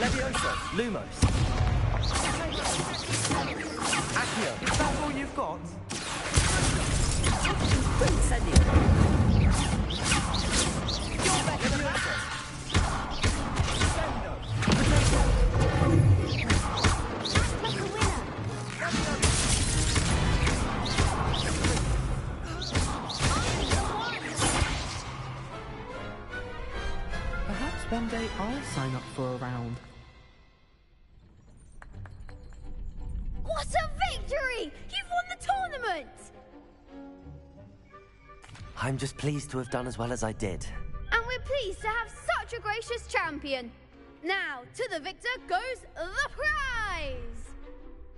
Levioso, Lumos. Accio. Is that all you've got? Incendio. You're better than that. Perhaps one day I'll sign up for a round. What a victory! You've won the tournament! I'm just pleased to have done as well as I did. And we're pleased to have such a gracious champion. Now, to the victor goes the prize!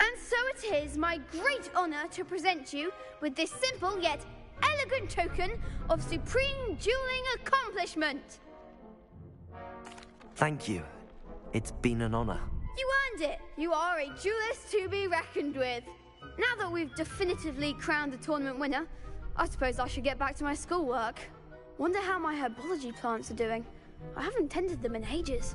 And so it is my great honor to present you with this simple yet elegant token of supreme dueling accomplishment. Thank you. It's been an honor. You earned it. You are a duelist to be reckoned with. Now that we've definitively crowned the tournament winner, I suppose I should get back to my schoolwork. Wonder how my herbology plants are doing. I haven't tended them in ages.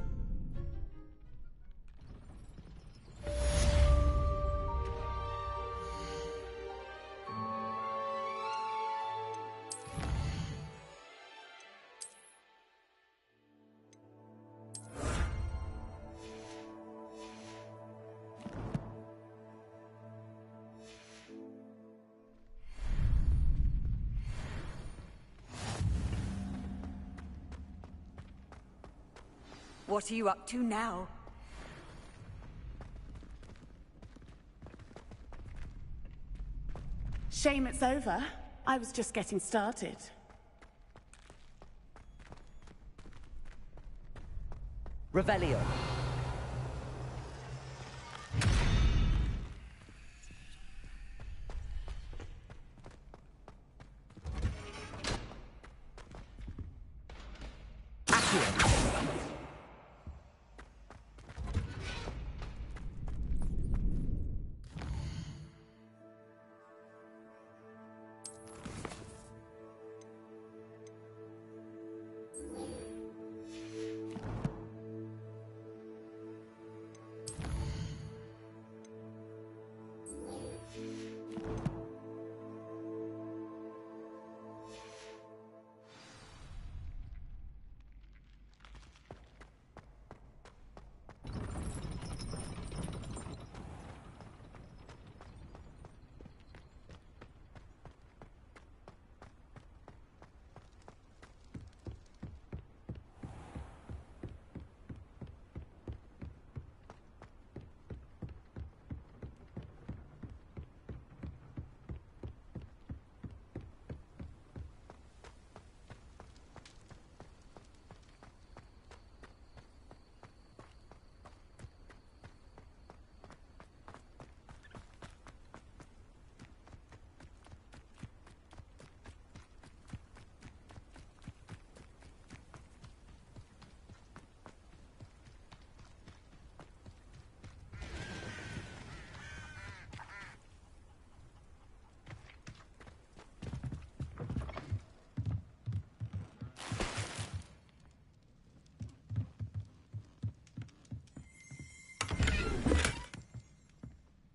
What are you up to now? Shame it's over. I was just getting started. Revelio. Accio.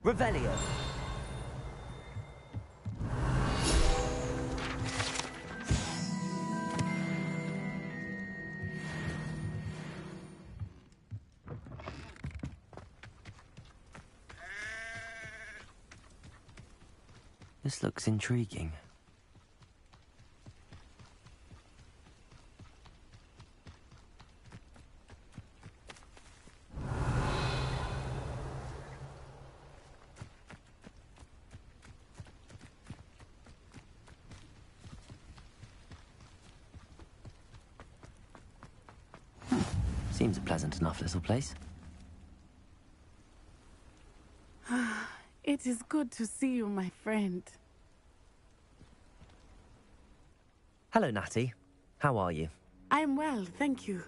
Revelio. This looks intriguing. Seems a pleasant enough little place. It is good to see you, my friend. Hello, Natty. How are you? I am well, thank you.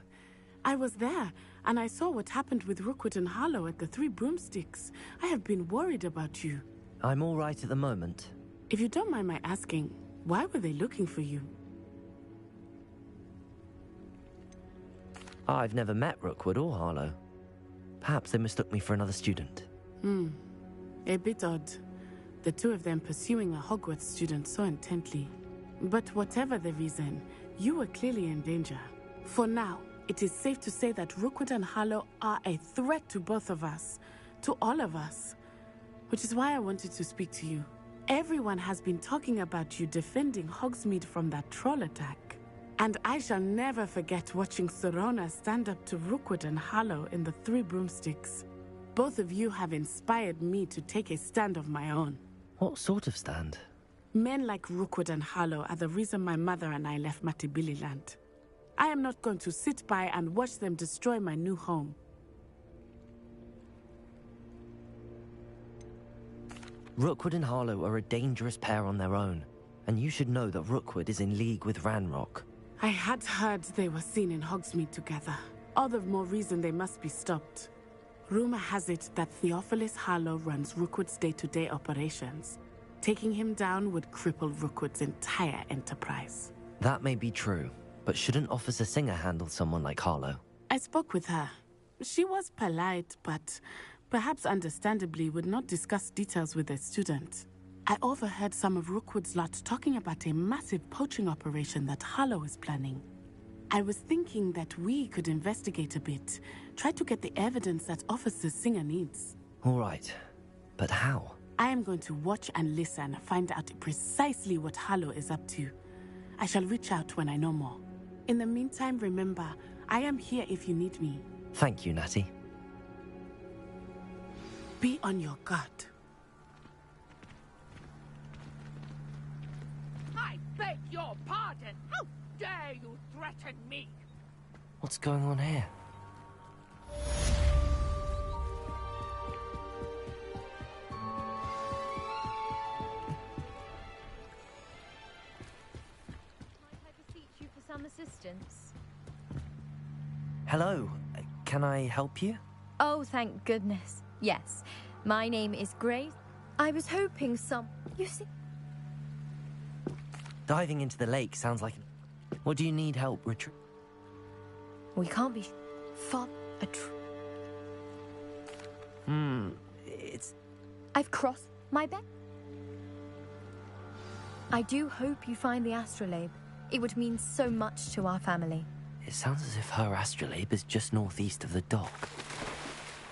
I was there, and I saw what happened with Rookwood and Harlow at the Three Broomsticks. I have been worried about you. I'm all right at the moment. If you don't mind my asking, why were they looking for you? I've never met Rookwood or Harlow. Perhaps they mistook me for another student. A bit odd. The two of them pursuing a Hogwarts student so intently. But whatever the reason, you were clearly in danger. For now, it is safe to say that Rookwood and Harlow are a threat to both of us. To all of us. Which is why I wanted to speak to you. Everyone has been talking about you defending Hogsmeade from that troll attack. And I shall never forget watching Sorona stand up to Rookwood and Harlow in the Three Broomsticks. Both of you have inspired me to take a stand of my own. What sort of stand? Men like Rookwood and Harlow are the reason my mother and I left Matabeleland. I am not going to sit by and watch them destroy my new home. Rookwood and Harlow are a dangerous pair on their own, and you should know that Rookwood is in league with Ranrock. I had heard they were seen in Hogsmeade together. All the more reason they must be stopped. Rumor has it that Theophilus Harlow runs Rookwood's day-to-day operations. Taking him down would cripple Rookwood's entire enterprise. That may be true, but shouldn't Officer Singer handle someone like Harlow? I spoke with her. She was polite, but perhaps understandably would not discuss details with a student. I overheard some of Rookwood's lot talking about a massive poaching operation that Harlow is planning. I was thinking that we could investigate a bit, try to get the evidence that Officer Singer needs. All right, but how? I am going to watch and listen, find out precisely what Harlow is up to. I shall reach out when I know more. In the meantime, remember, I am here if you need me. Thank you, Natty. Be on your guard. I beg your pardon! How dare you threaten me? What's going on here? Might I beseech you for some assistance? Hello, can I help you? Oh, thank goodness. Yes, my name is Grace. I was hoping You see... Diving into the lake sounds like... What do you need help We can't be far... It's... I've crossed my bet. I do hope you find the astrolabe. It would mean so much to our family. It sounds as if her astrolabe is just northeast of the dock.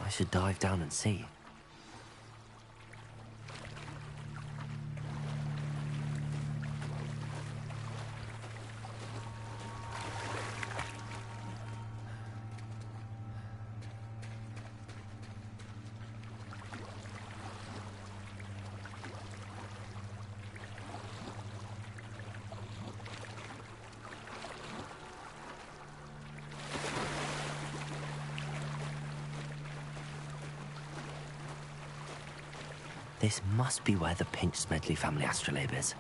I should dive down and see. This must be where the Pinch Smedley family astrolabe is.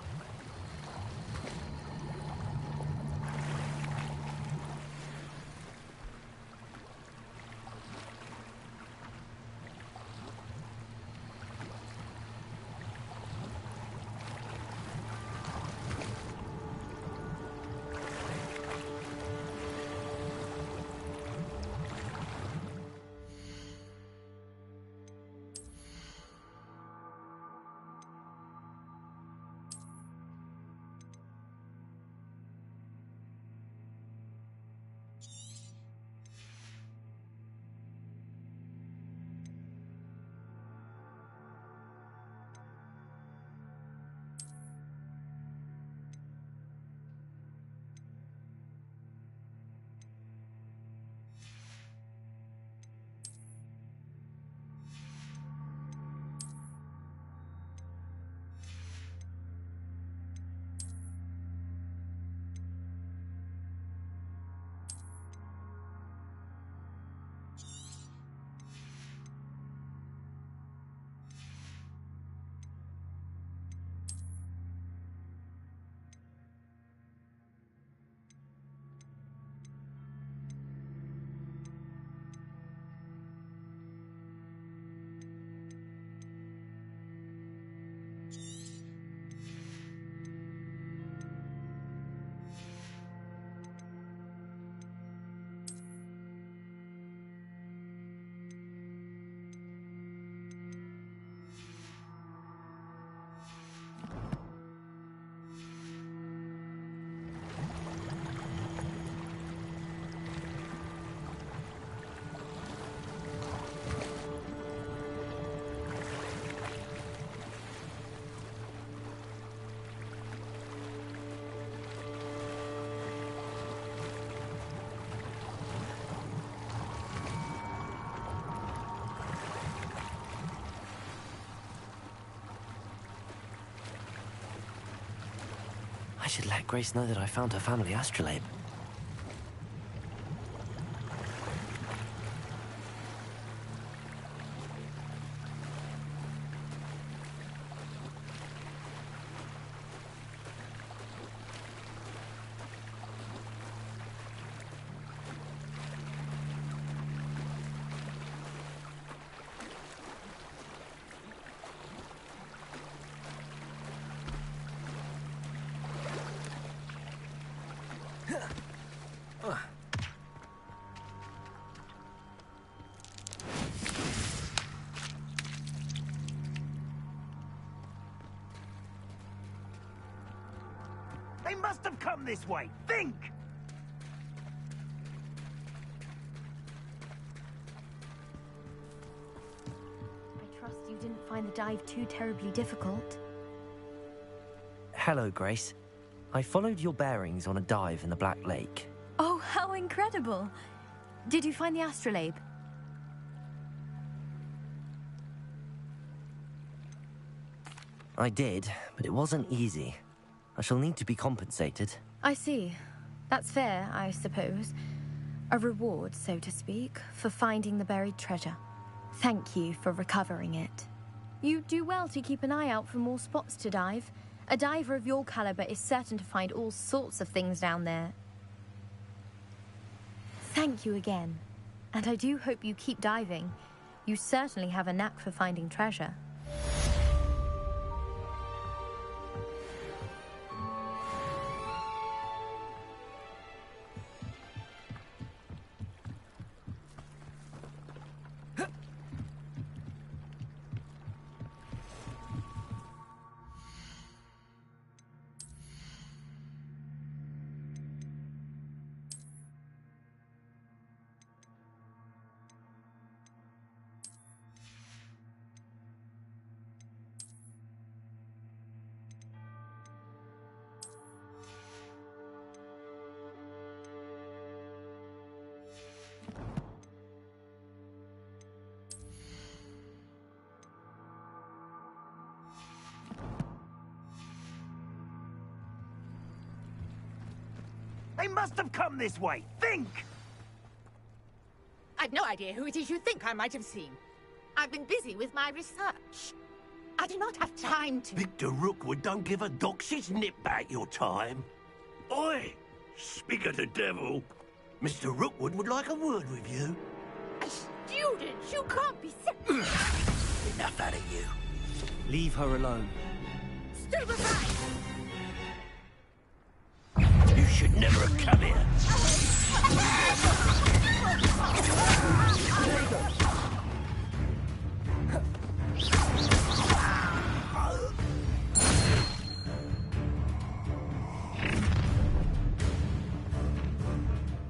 I should let Grace know that I found her family astrolabe. They must have come this way. Think! I trust you didn't find the dive too terribly difficult. Hello, Grace. I followed your bearings on a dive in the Black Lake. Oh, how incredible! Did you find the astrolabe? I did, but it wasn't easy. I shall need to be compensated. I see. That's fair, I suppose. A reward, so to speak, for finding the buried treasure. Thank you for recovering it. You do well to keep an eye out for more spots to dive. A diver of your caliber is certain to find all sorts of things down there. Thank you again. And I do hope you keep diving. You certainly have a knack for finding treasure. They must have come this way. Think! I've no idea who it is you think I might have seen. I've been busy with my research. I do not have time to... Victor Rookwood don't give a doxy's nip back your time. Oi! Speak of the devil. Mr. Rookwood would like a word with you. A student? You can't be serious. Enough out of you. Leave her alone. Stupefy! You should never have come here.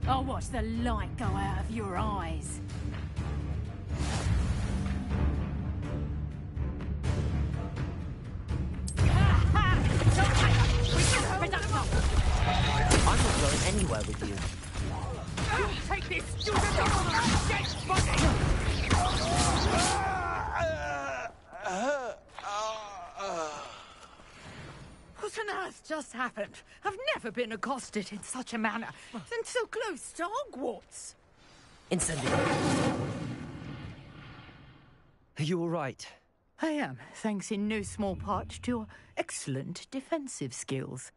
I'll watch the light go out of your eyes. I'm not going anywhere with you. Take this student on my dead body! What on earth just happened? I've never been accosted in such a manner, and so close to Hogwarts. Incendiary. Are you all right? I am, thanks in no small part to your excellent defensive skills.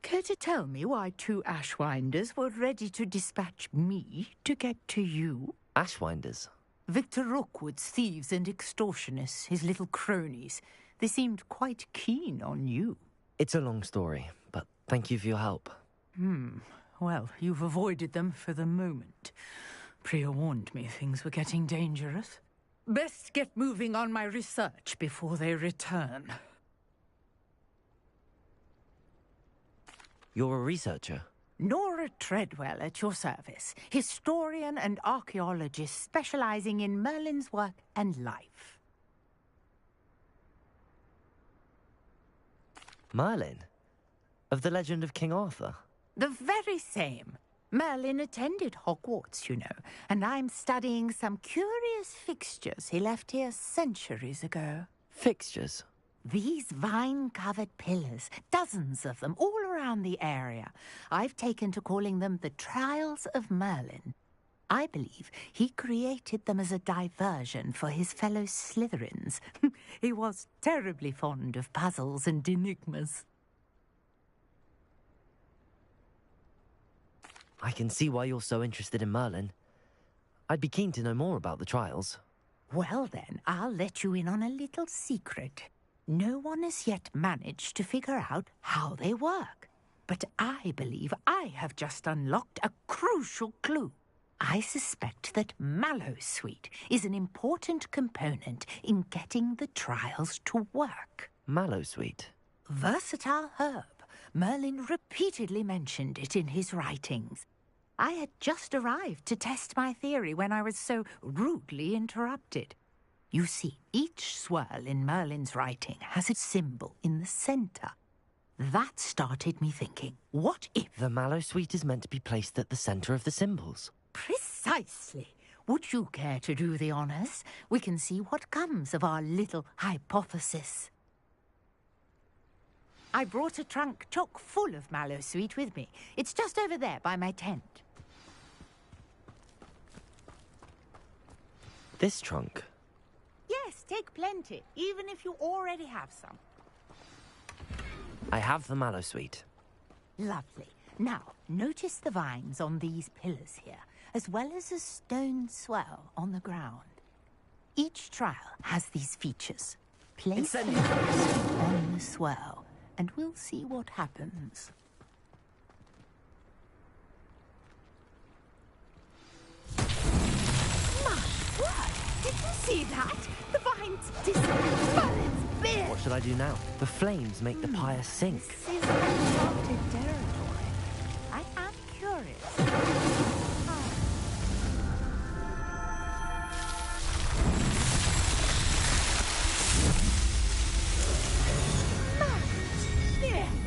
Care to tell me why two Ashwinders were ready to dispatch me to get to you? Ashwinders? Victor Rookwood's thieves and extortionists, his little cronies. They seemed quite keen on you. It's a long story, but thank you for your help. Well, you've avoided them for the moment. Priya warned me things were getting dangerous. Best get moving on my research before they return. You're a researcher? Nora Treadwell at your service, historian and archaeologist specializing in Merlin's work and life. Merlin? Of the legend of King Arthur? The very same. Merlin attended Hogwarts, you know, and I'm studying some curious fixtures he left here centuries ago. Fixtures? These vine-covered pillars, dozens of them, all around the area, I've taken to calling them the Trials of Merlin. I believe he created them as a diversion for his fellow Slytherins. He was terribly fond of puzzles and enigmas. I can see why you're so interested in Merlin. I'd be keen to know more about the trials. Well then, I'll let you in on a little secret. No one has yet managed to figure out how they work. But I believe I have just unlocked a crucial clue. I suspect that Mallowsweet is an important component in getting the trials to work. Mallowsweet? Versatile herb. Merlin repeatedly mentioned it in his writings. I had just arrived to test my theory when I was so rudely interrupted. You see, each swirl in Merlin's writing has a symbol in the center. That started me thinking, what if... The Mallowsweet is meant to be placed at the center of the symbols. Precisely. Would you care to do the honors? We can see what comes of our little hypothesis. I brought a trunk chock full of Mallowsweet with me. It's just over there by my tent. This trunk? Yes, take plenty, even if you already have some. I have the Mallowsweet. Lovely. Now, notice the vines on these pillars here, as well as a stone swell on the ground. Each trial has these features. Place them on the swell, and we'll see what happens. My word! Did you see that? The vines disappeared. What should I do now? The flames make the pyre sink. This is uncharted territory. I am curious.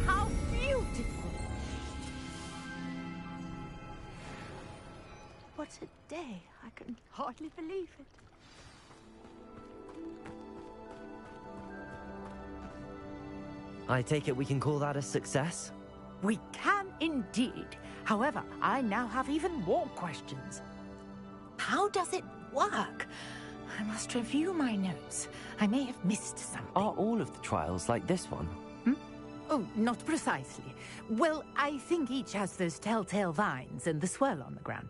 How beautiful! What a day. I can hardly believe it. I take it we can call that a success? We can indeed. However, I now have even more questions. How does it work? I must review my notes. I may have missed something. Are all of the trials like this one? Oh, not precisely. Well, I think each has those telltale vines and the swirl on the ground.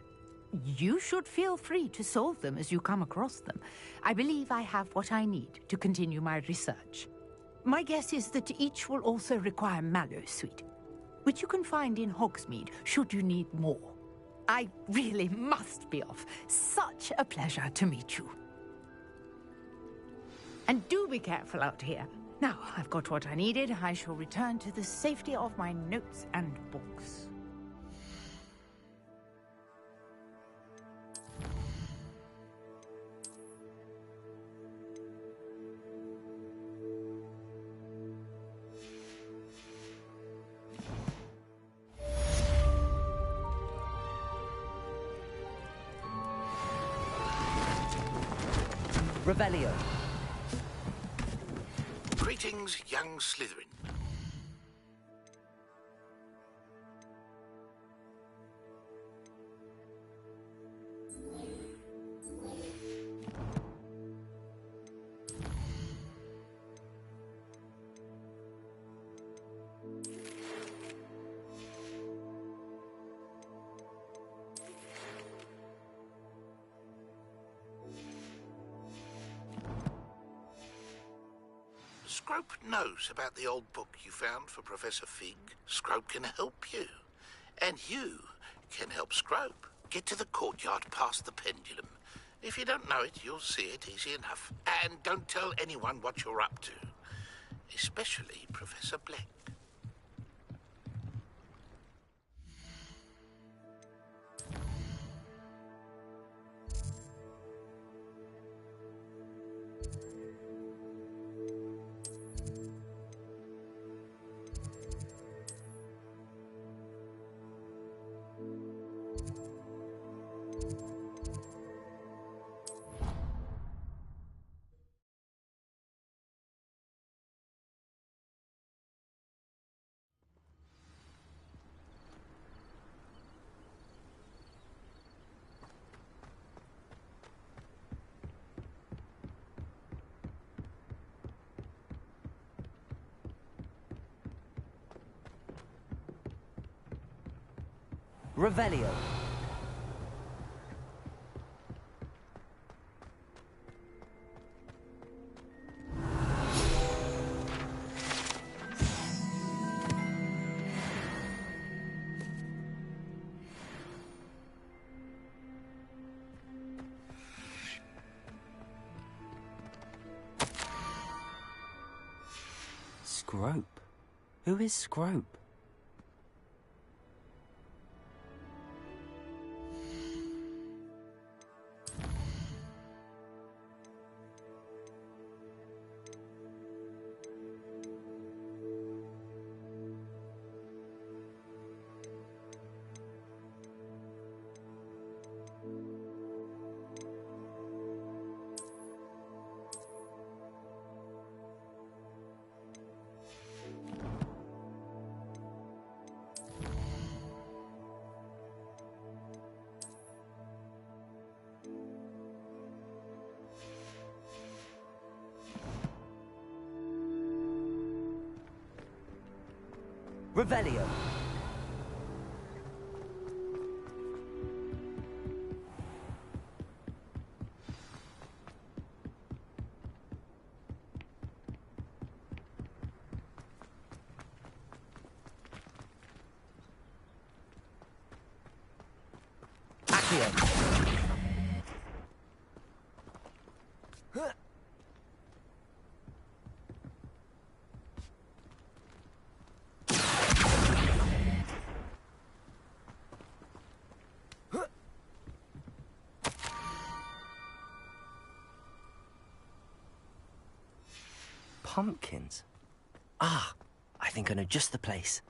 You should feel free to solve them as you come across them. I believe I have what I need to continue my research. My guess is that each will also require Mallowsweet, which you can find in Hogsmeade should you need more. I really must be off. Such a pleasure to meet you. And do be careful out here. Now, I've got what I needed. I shall return to the safety of my notes and books. Revelio. Greetings, young Slytherin. Scrope knows about the old book you found for Professor Fig. Scrope can help you. And you can help Scrope. Get to the courtyard past the pendulum. If you don't know it, you'll see it easy enough. And don't tell anyone what you're up to. Especially Professor Black. Revelio. Scrope? Who is Scrope? Revelio. Accio. Pumpkins? Ah, I think I know just the place.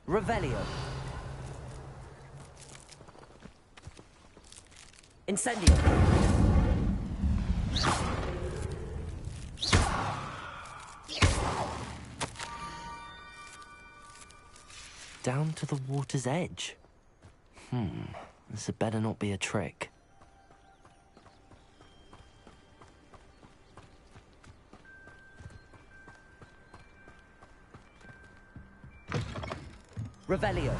Revelio. Incendio. Down to the water's edge. This had better not be a trick. Revelio.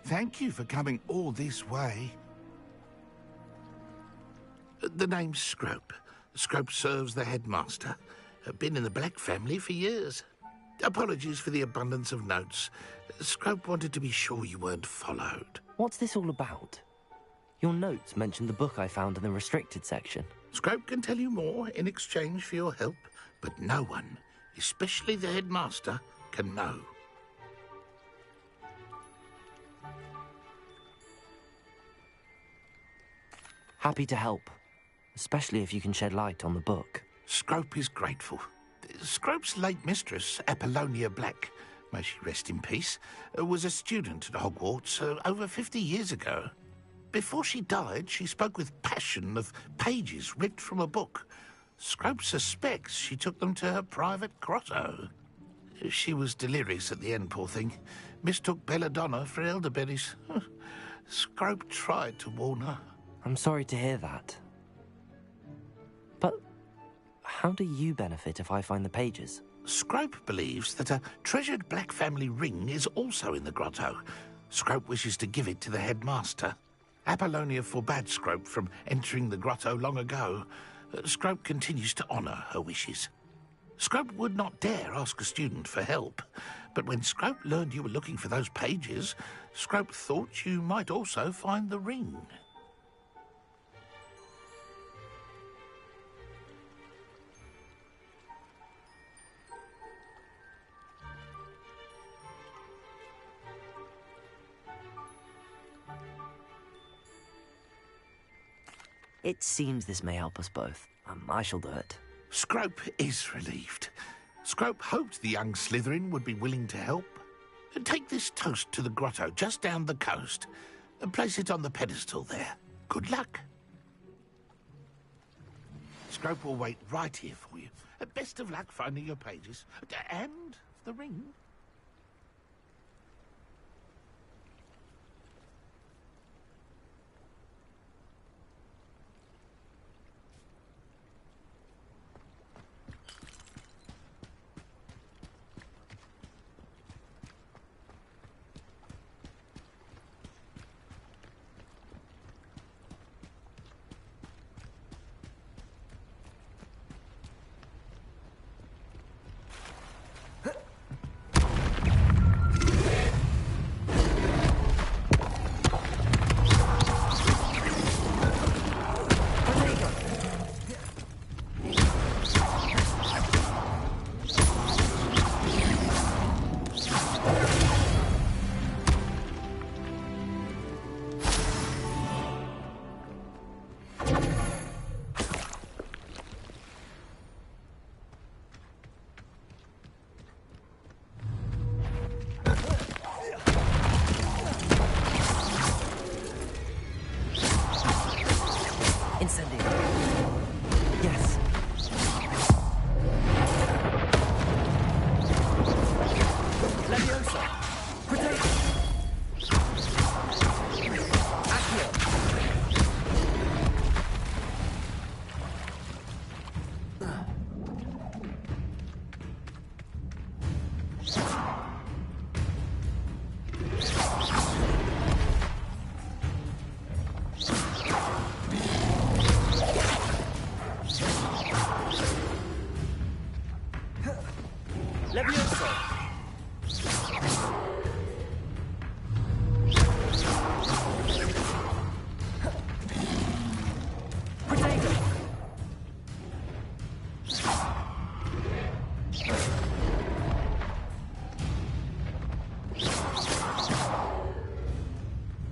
Thank you for coming all this way. The name's Scrope. Scrope serves the headmaster. Been in the Black family for years. Apologies for the abundance of notes. Scrope wanted to be sure you weren't followed. What's this all about? Your notes mentioned the book I found in the restricted section. Scrope can tell you more in exchange for your help, but no one, especially the headmaster, can know. Happy to help, especially if you can shed light on the book. Scrope is grateful. Scrope's late mistress, Apollonia Black, may she rest in peace, was a student at Hogwarts over 50 years ago. Before she died, she spoke with passion of pages ripped from a book. Scrope suspects she took them to her private grotto. She was delirious at the end, poor thing. Mistook belladonna for elderberries. Scrope tried to warn her. I'm sorry to hear that. But how do you benefit if I find the pages? Scrope believes that a treasured Black family ring is also in the grotto. Scrope wishes to give it to the headmaster. Apollonia forbade Scrope from entering the grotto long ago. Scrope continues to honour her wishes. Scrope would not dare ask a student for help, but when Scrope learned you were looking for those pages, Scrope thought you might also find the ring. It seems this may help us both. I shall do it. Scrope is relieved. Scrope hoped the young Slytherin would be willing to help. Take this toast to the grotto just down the coast and place it on the pedestal there. Good luck. Scrope will wait right here for you. Best of luck finding your pages. And the ring.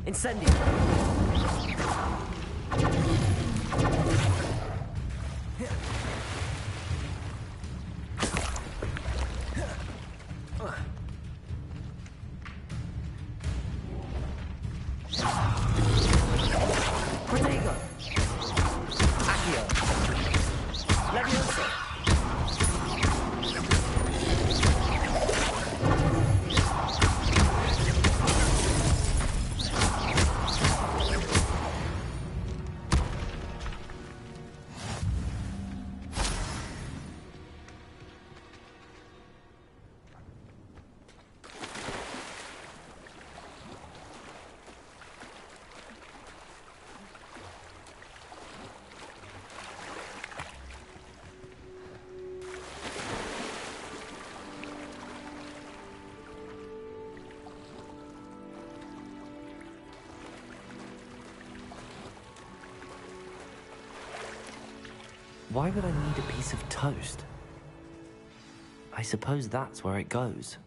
Incendio! Protego! Accio! Levioso! Why would I need a piece of toast? I suppose that's where it goes.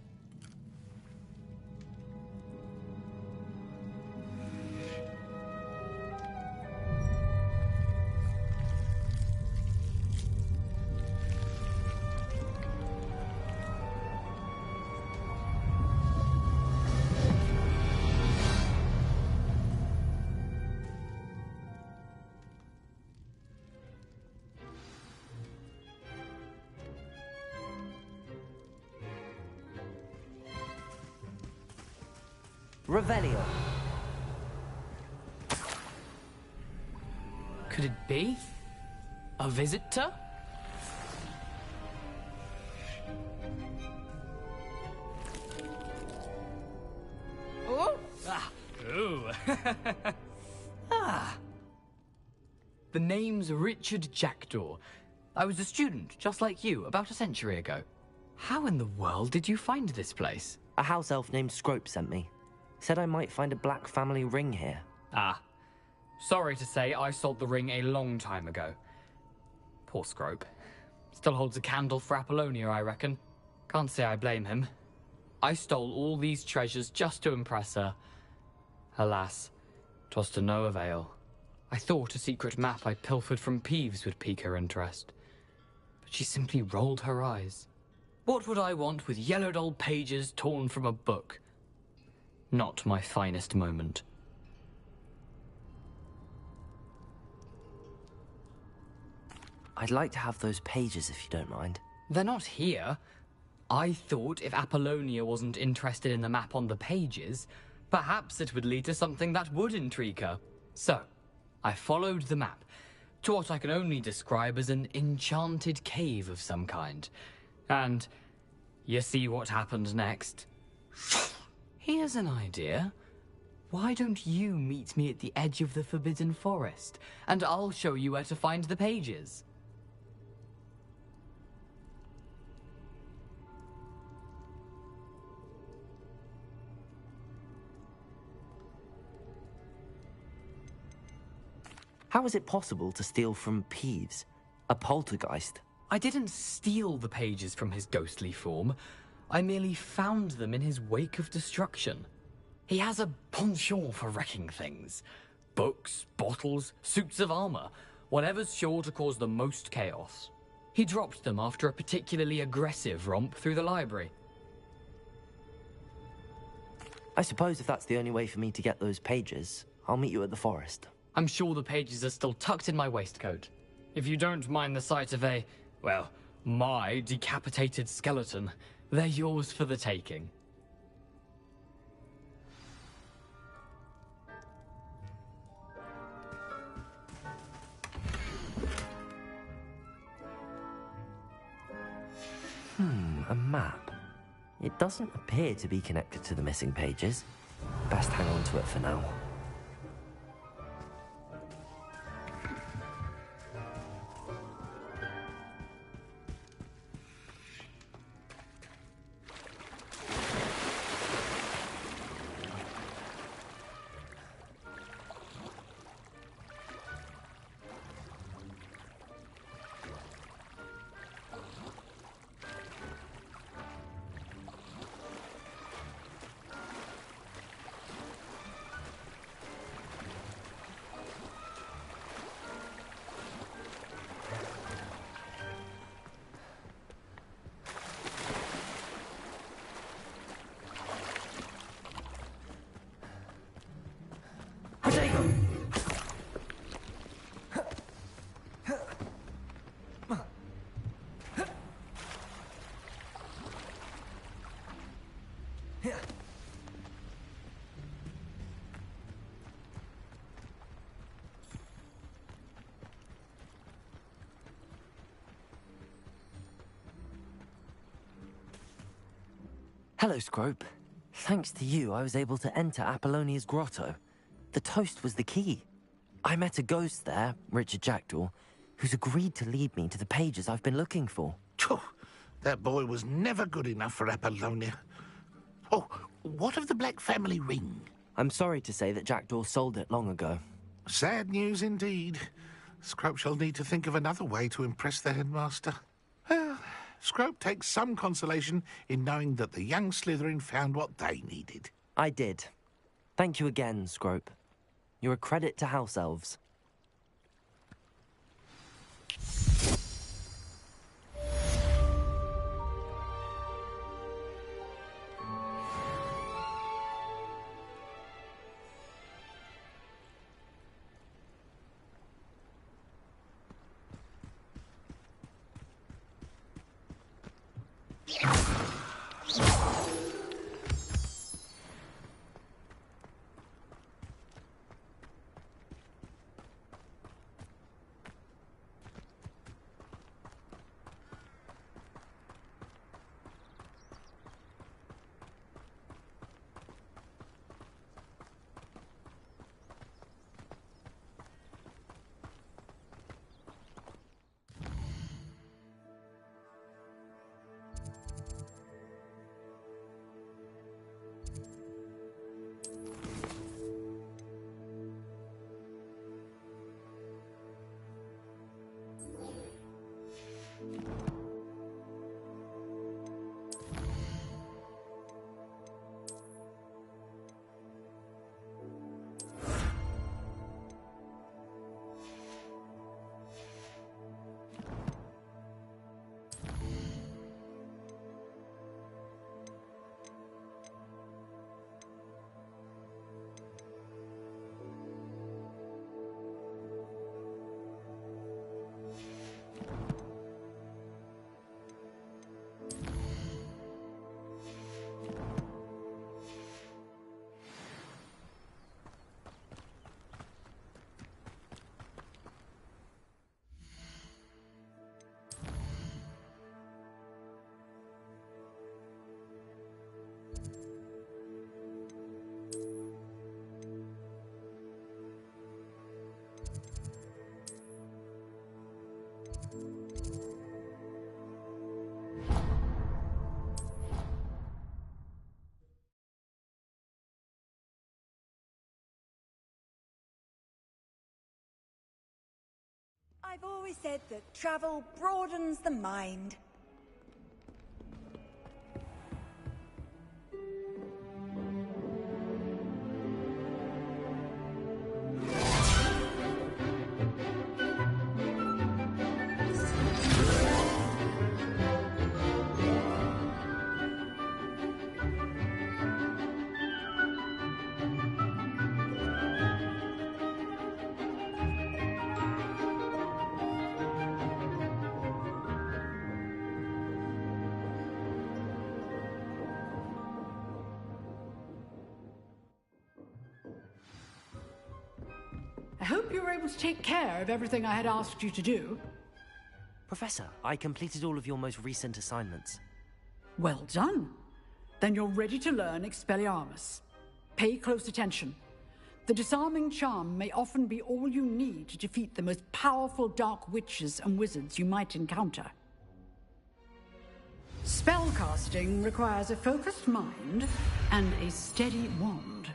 Revelio. Could it be? A visitor? Oh! Ah. Ooh. Ah. The name's Richard Jackdaw. I was a student, just like you, about a century ago. How in the world did you find this place? A house elf named Scrope sent me. Said I might find a black family ring here. Ah. Sorry to say, I sold the ring a long time ago. Poor Scrope. Still holds a candle for Apollonia, I reckon. Can't say I blame him. I stole all these treasures just to impress her. Alas, 'twas to no avail. I thought a secret map I pilfered from Peeves would pique her interest. But she simply rolled her eyes. What would I want with yellowed old pages torn from a book? Not my finest moment. I'd like to have those pages if you don't mind. They're not here. I thought if Apollonia wasn't interested in the map on the pages, perhaps it would lead to something that would intrigue her. So, I followed the map to what I can only describe as an enchanted cave of some kind. And you see what happened next? Here's an idea. Why don't you meet me at the edge of the Forbidden Forest, and I'll show you where to find the pages? How is it possible to steal from Peeves? A poltergeist? I didn't steal the pages from his ghostly form. I merely found them in his wake of destruction. He has a penchant for wrecking things. Books, bottles, suits of armor, whatever's sure to cause the most chaos. He dropped them after a particularly aggressive romp through the library. I suppose if that's the only way for me to get those pages, I'll meet you at the forest. I'm sure the pages are still tucked in my waistcoat. If you don't mind the sight of a, well, my decapitated skeleton, they're yours for the taking. A map. It doesn't appear to be connected to the missing pages. Best hang on to it for now. Hello, Scrope. Thanks to you, I was able to enter Apollonia's grotto. The toast was the key. I met a ghost there, Richard Jackdaw, who's agreed to lead me to the pages I've been looking for. Phew, that boy was never good enough for Apollonia. Oh, what of the Black family ring? I'm sorry to say that Jackdaw sold it long ago. Sad news indeed. Scrope shall need to think of another way to impress the headmaster. Well, Scrope takes some consolation in knowing that the young Slytherin found what they needed. I did. Thank you again, Scrope. You're a credit to House Elves. I've always said that travel broadens the mind. I hope you were able to take care of everything I had asked you to do. Professor, I completed all of your most recent assignments. Well done. Then you're ready to learn Expelliarmus. Pay close attention. The disarming charm may often be all you need to defeat the most powerful dark witches and wizards you might encounter. Spellcasting requires a focused mind and a steady wand.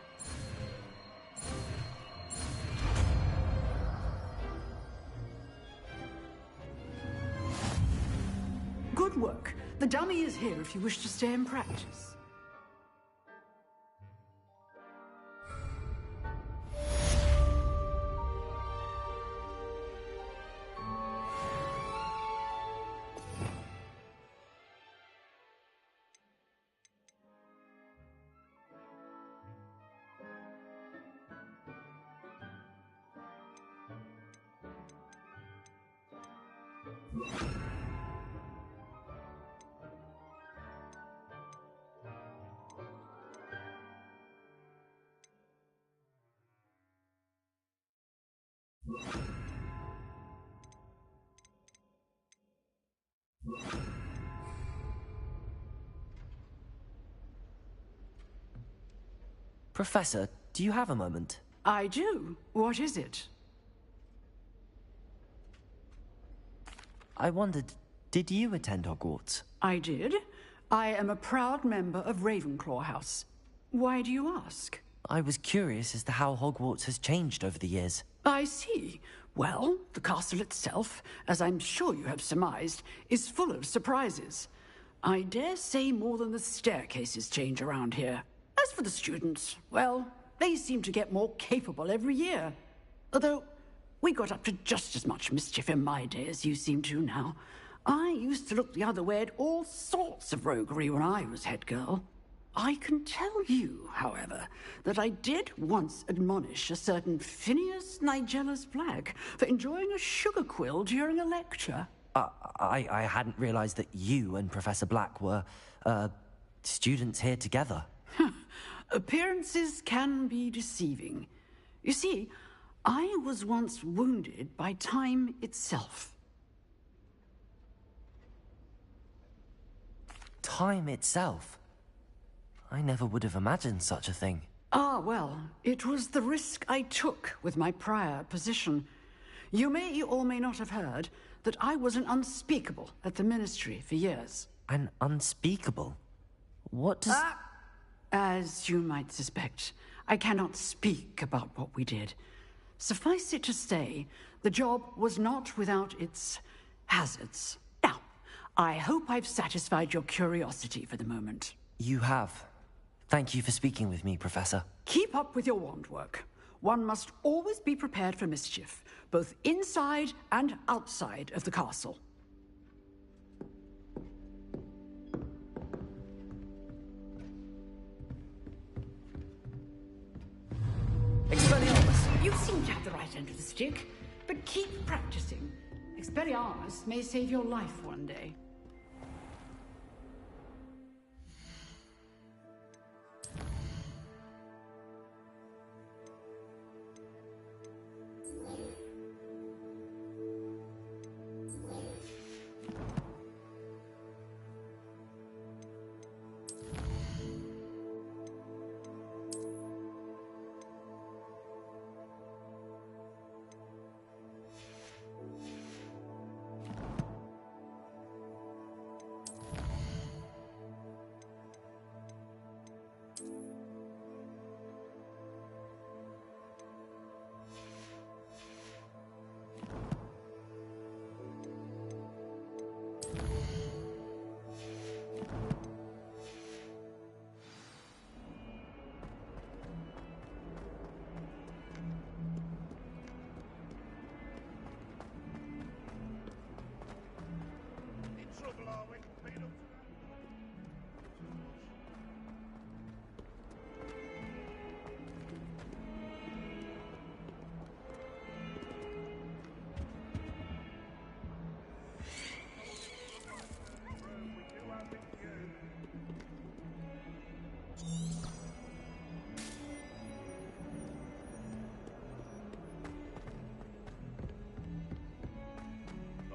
Good work. The dummy is here if you wish to stay in practice. Professor, do you have a moment? I do. What is it? I wondered, did you attend Hogwarts? I did. I am a proud member of Ravenclaw House. Why do you ask? I was curious as to how Hogwarts has changed over the years. I see. Well, the castle itself, as I'm sure you have surmised, is full of surprises. I dare say more than the staircases change around here. As for the students, well, they seem to get more capable every year. Although, we got up to just as much mischief in my day as you seem to now. I used to look the other way at all sorts of roguery when I was head girl. I can tell you, however, that I did once admonish a certain Phineas Nigellus Black for enjoying a sugar quill during a lecture. I hadn't realized that you and Professor Black were, students here together. Appearances can be deceiving. You see, I was once wounded by time itself. Time itself? I never would have imagined such a thing. Ah, well, it was the risk I took with my prior position. You may or may not have heard that I was an unspeakable at the Ministry for years. An unspeakable? What does... As you might suspect, I cannot speak about what we did. Suffice it to say, the job was not without its hazards. Now, I hope I've satisfied your curiosity for the moment. You have. Thank you for speaking with me, Professor. Keep up with your wand work. One must always be prepared for mischief, both inside and outside of the castle. Expelliarmus! You seem to have the right end of the stick, but keep practicing. Expelliarmus may save your life one day.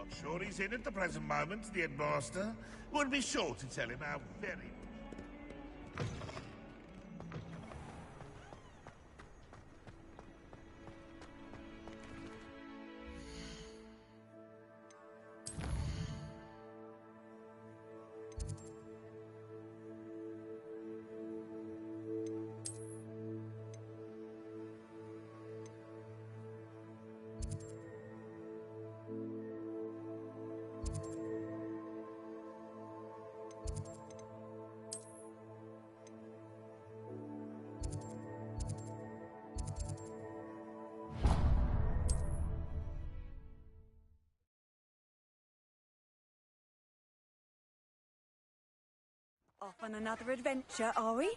Not sure he's in at the present moment, the headmaster. Would be sure to tell him how very... Off on another adventure, are we?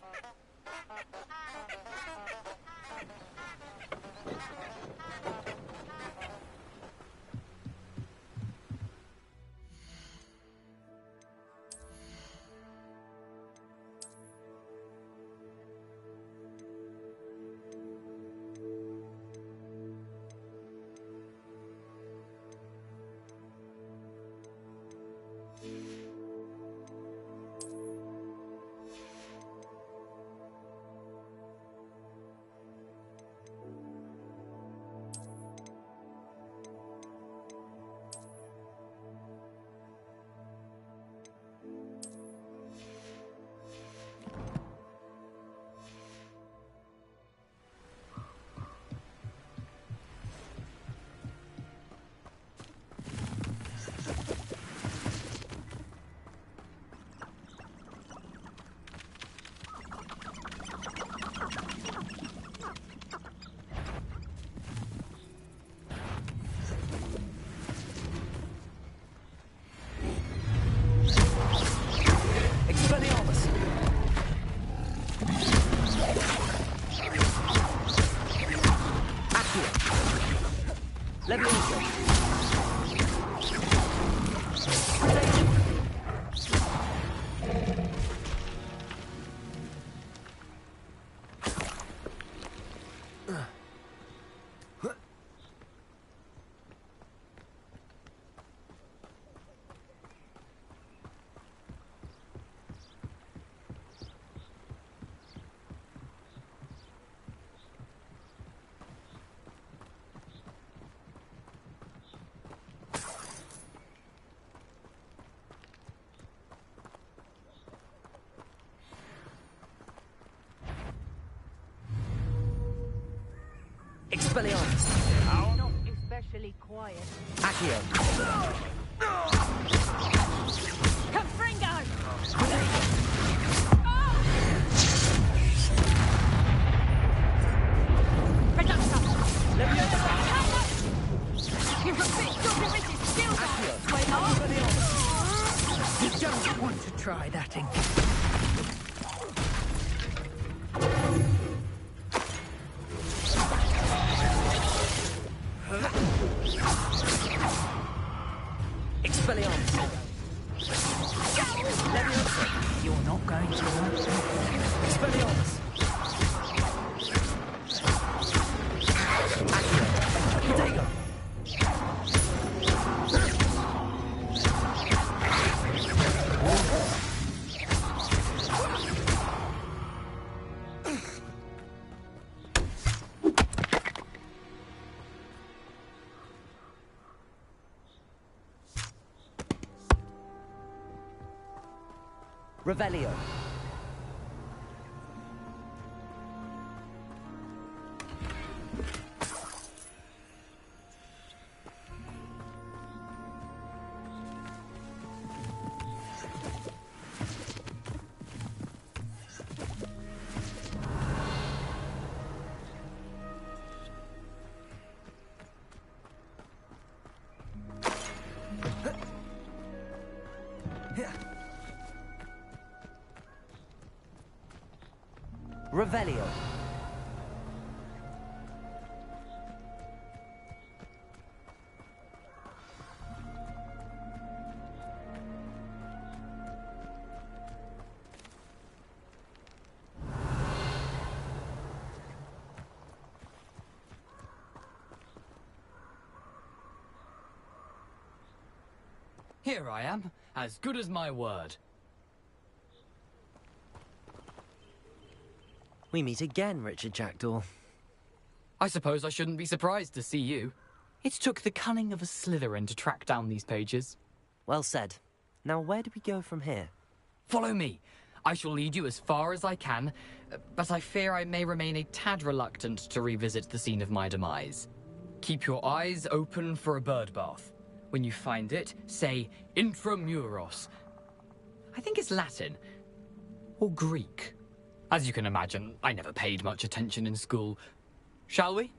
Expelliarmus! Not especially quiet. Accio! Confringo! Reductor! You can fix your British skills on You don't want to try that again. Expelliarmus! Leviosa! You're not going to want to. Expelliarmus! Accio! Protego! Revelio. Revelio. Here I am, as good as my word. We meet again, Richard Jackdaw. I suppose I shouldn't be surprised to see you. It took the cunning of a Slytherin to track down these pages. Well said. Now where do we go from here? Follow me. I shall lead you as far as I can, but I fear I may remain a tad reluctant to revisit the scene of my demise. Keep your eyes open for a bird bath. When you find it, say intramuros. I think it's Latin. Or Greek. As you can imagine, I never paid much attention in school. Shall we?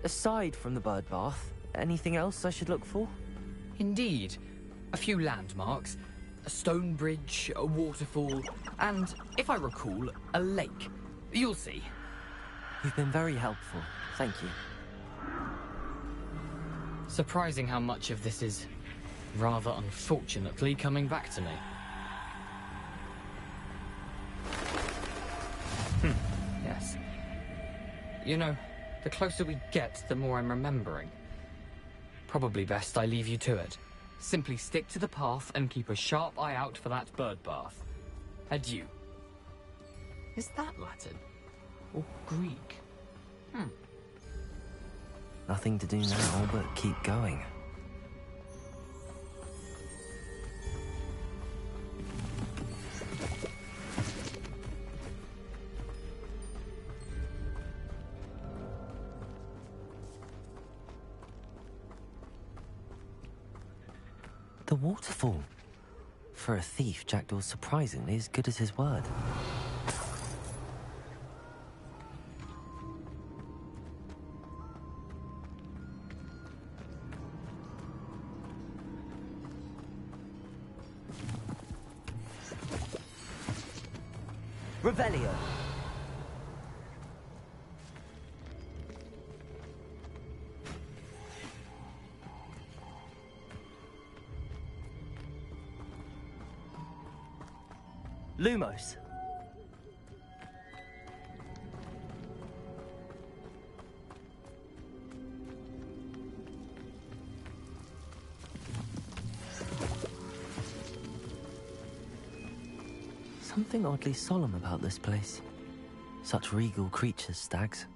Aside from the bird bath, anything else I should look for? Indeed. A few landmarks. A stone bridge, a waterfall, and, if I recall, a lake. You'll see. You've been very helpful. Thank you. Surprising how much of this is, rather unfortunately, coming back to me. Yes. You know, the closer we get, the more I'm remembering. Probably best I leave you to it. Simply stick to the path and keep a sharp eye out for that bird bath. Adieu. Is that Latin? Or Greek? Nothing to do now but keep going. The waterfall. For a thief, Jackdaw's surprisingly as good as his word. Revelio. Lumos. Something oddly solemn about this place. Such regal creatures, stags.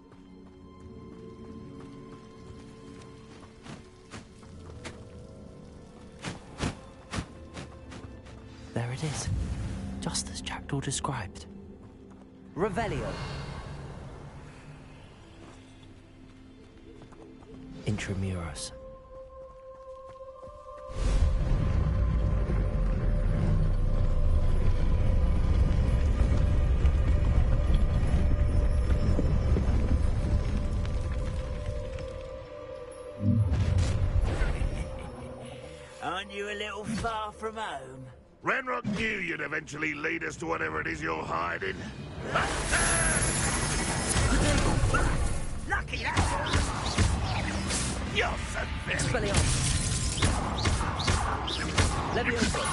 There it is. Just as Jackdaw described. Revelio. Intramuros. Aren't you a little far from home? Ranrock knew you'd eventually lead us to whatever it is you're hiding. Lucky that! You're so very... Levioso.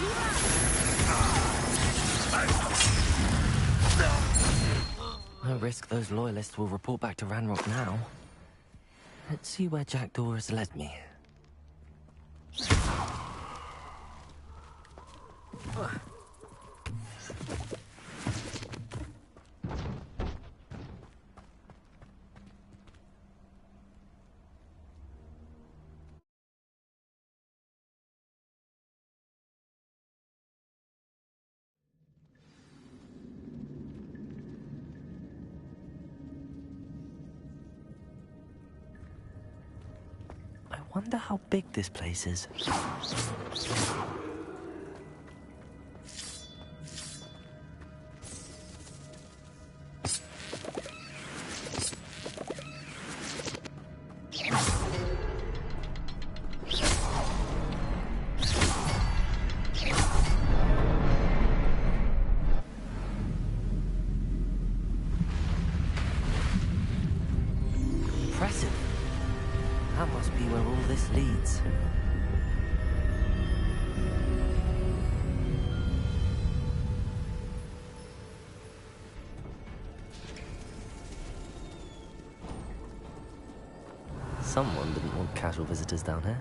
No risk those loyalists will report back to Ranrock now. Let's see where Jackdaw has led me. I wonder how big this place is. Impressive. That must be where all this leads. Someone didn't want casual visitors down here.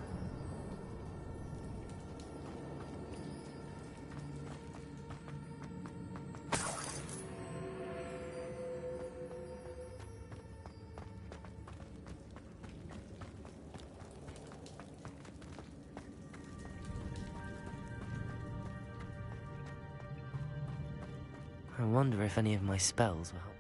I wonder if any of my spells will help me.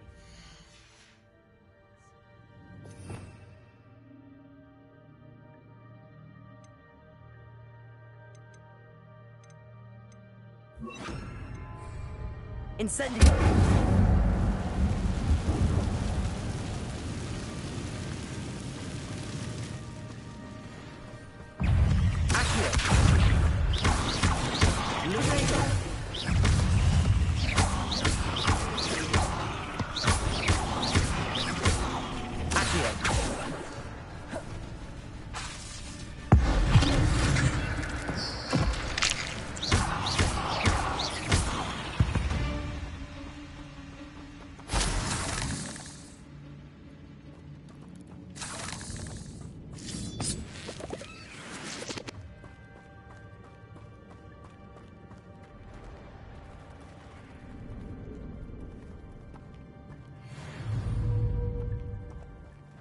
Incendio!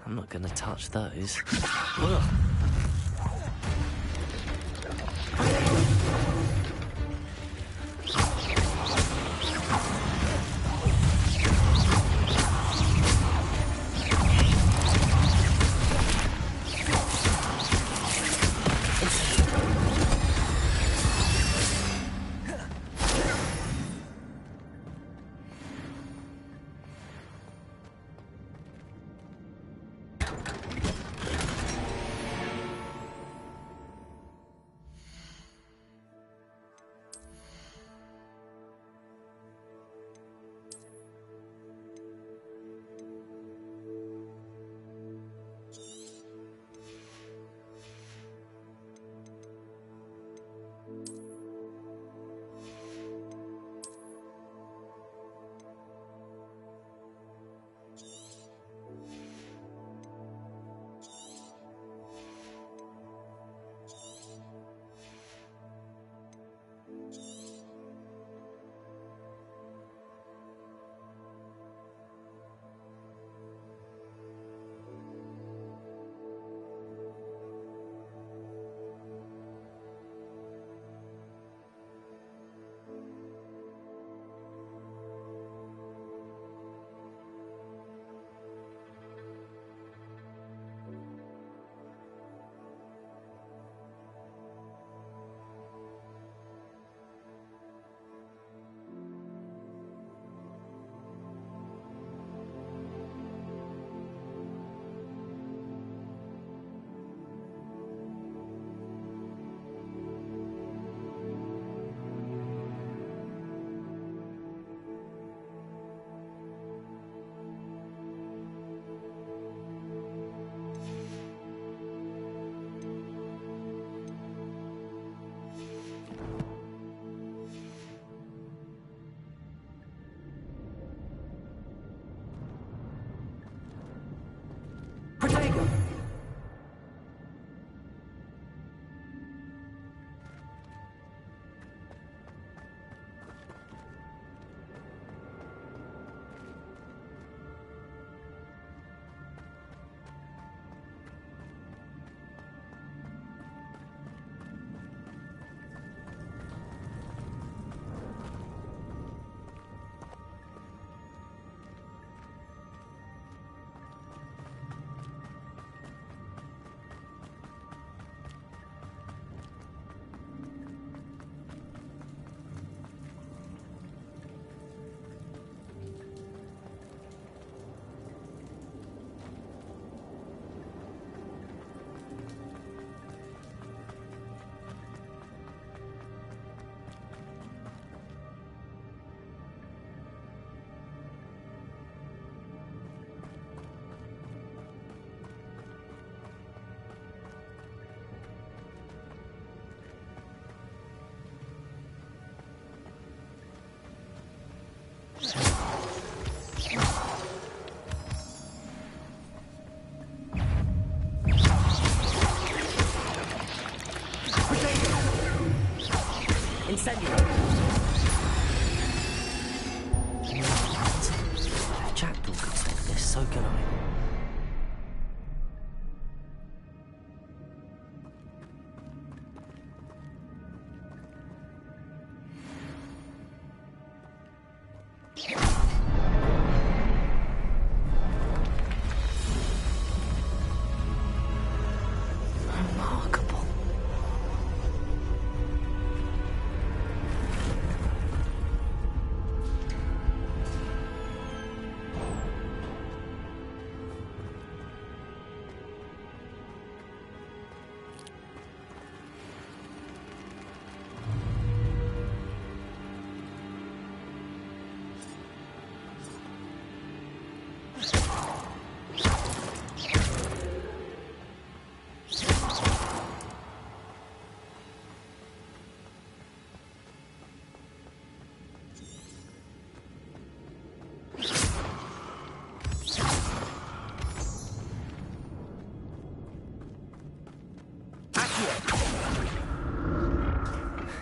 I'm not gonna touch those. Ugh. so can I.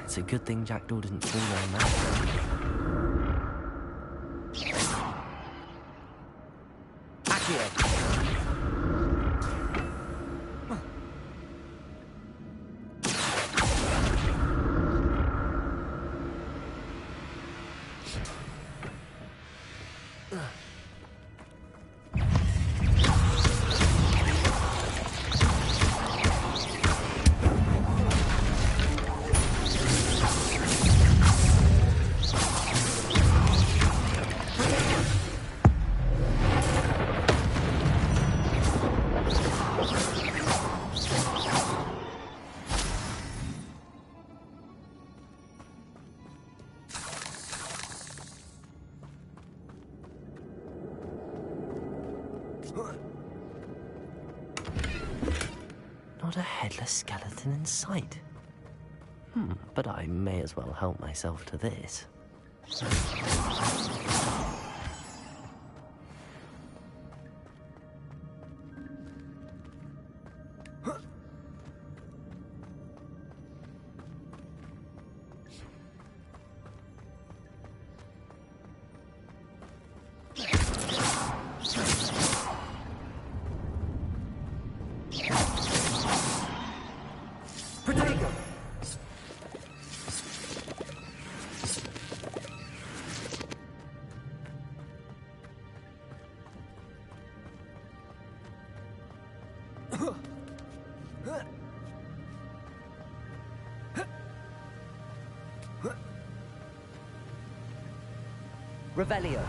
It's a good thing Jackdaw didn't fall down that. Not a headless skeleton in sight. But I may as well help myself to this. Revelio.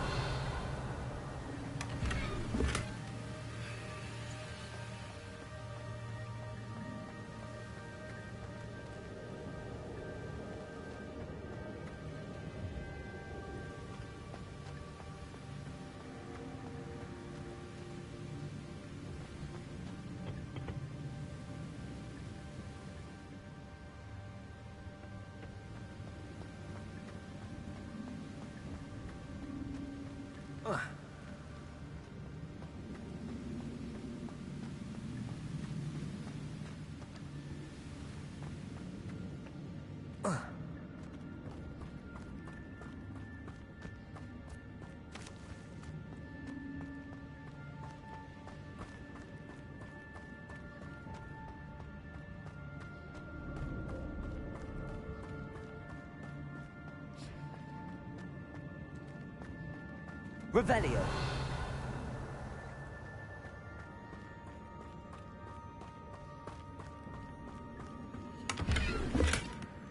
Revelio.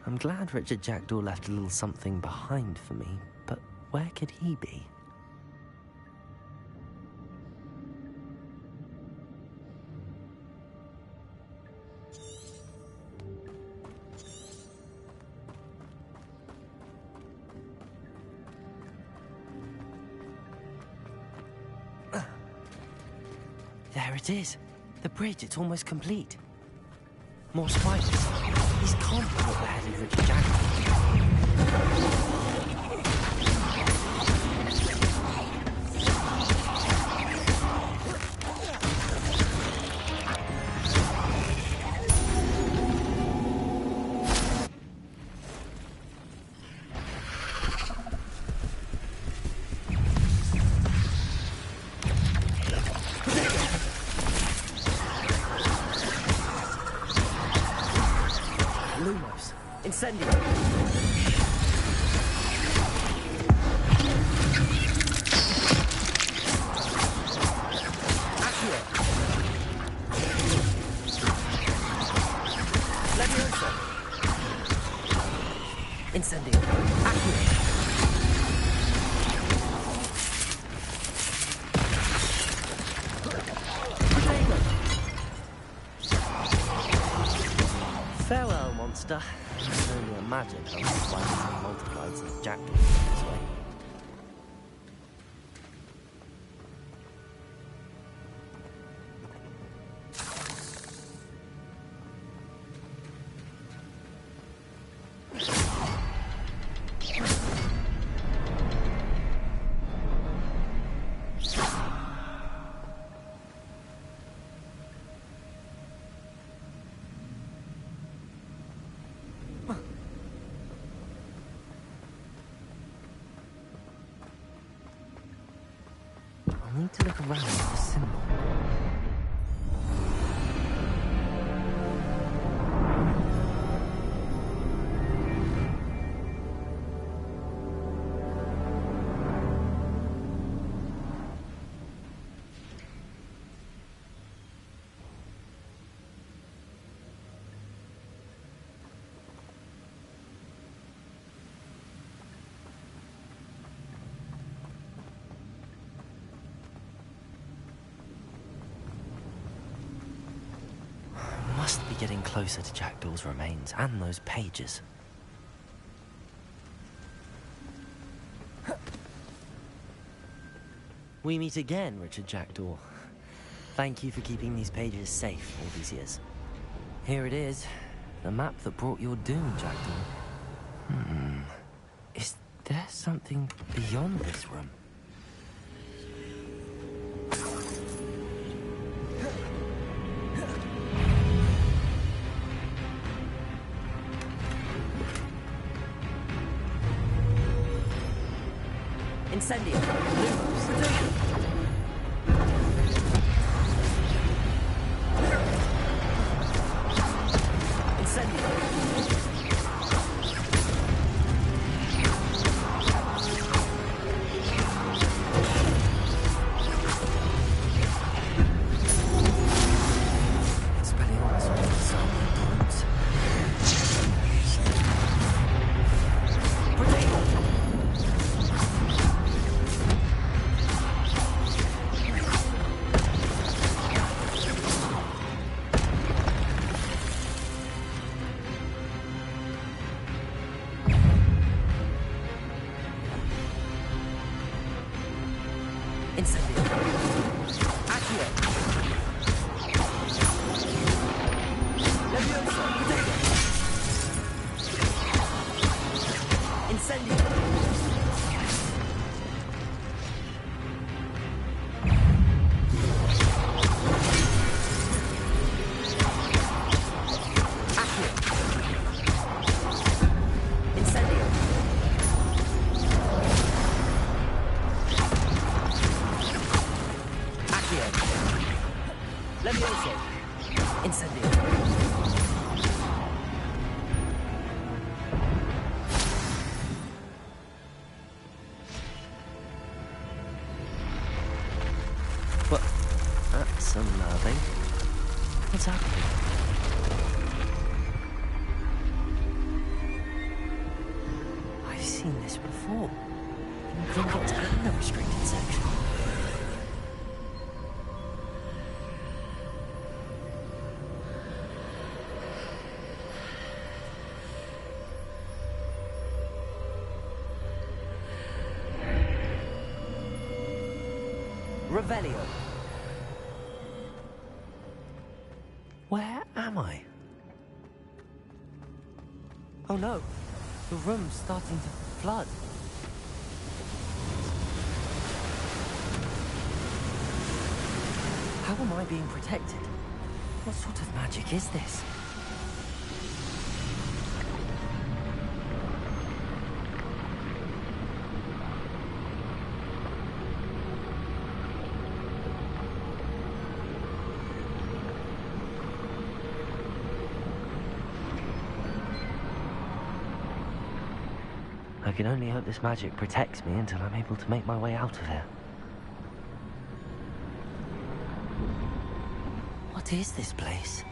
I'm glad Richard Jackdaw left a little something behind for me, but where could he be? There it is. The bridge, it's almost complete. More spiders. These can't be what beheaded Richard Jackdaw. Incendio! Accio! Levioso! Incendio! Accio! Farewell, monster. It's only a magic how twice multiplied since Jackdaw this way. I need to look around for the symbol. Must be getting closer to Jackdaw's remains and those pages. We meet again, Richard Jackdaw. Thank you for keeping these pages safe all these years. Here it is, the map that brought your doom, Jackdaw. Is there something beyond this room? Incendio! Incendio! Accio! Levioso! Potato! Incendio! Accio! Incendio! Levioso! Incendio! But that's unnerving. What's happening? I've seen this before. In Gringotts and the restricted section. Revelio. Where am I? Oh no, the room's starting to flood. How am I being protected? What sort of magic is this? I can only hope this magic protects me until I'm able to make my way out of here. What is this place?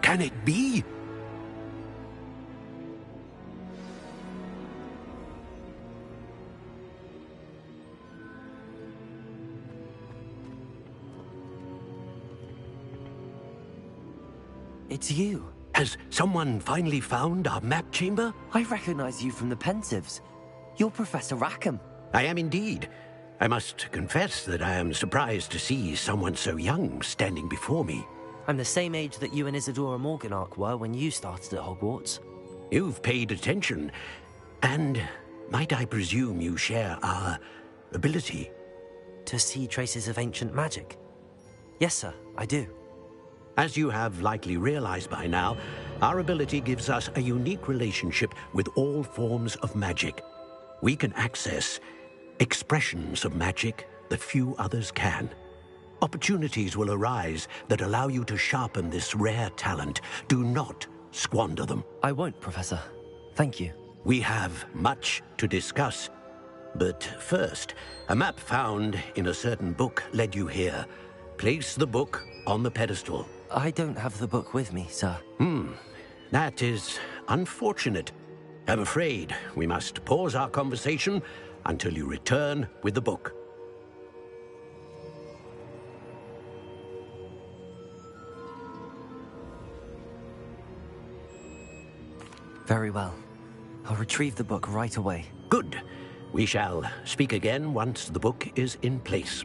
Can it be? It's you. Has someone finally found our map chamber? I recognize you from the Pensives. You're Professor Rackham. I am indeed. I must confess that I am surprised to see someone so young standing before me. I'm the same age that you and Isadora Morganach were when you started at Hogwarts. You've paid attention, and might I presume you share our ability? To see traces of ancient magic? Yes, sir, I do. As you have likely realized by now, our ability gives us a unique relationship with all forms of magic. We can access expressions of magic that few others can. Opportunities will arise that allow you to sharpen this rare talent. Do not squander them. I won't, Professor. Thank you. We have much to discuss. But first, a map found in a certain book led you here. Place the book on the pedestal. I don't have the book with me, sir. That is unfortunate. I'm afraid we must pause our conversation until you return with the book. Very well. I'll retrieve the book right away. Good. We shall speak again once the book is in place.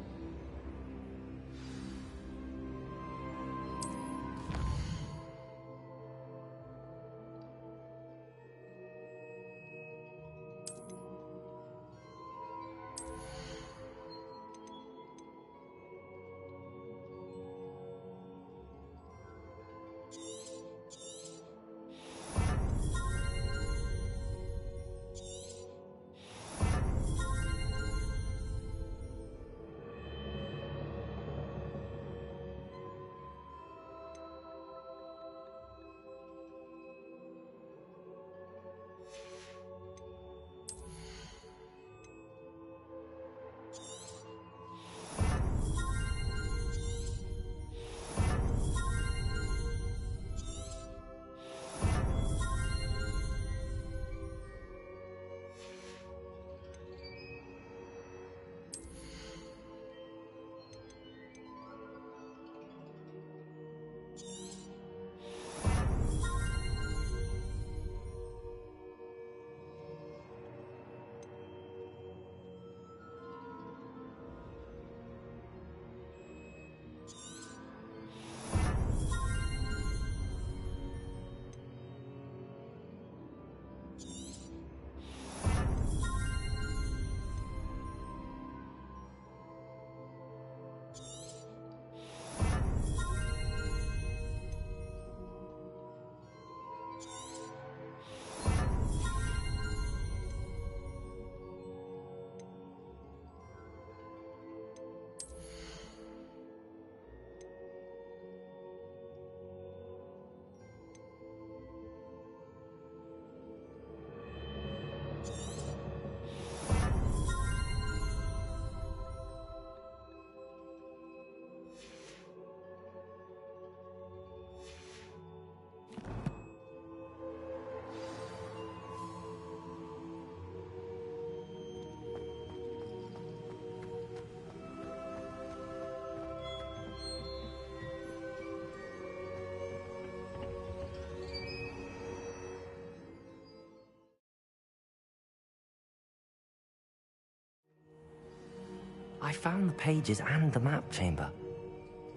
I found the pages and the map chamber.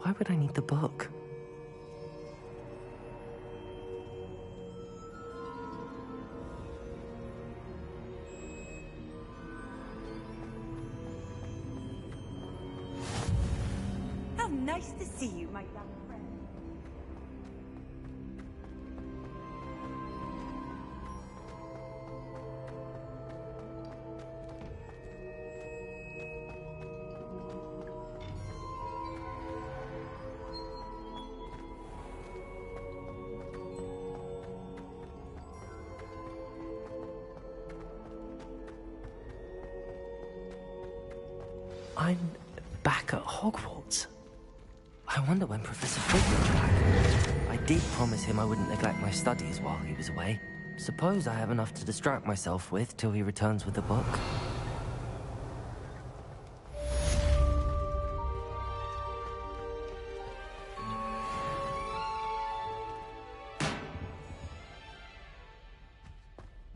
Why would I need the book? How nice to see you, my young friend. I'm back at Hogwarts. I wonder when Professor Fig will be back. I did promise him I wouldn't neglect my studies while he was away. Suppose I have enough to distract myself with till he returns with the book.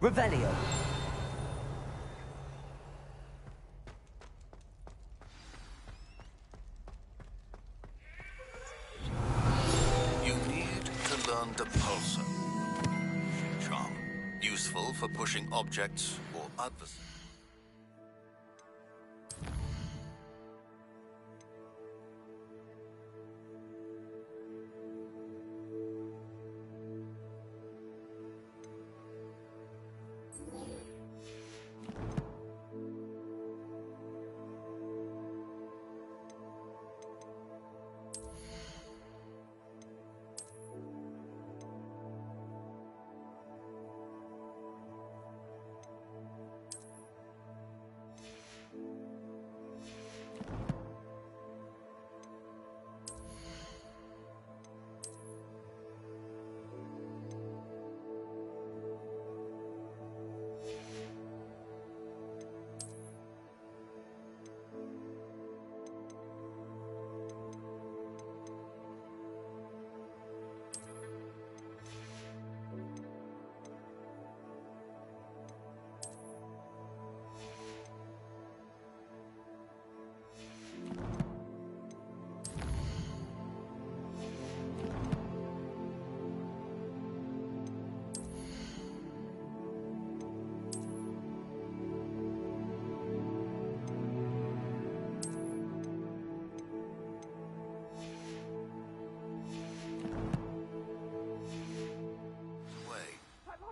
Revelio. You need to learn the pulsar. Charm. Useful for pushing objects or adversaries.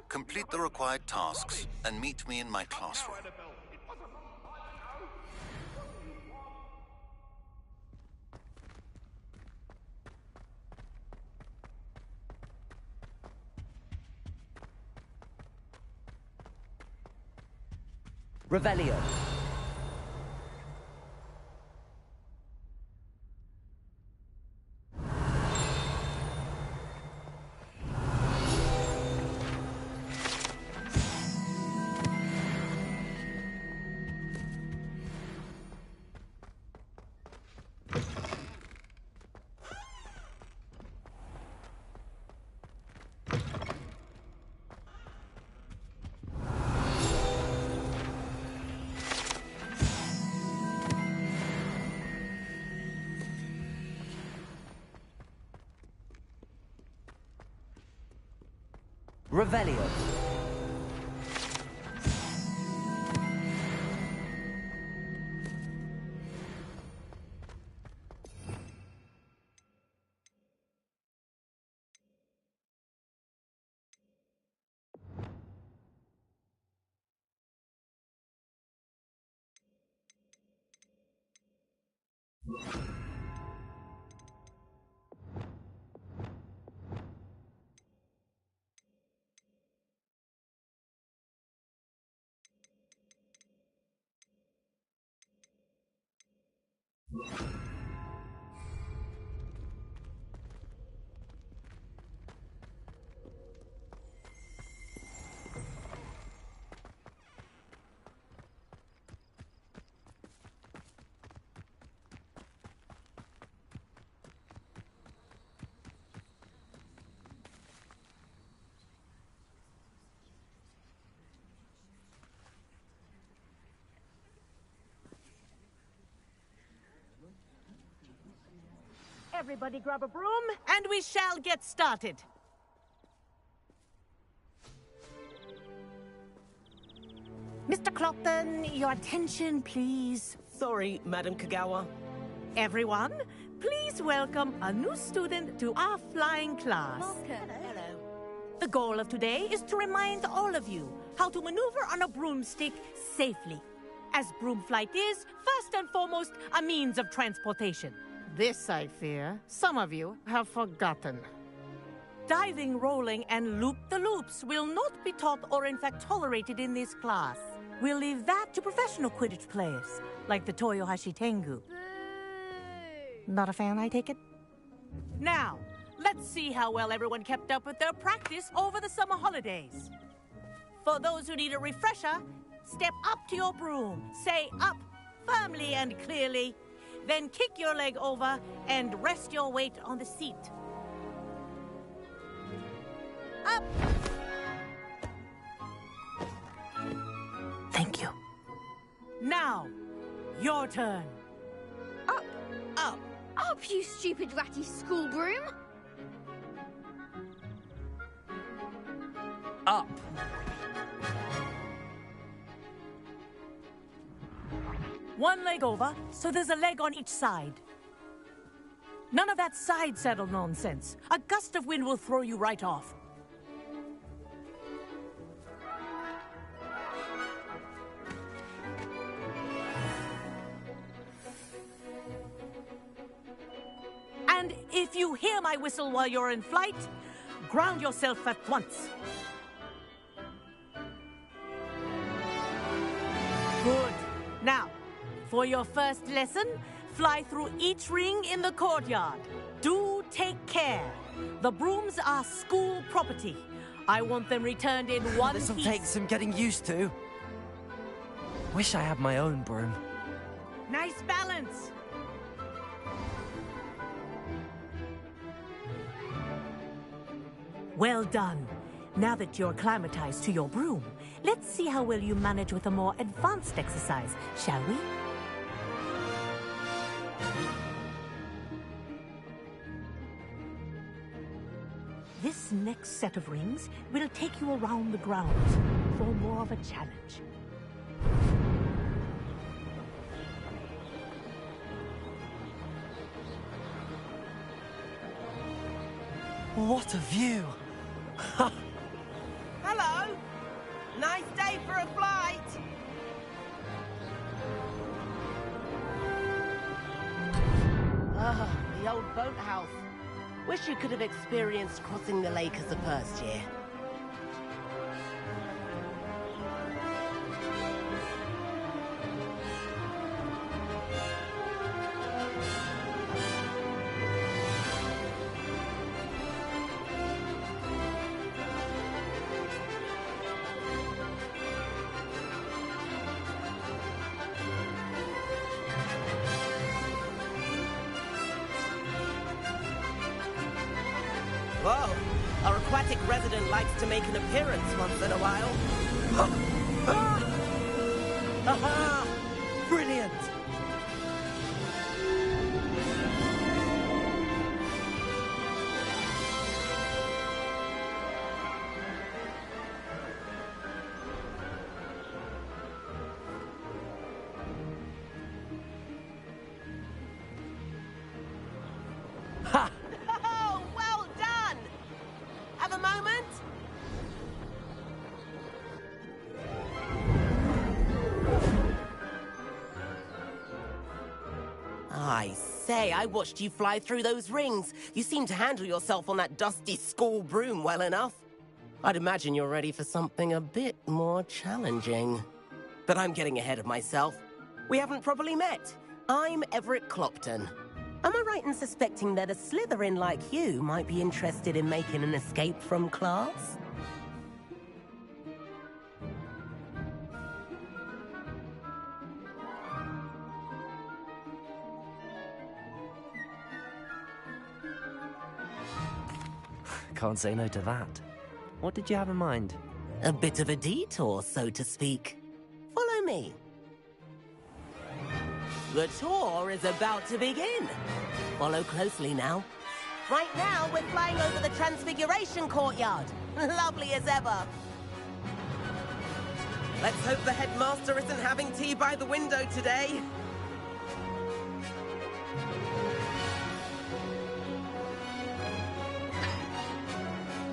Complete the required tasks and meet me in my classroom. Revelio. Revelio. Everybody grab a broom, and we shall get started. Mr. Clopton, your attention, please. Sorry, Madam Kagawa. Everyone, please welcome a new student to our flying class. Hello. The goal of today is to remind all of you how to maneuver on a broomstick safely, as broom flight is, first and foremost, a means of transportation. This, I fear, some of you have forgotten. Diving, rolling, and loop-the-loops will not be taught or in fact tolerated in this class. We'll leave that to professional Quidditch players, like the Toyohashi Tengu. Not a fan, I take it? Now, let's see how well everyone kept up with their practice over the summer holidays. For those who need a refresher, step up to your broom, say up firmly and clearly, then kick your leg over and rest your weight on the seat. Up! Thank you. Now, your turn. Up, Up. up, you stupid ratty school broom. Up. One leg over, so there's a leg on each side. None of that side saddle nonsense. A gust of wind will throw you right off. And if you hear my whistle while you're in flight, ground yourself at once. Good. Now, for your first lesson, fly through each ring in the courtyard. Do take care. The brooms are school property. I want them returned in one piece. This'll take some getting used to. Wish I had my own broom. Nice balance. Well done. Now that you're acclimatized to your broom, let's see how well you manage with a more advanced exercise, shall we? This next set of rings will take you around the grounds for more of a challenge. What a view! Hello! Nice day for a flight! Ah, the old boathouse. Wish you could have experienced crossing the lake as a first year. Whoa! Our aquatic resident likes to make an appearance once in a while. Aha! Brilliant! Ha! Oh, well done! Have a moment? I say, I watched you fly through those rings. You seem to handle yourself on that dusty school broom well enough. I'd imagine you're ready for something a bit more challenging. But I'm getting ahead of myself. We haven't properly met. I'm Everett Clopton. Am I right in suspecting that a Slytherin like you might be interested in making an escape from class? Can't say no to that. What did you have in mind? A bit of a detour, so to speak. Follow me. The tour is about to begin. Follow closely now. Right now, we're flying over the Transfiguration Courtyard. Lovely as ever. Let's hope the headmaster isn't having tea by the window today.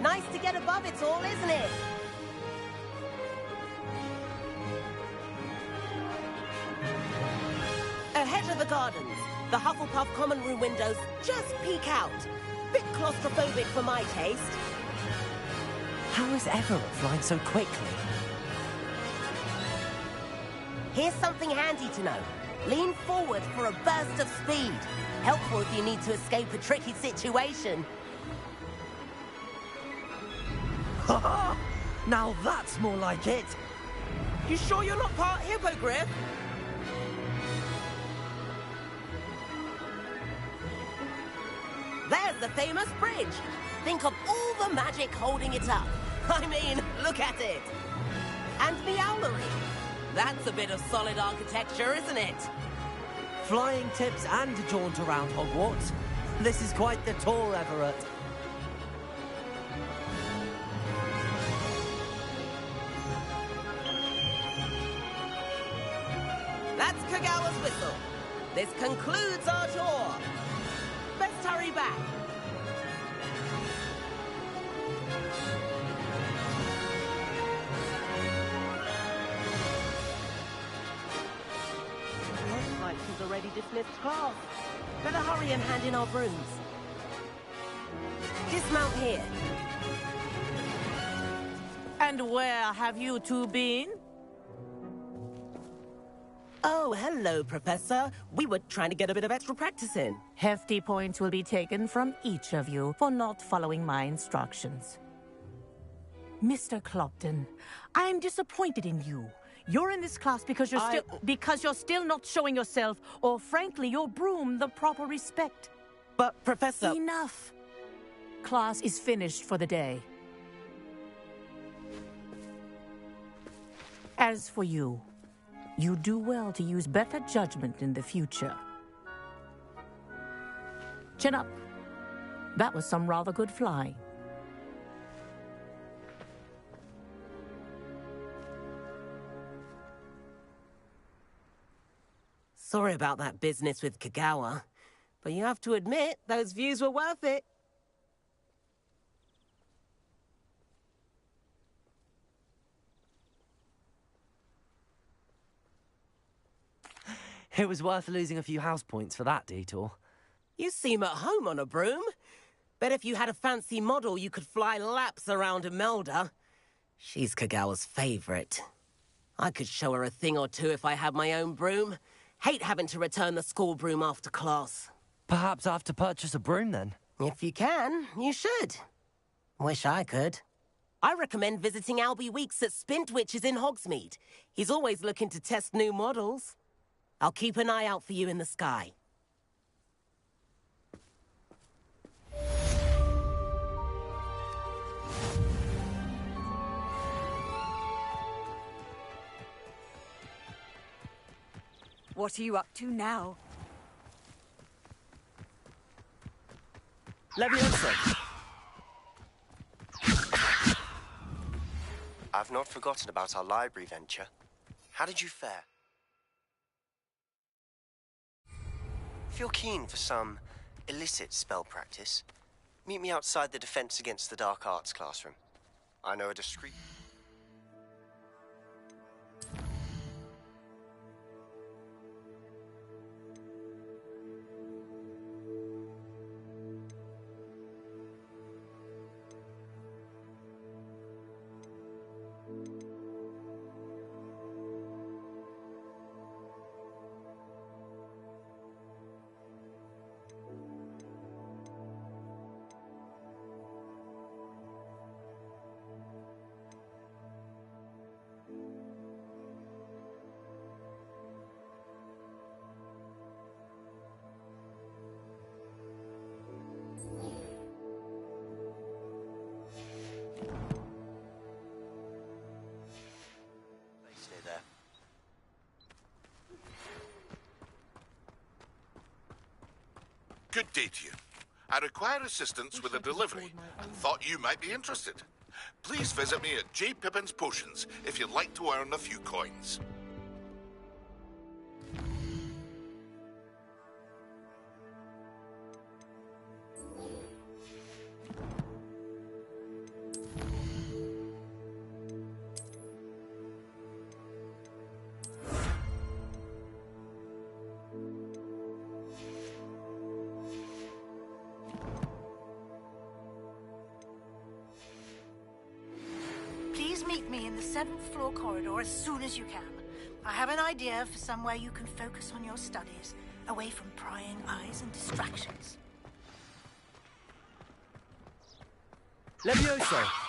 Nice to get above it all, isn't it? Ahead of the gardens, the Hufflepuff common room windows just peek out. Bit claustrophobic for my taste. How is Everett flying so quickly? Here's something handy to know. Lean forward for a burst of speed. Helpful if you need to escape a tricky situation. Now that's more like it. You sure you're not part hippogriff? There's the famous bridge. Think of all the magic holding it up. I mean, look at it. And the owlery. That's a bit of solid architecture, isn't it? Flying tips and a jaunt around Hogwarts. This is quite the tour, Everett. That's Kagawa's whistle. This concludes our tour. Let's hurry back. Looks like she's already dismissed class. Better hurry and hand in our brooms. Dismount here. And where have you two been? Oh, hello, Professor. We were trying to get a bit of extra practice in. Hefty points will be taken from each of you for not following my instructions. Mr. Clopton, I'm disappointed in you. You're in this class because you're still not showing yourself, or frankly, your broom the proper respect. But, Professor... Enough. Class is finished for the day. As for you, you do well to use better judgment in the future. Chin up. That was some rather good flying. Sorry about that business with Kagawa, but you have to admit, those views were worth it. It was worth losing a few house points for that detour. You seem at home on a broom. Bet if you had a fancy model, you could fly laps around Imelda. She's Kagawa's favorite. I could show her a thing or two if I had my own broom. Hate having to return the school broom after class. Perhaps I have to purchase a broom then? If you can, you should. Wish I could. I recommend visiting Albie Weeks at Spintwitches in Hogsmeade. He's always looking to test new models. I'll keep an eye out for you in the sky. What are you up to now? Leviosa! I've not forgotten about our library venture. How did you fare? If you're keen for some illicit spell practice, meet me outside the Defense Against the Dark Arts classroom. I know a discreet... Good day to you. I require assistance with a delivery and thought you might be interested. Please visit me at J. Pippin's Potions if you'd like to earn a few coins. Please meet me in the 7th floor corridor as soon as you can. I have an idea for somewhere you can focus on your studies, away from prying eyes and distractions. Levioso!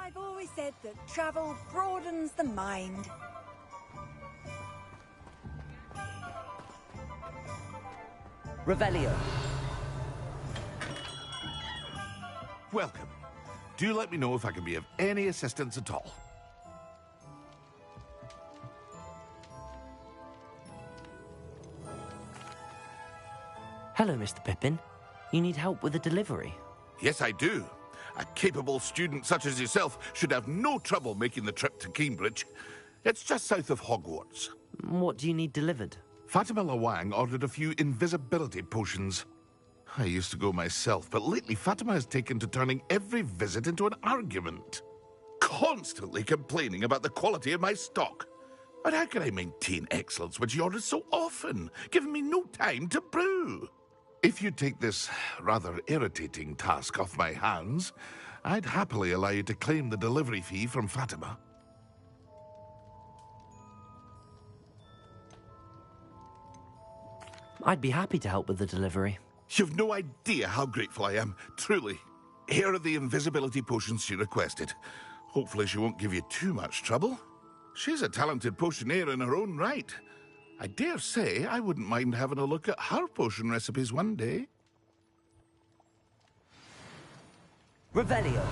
I've always said that travel broadens the mind. Revelio. Welcome. Do let me know if I can be of any assistance at all. Hello, Mr. Pippin. You need help with a delivery? Yes, I do. A capable student such as yourself should have no trouble making the trip to Cambridge. It's just south of Hogwarts. What do you need delivered? Fatima Lawang ordered a few invisibility potions. I used to go myself, but lately Fatima has taken to turning every visit into an argument. Constantly complaining about the quality of my stock. But how can I maintain excellence when she orders so often, giving me no time to brew? If you take this rather irritating task off my hands, I'd happily allow you to claim the delivery fee from Fatima. I'd be happy to help with the delivery. You've no idea how grateful I am, truly. Here are the invisibility potions she requested. Hopefully she won't give you too much trouble. She's a talented potioneer in her own right. I dare say I wouldn't mind having a look at her potion recipes one day. Revelio.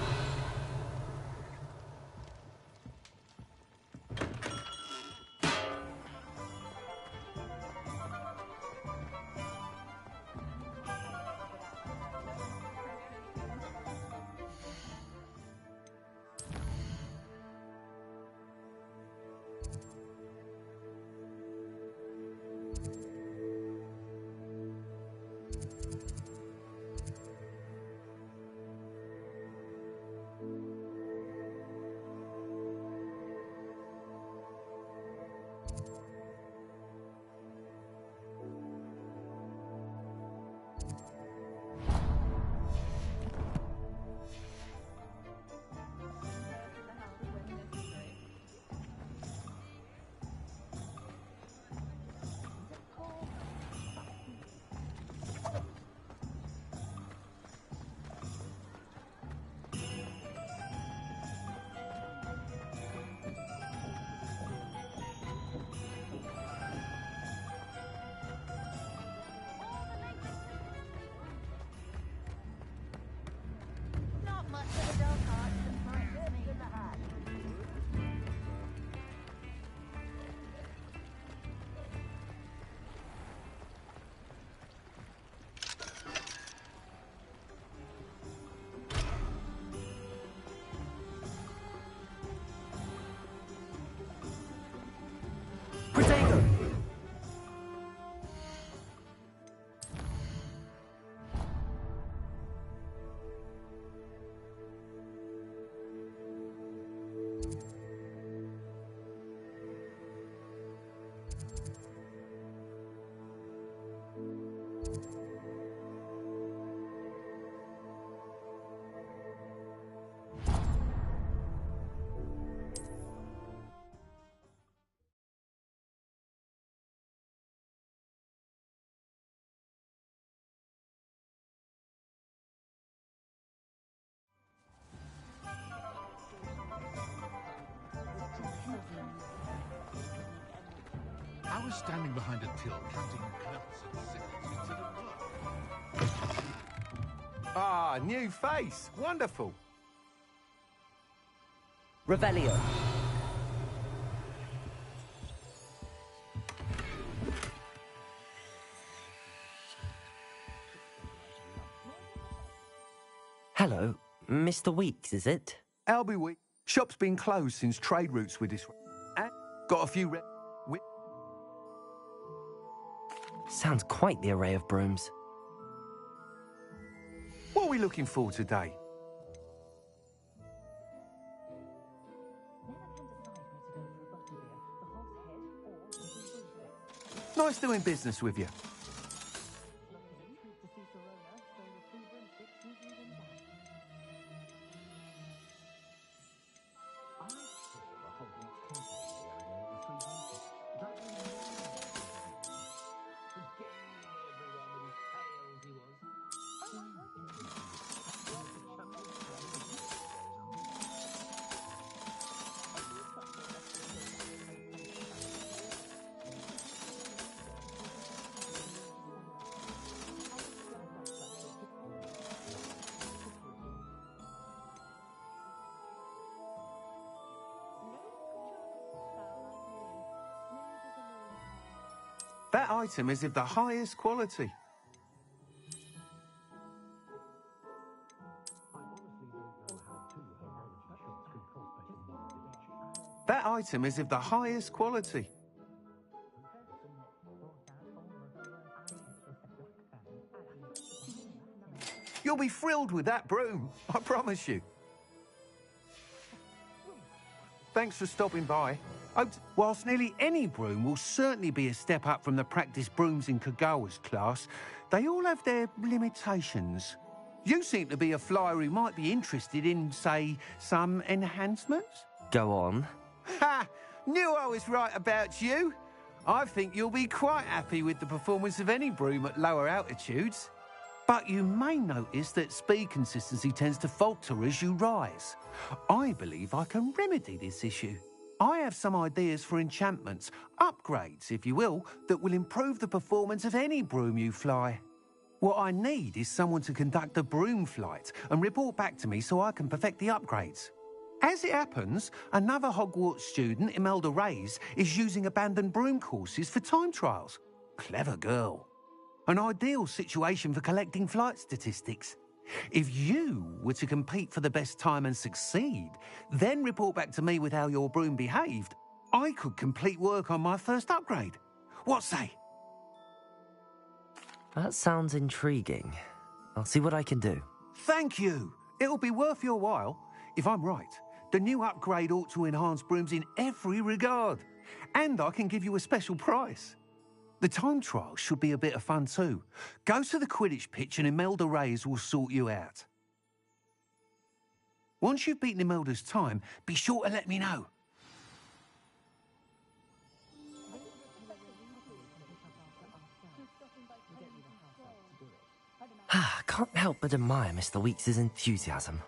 was standing behind a till counting knots and sickles considered work. Ah, new face. Wonderful. Revelio. Hello, Mr. Weeks, is it? Albie Week. Shop's been closed since trade routes were disrupted. And got a few Sounds quite the array of brooms. What are we looking for today? Nice doing business with you. That item is of the highest quality. That item is of the highest quality. You'll be thrilled with that broom, I promise you. Thanks for stopping by. Whilst nearly any broom will certainly be a step up from the practice brooms in Kagawa's class, they all have their limitations. You seem to be a flyer who might be interested in, say, some enhancements? Go on. Ha! Knew I was right about you. I think you'll be quite happy with the performance of any broom at lower altitudes. But you may notice that speed consistency tends to falter as you rise. I believe I can remedy this issue. I have some ideas for enchantments, upgrades, if you will, that will improve the performance of any broom you fly. What I need is someone to conduct a broom flight and report back to me so I can perfect the upgrades. As it happens, another Hogwarts student, Imelda Reyes, is using abandoned broom courses for time trials. Clever girl. An ideal situation for collecting flight statistics. If you were to compete for the best time and succeed, then report back to me with how your broom behaved, I could complete work on my first upgrade. What say? That sounds intriguing. I'll see what I can do. Thank you. It'll be worth your while. If I'm right, the new upgrade ought to enhance brooms in every regard. And I can give you a special price. The time trial should be a bit of fun too. Go to the Quidditch pitch and Imelda Reyes will sort you out. Once you've beaten Imelda's time, be sure to let me know. Can't help but admire Mr. Weeks' enthusiasm.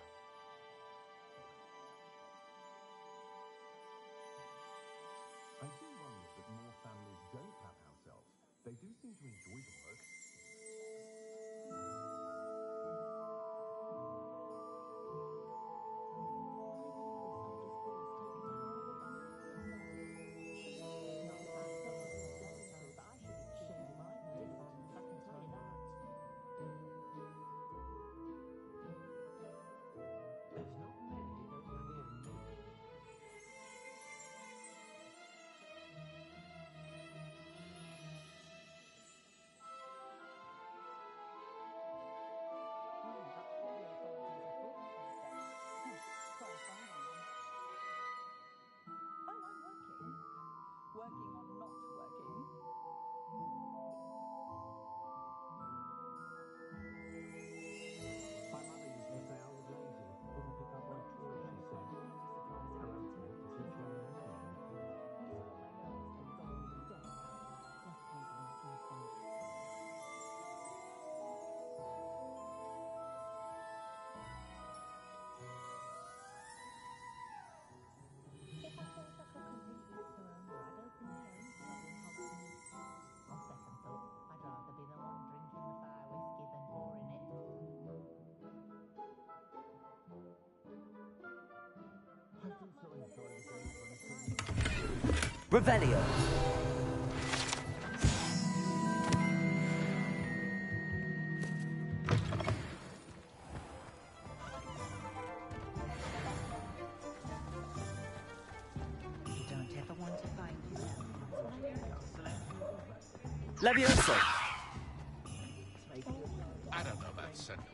Revelio. You don't ever want to find Levioso. I don't know that sentence.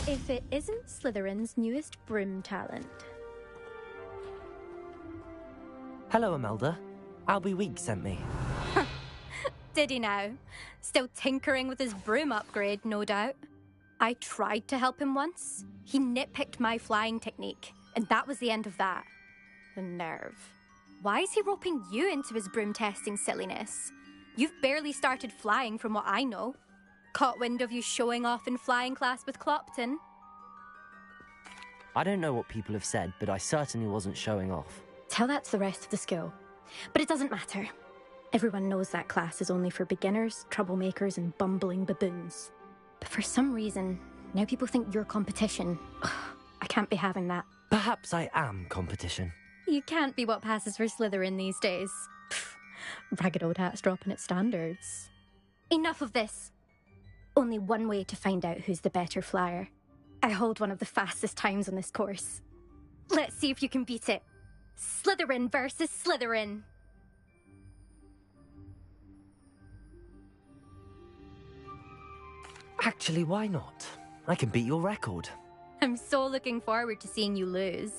If it isn't Slytherin's newest broom talent. Hello, Imelda. Albie Week sent me. Did he now? Still tinkering with his broom upgrade, no doubt. I tried to help him once. He nitpicked my flying technique, and that was the end of that. The nerve. Why is he roping you into his broom testing silliness? You've barely started flying from what I know. Caught wind of you showing off in flying class with Clopton. I don't know what people have said, but I certainly wasn't showing off. Tell that to the rest of the school. But it doesn't matter. Everyone knows that class is only for beginners, troublemakers, and bumbling baboons. But for some reason, now people think you're competition. Ugh, I can't be having that. Perhaps I am competition. You can't be what passes for Slytherin these days. Pfft, ragged old hat's dropping its standards. Enough of this. Only one way to find out who's the better flyer. I hold one of the fastest times on this course. Let's see if you can beat it. Slytherin versus Slytherin. Actually, why not? I can beat your record. I'm so looking forward to seeing you lose.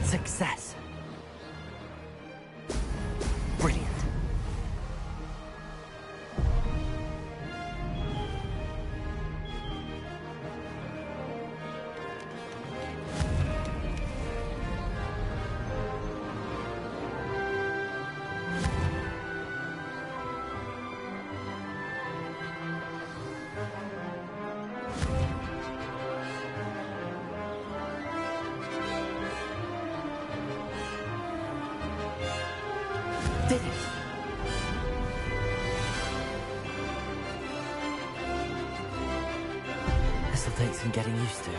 Success. Brilliant. Did it? This'll take some getting used to.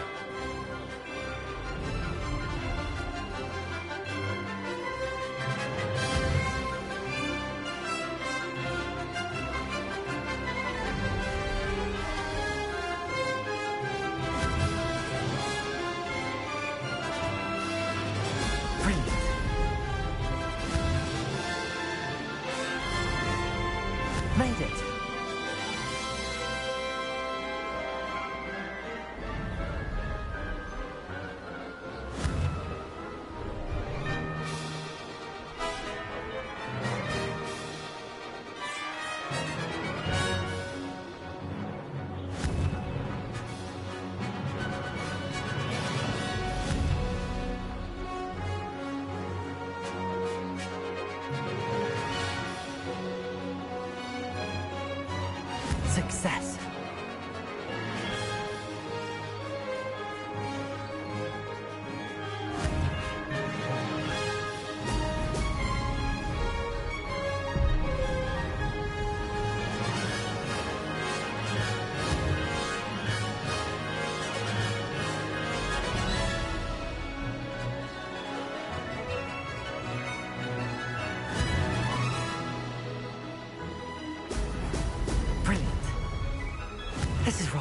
Brilliant. Made it!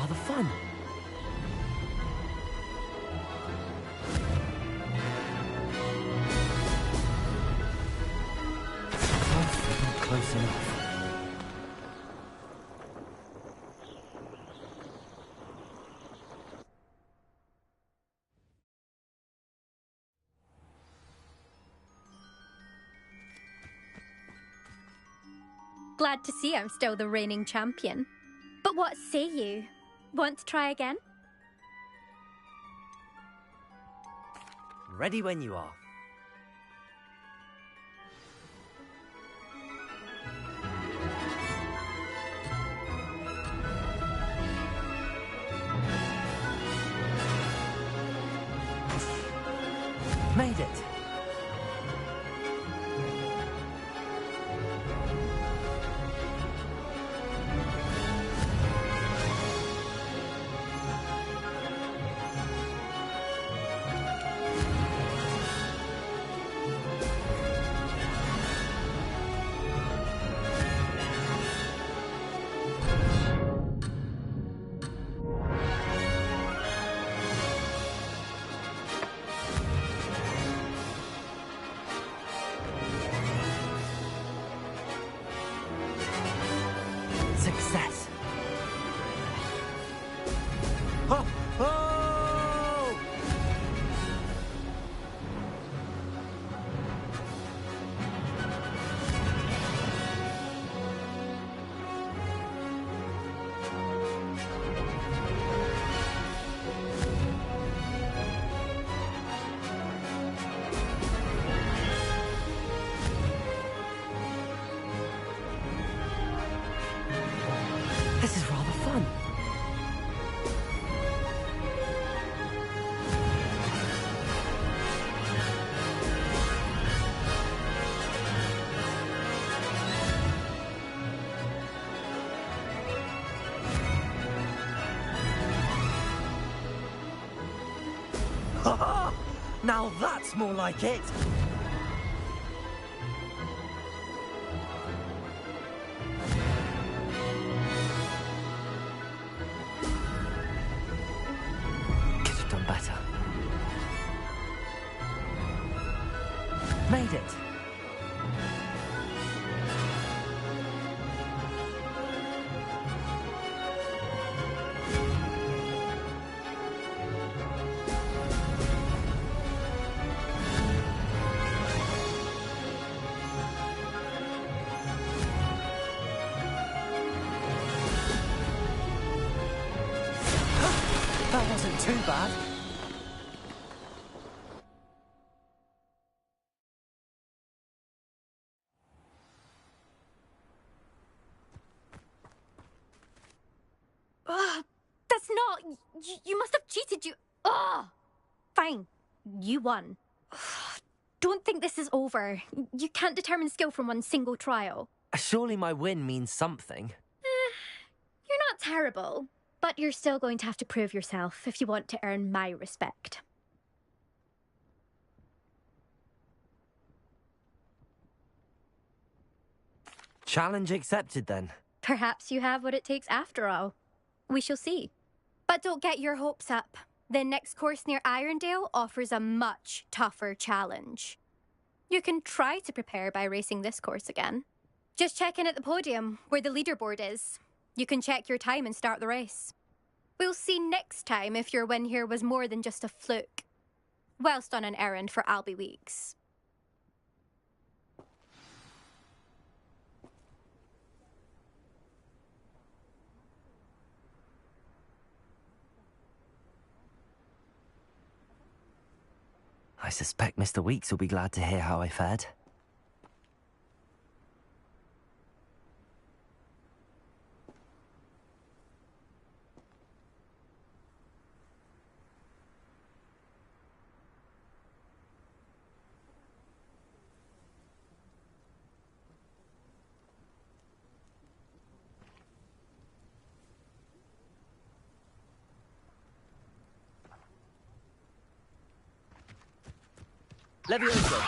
rather fun. Not close enough. Glad to see I'm still the reigning champion. But what say you? Want to try again? Ready when you are. Made it! Success! Ho! Ho! This is rather fun. Ha ha! Now that's more like it! Could have done better. Made it! That wasn't too bad. That's not... You must have cheated, you... Ugh! Fine. You won. Don't think this is over. You can't determine skill from one single trial. Surely my win means something. You're not terrible, but you're still going to have to prove yourself if you want to earn my respect. Challenge accepted, then. Perhaps you have what it takes after all. We shall see. But don't get your hopes up. The next course near Irondale offers a much tougher challenge. You can try to prepare by racing this course again. Just check in at the podium, where the leaderboard is. You can check your time and start the race. We'll see next time if your win here was more than just a fluke. Whilst on an errand for Albie Weeks. I suspect Mr. Weeks will be glad to hear how I fared. Levioso!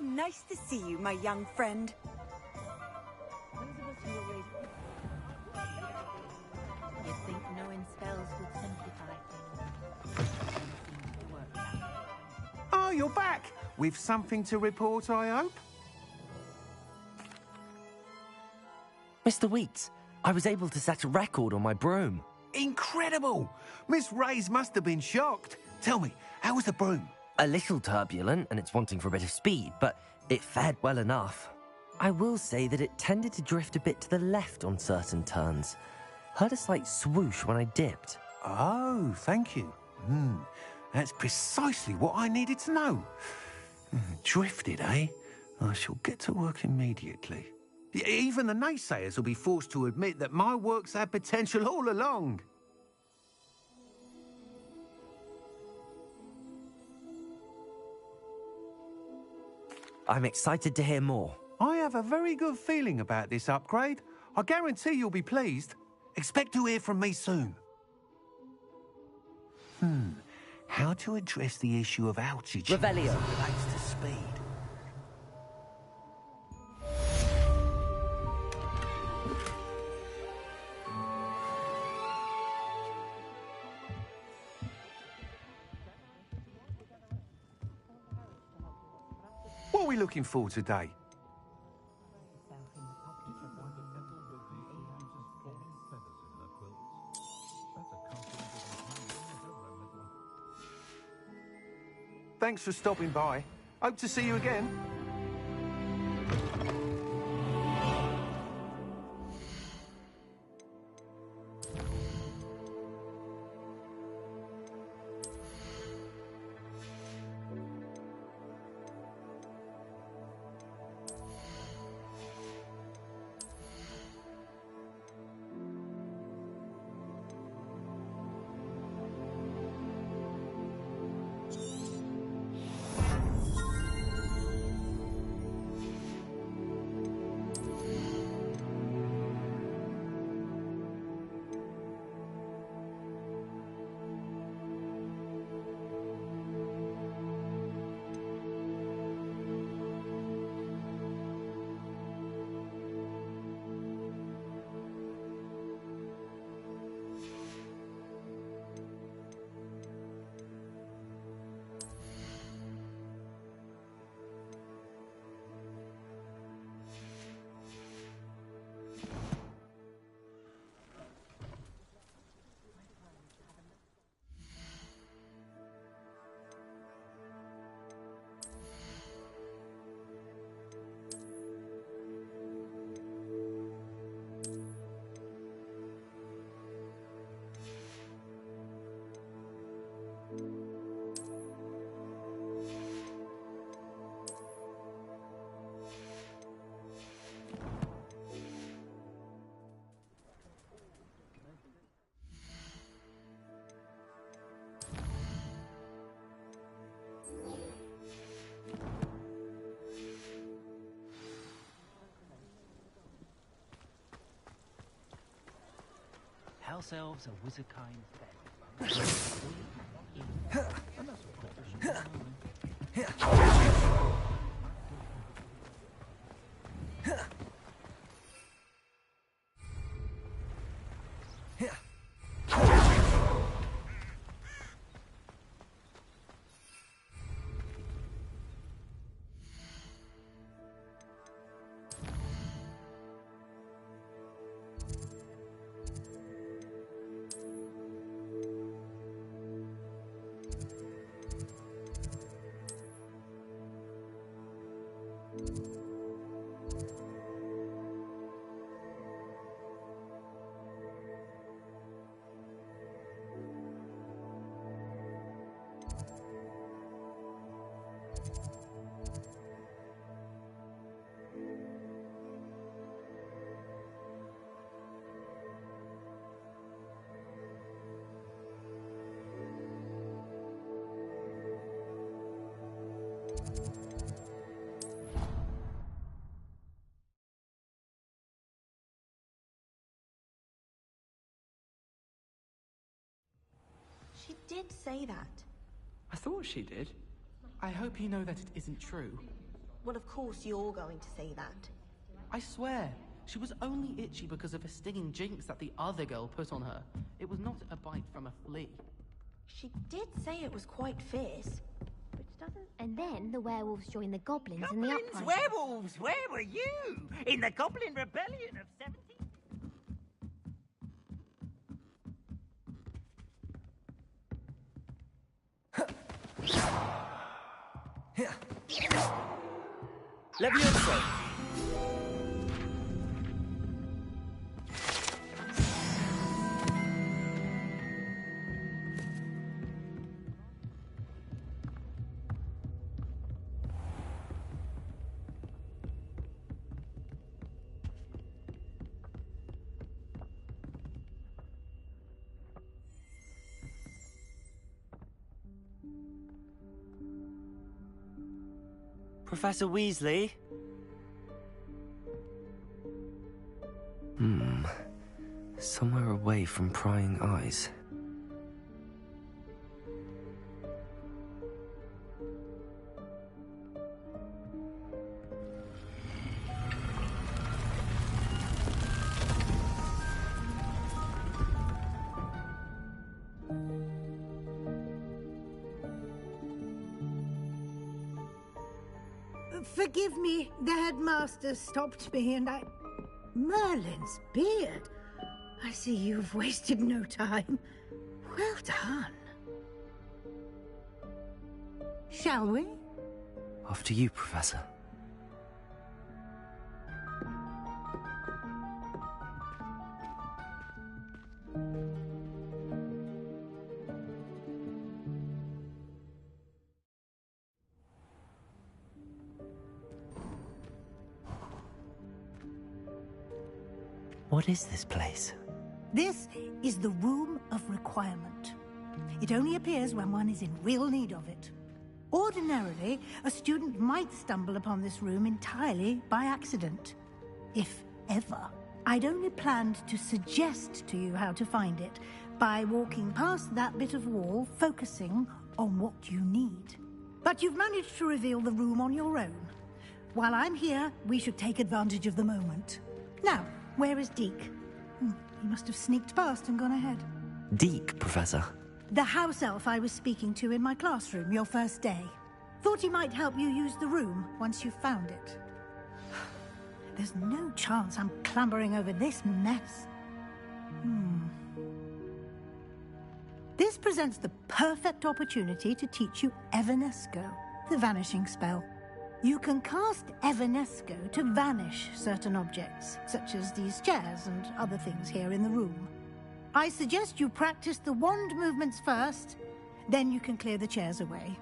nice to see you, my young friend. You'd think knowing spells would simplify things. Oh, you're back! With something to report, I hope? Mr. Weeks, I was able to set a record on my broom. Incredible! Miss Reyes must have been shocked. Tell me, how was the broom? A little turbulent, and it's wanting for a bit of speed, but it fared well enough. I will say that it tended to drift a bit to the left on certain turns. Heard a slight swoosh when I dipped. Oh, thank you. That's precisely what I needed to know. Drifted, eh? I shall get to work immediately. Even the naysayers will be forced to admit that my work's had potential all along. I'm excited to hear more. I have a very good feeling about this upgrade. I guarantee you'll be pleased. Expect to hear from me soon. How to address the issue of altitude Revelio. as it relates to speed. What are we looking for today? Thanks for stopping by. Hope to see you again. House elves are wizardkind She did say that. I thought she did. I hope you know that it isn't true. Well, of course you're going to say that. I swear, she was only itchy because of a stinging jinx that the other girl put on her. It was not a bite from a flea. She did say it was quite fierce. Which doesn't... And then the werewolves joined the goblins in the Goblins, uprising. werewolves, where were you? In the Goblin Rebellion of 70? Levioso! Professor Weasley? Somewhere away from prying eyes. Forgive me, the headmaster stopped me and I... Merlin's beard. I see you've wasted no time. Well done. Shall we? After you, Professor. What is this place? This is the Room of Requirement. It only appears when one is in real need of it. Ordinarily, a student might stumble upon this room entirely by accident. If ever. I'd only planned to suggest to you how to find it by walking past that bit of wall, focusing on what you need. But you've managed to reveal the room on your own. While I'm here, we should take advantage of the moment. Now, where is Deke? He must have sneaked past and gone ahead. Deke, Professor. The house elf I was speaking to in my classroom your first day. Thought he might help you use the room once you found it. There's no chance I'm clambering over this mess. This presents the perfect opportunity to teach you Evanesco, the vanishing spell. You can cast Evanesco to vanish certain objects, such as these chairs and other things here in the room. I suggest you practice the wand movements first, then you can clear the chairs away.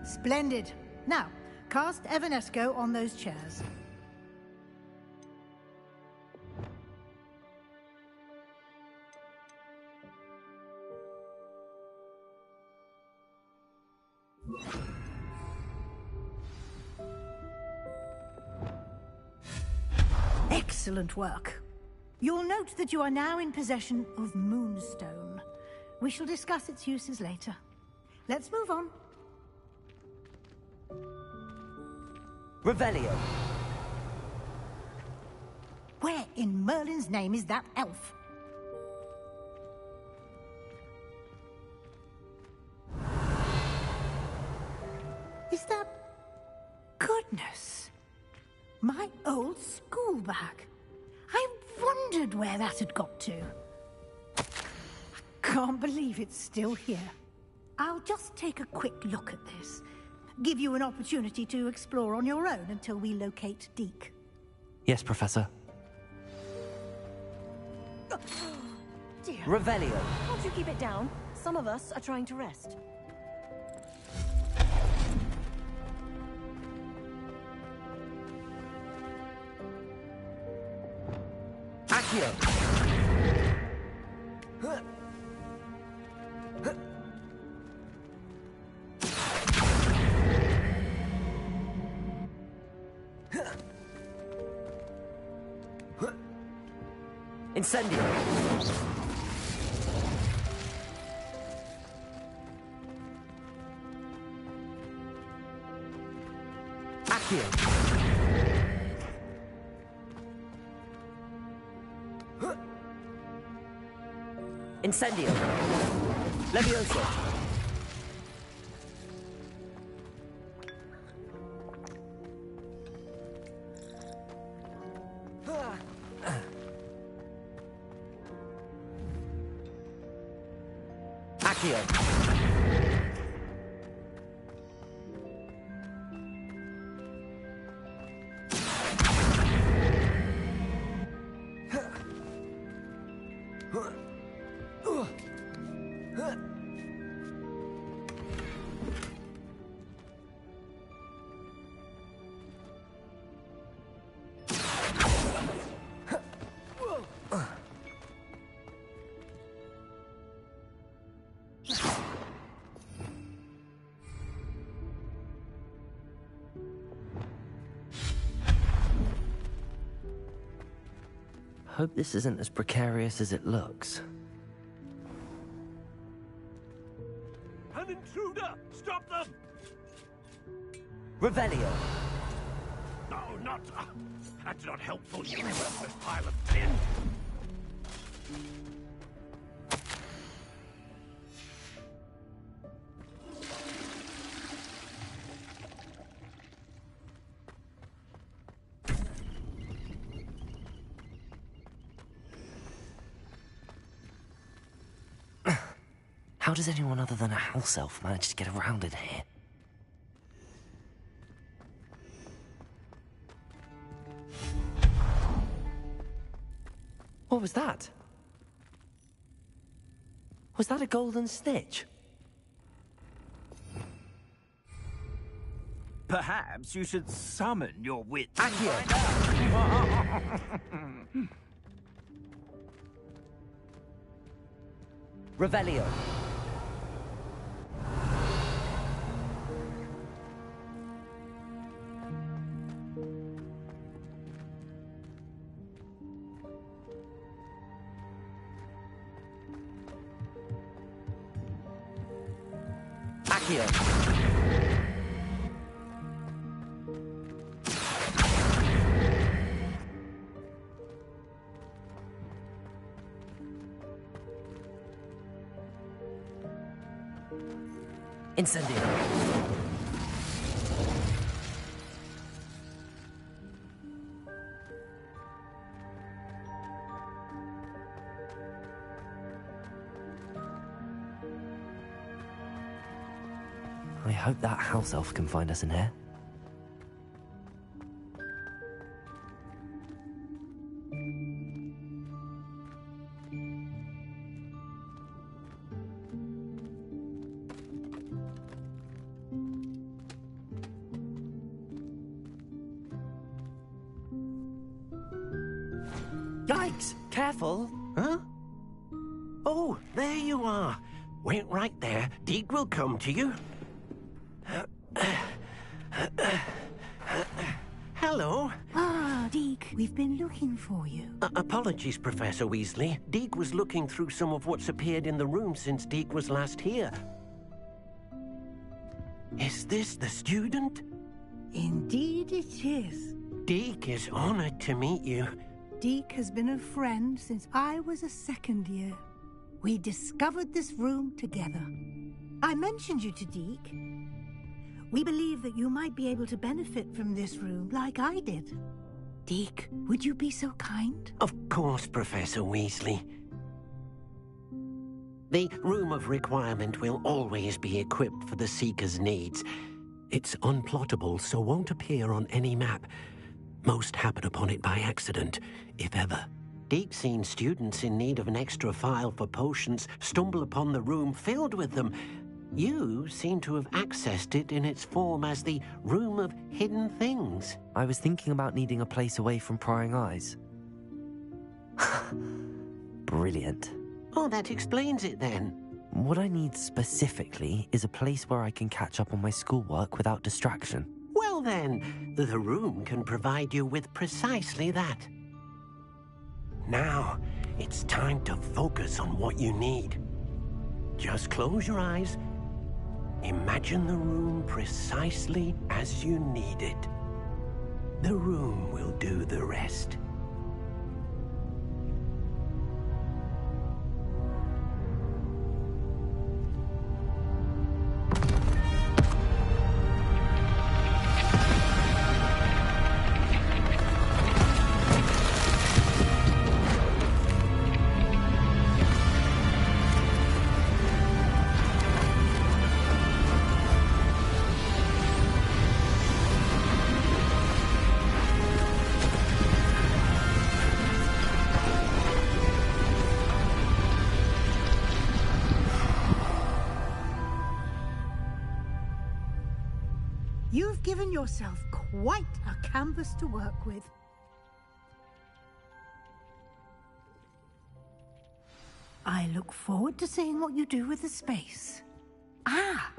Splendid. Now, cast Evanesco on those chairs. Excellent work. You'll note that you are now in possession of Moonstone. We shall discuss its uses later. Let's move on. Revelio. Where in Merlin's name is that elf? Is that... Goodness! My old school bag. I wondered where that had got to. I can't believe it's still here. I'll just take a quick look at this. Give you an opportunity to explore on your own until we locate Deke. Yes, Professor. Dear. Revelio. Can't you keep it down? Some of us are trying to rest. Accio. Incendio! Accio! Incendio! Levioso! Accio! Hope this isn't as precarious as it looks. An intruder! Stop them! Revelio! No, not... that's not helpful, you worthless pile of tin! How does anyone other than a house elf manage to get around in here? What was that? Was that a golden snitch? Perhaps you should summon your wits. Revelio. Accio. Incendio. I hope that house elf can find us in here. Yikes! Careful! Huh? Oh, there you are. Wait right there. Deke will come to you. Hello. Ah, Deke, we've been looking for you. Apologies, Professor Weasley. Deke was looking through some of what's appeared in the room since Deke was last here. Is this the student? Indeed it is. Deke is honored to meet you. Deke has been a friend since I was a second year. We discovered this room together. I mentioned you to Deke. We believe that you might be able to benefit from this room like I did. Deke, would you be so kind? Of course, Professor Weasley. The Room of Requirement will always be equipped for the Seeker's needs. It's unplottable, so won't appear on any map. Most happen upon it by accident, if ever. Deke's seen students in need of an extra file for potions stumble upon the room filled with them. You seem to have accessed it in its form as the Room of Hidden Things. I was thinking about needing a place away from prying eyes. Brilliant. Oh, that explains it then. What I need specifically is a place where I can catch up on my schoolwork without distraction. Well then, the room can provide you with precisely that. Now, It's time to focus on what you need. Just close your eyes. Imagine the room precisely as you need it. The room will do the rest. You've given yourself quite a canvas to work with. I look forward to seeing what you do with the space. Ah,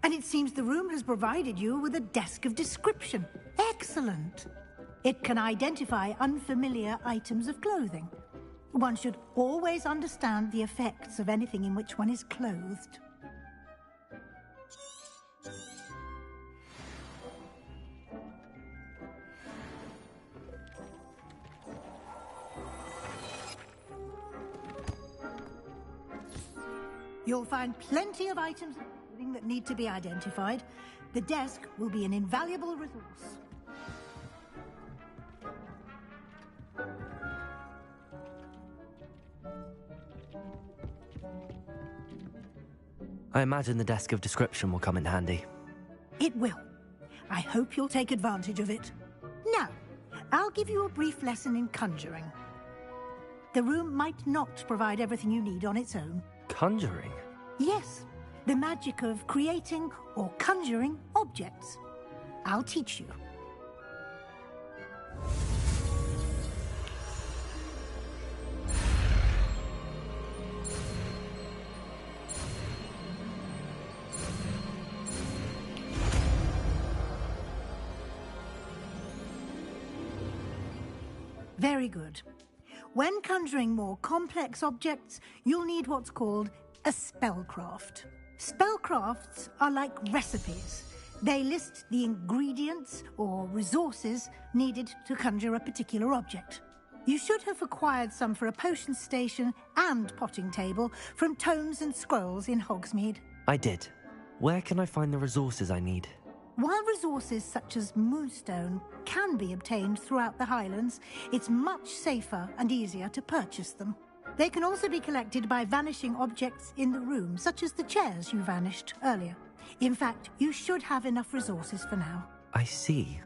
and it seems the room has provided you with a desk of description. Excellent. It can identify unfamiliar items of clothing. One should always understand the effects of anything in which one is clothed. You'll find plenty of items of clothing that need to be identified. The desk will be an invaluable resource. I imagine the desk of description will come in handy. It will. I hope you'll take advantage of it. Now, I'll give you a brief lesson in conjuring. The room might not provide everything you need on its own. Conjuring? Yes, the magic of creating or conjuring objects. I'll teach you. Very good. When conjuring more complex objects, you'll need what's called a spellcraft. Spellcrafts are like recipes. They list the ingredients or resources needed to conjure a particular object. You should have acquired some for a potion station and potting table from tomes and scrolls in Hogsmeade. I did. Where can I find the resources I need? While resources such as moonstone can be obtained throughout the Highlands, it's much safer and easier to purchase them. They can also be collected by vanishing objects in the room, such as the chairs you vanished earlier. In fact, you should have enough resources for now. I see.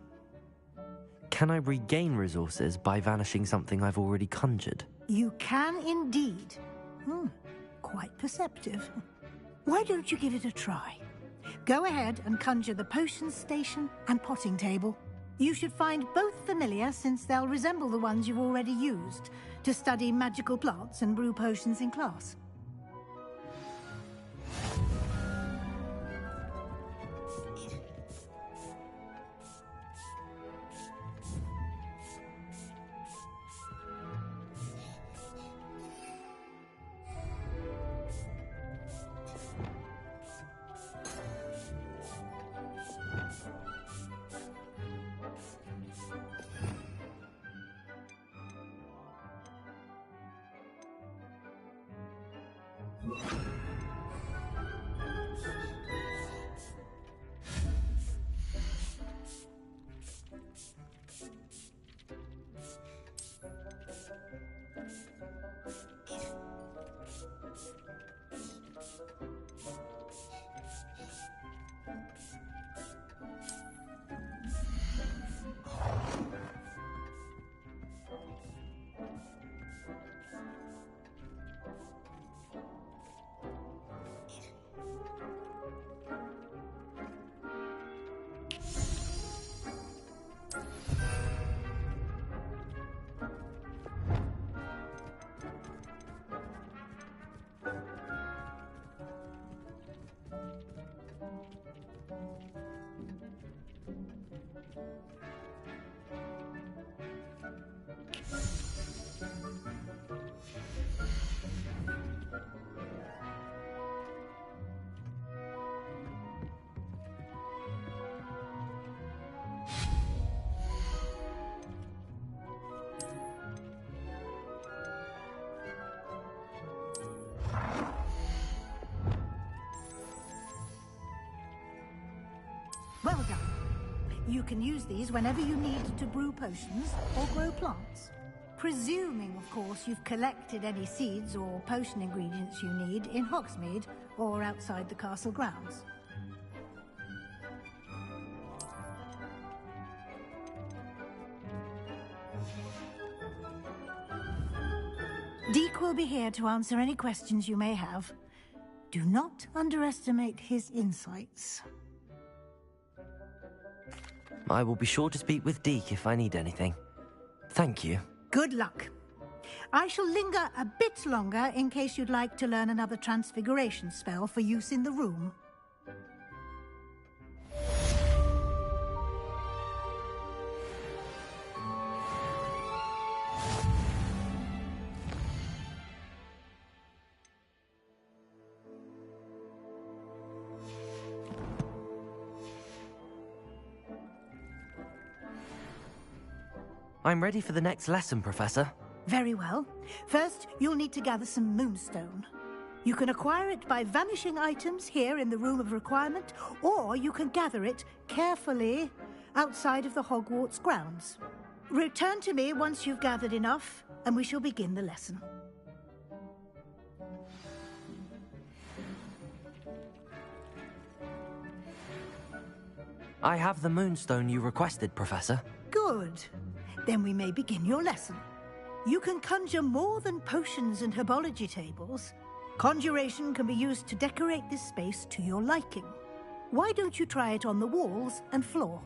Can I regain resources by vanishing something I've already conjured? You can indeed. Quite perceptive. Why don't you give it a try? Go ahead and conjure the potion station and potting table. You should find both familiar, since they'll resemble the ones you've already used to study magical plants and brew potions in class. You can use these whenever you need to brew potions or grow plants. Presuming, of course, you've collected any seeds or potion ingredients you need in Hogsmeade or outside the castle grounds. Deke will be here to answer any questions you may have. Do not underestimate his insights. I will be sure to speak with Deke if I need anything. Thank you. Good luck. I shall linger a bit longer in case you'd like to learn another transfiguration spell for use in the room. I'm ready for the next lesson, Professor. Very well. First, you'll need to gather some moonstone. You can acquire it by vanishing items here in the Room of Requirement, or you can gather it carefully outside of the Hogwarts grounds. Return to me once you've gathered enough, and we shall begin the lesson. I have the moonstone you requested, Professor. Good. Then we may begin your lesson. You can conjure more than potions and herbology tables. Conjuration can be used to decorate this space to your liking. Why don't you try it on the walls and floor?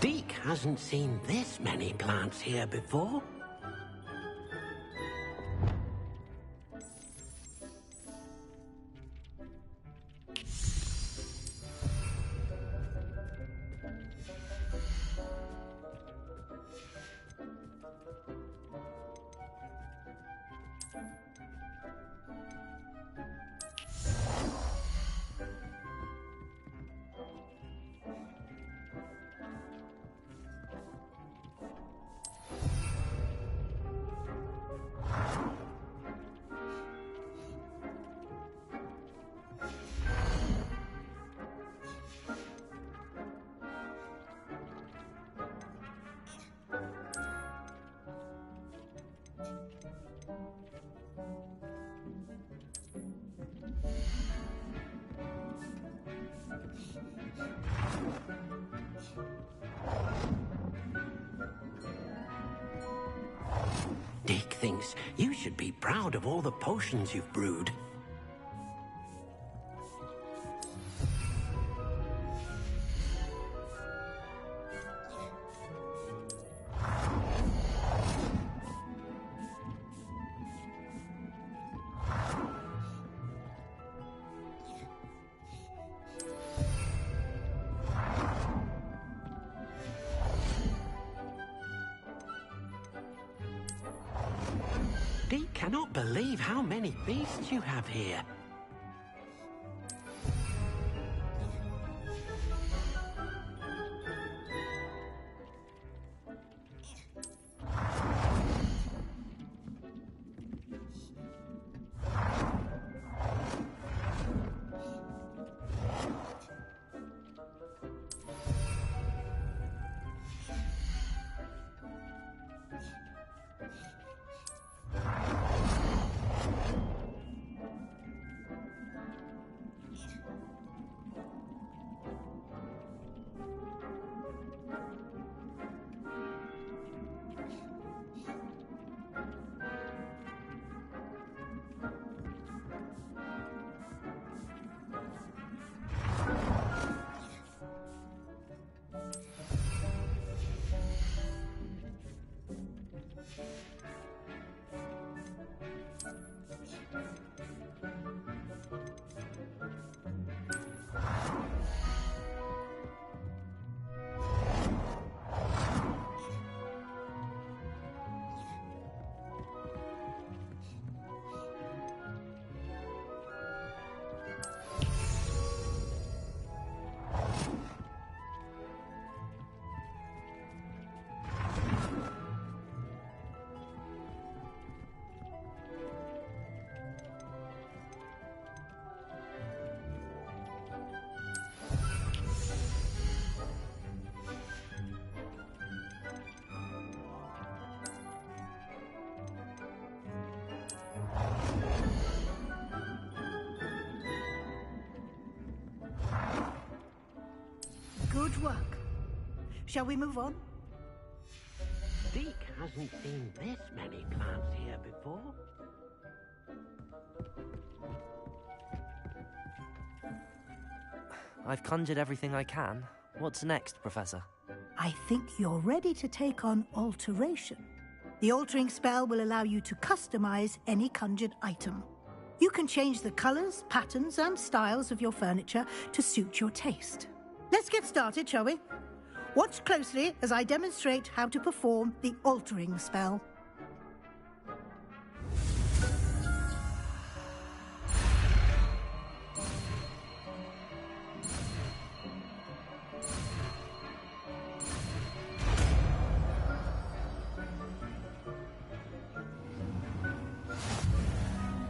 Deke hasn't seen this many plants here before. Deke thinks you should be proud of all the potions you've brewed. Deke cannot believe how many beasts you have here. Good work. Shall we move on? Deke hasn't seen this many plants here before. I've conjured everything I can. What's next, Professor? I think you're ready to take on alteration. The altering spell will allow you to customize any conjured item. You can change the colors, patterns, and styles of your furniture to suit your taste. Let's get started, shall we? Watch closely as I demonstrate how to perform the altering spell.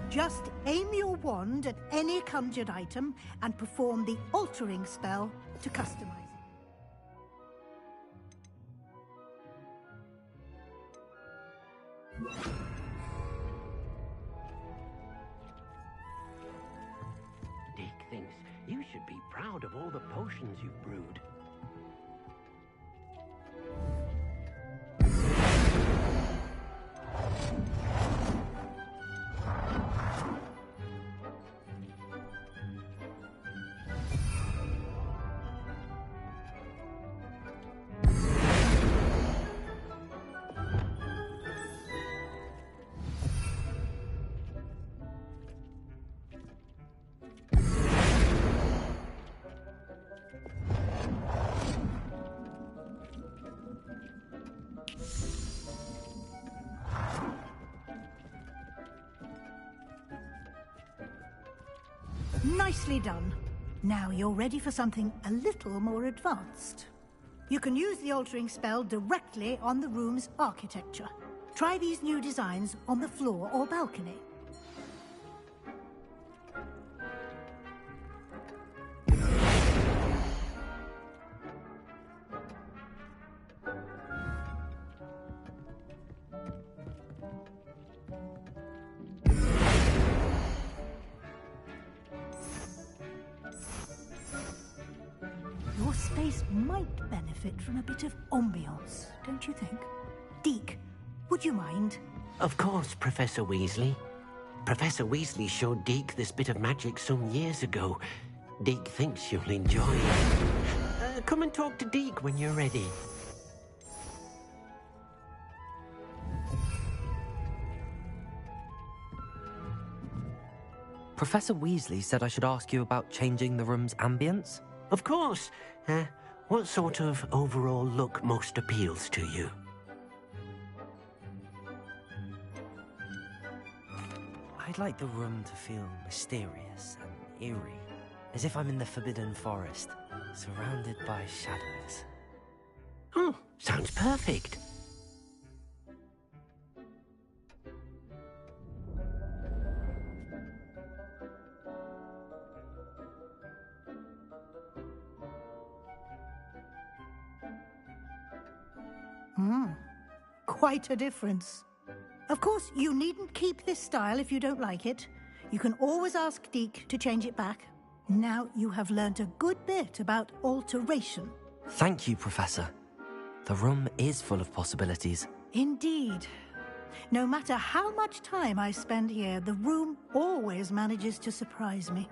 Just aim your wand at any conjured item and perform the altering spell to customize it. Deke thinks you should be proud of all the potions you've brewed. Nicely done. Now you're ready for something a little more advanced. You can use the altering spell directly on the room's architecture. Try these new designs on the floor or balcony. Your space might benefit from a bit of ambiance, don't you think? Deke, would you mind? Of course, Professor Weasley. Professor Weasley showed Deke this bit of magic some years ago. Deke thinks you'll enjoy it. Come and talk to Deke when you're ready. Professor Weasley said I should ask you about changing the room's ambience? Of course. What sort of overall look most appeals to you? I'd like the room to feel mysterious and eerie, as if I'm in the Forbidden Forest, surrounded by shadows. Oh, sounds perfect. Quite a difference. Of course, you needn't keep this style if you don't like it. You can always ask Deke to change it back. Now you have learnt a good bit about alteration. Thank you, Professor. The room is full of possibilities. Indeed. No matter how much time I spend here, the room always manages to surprise me.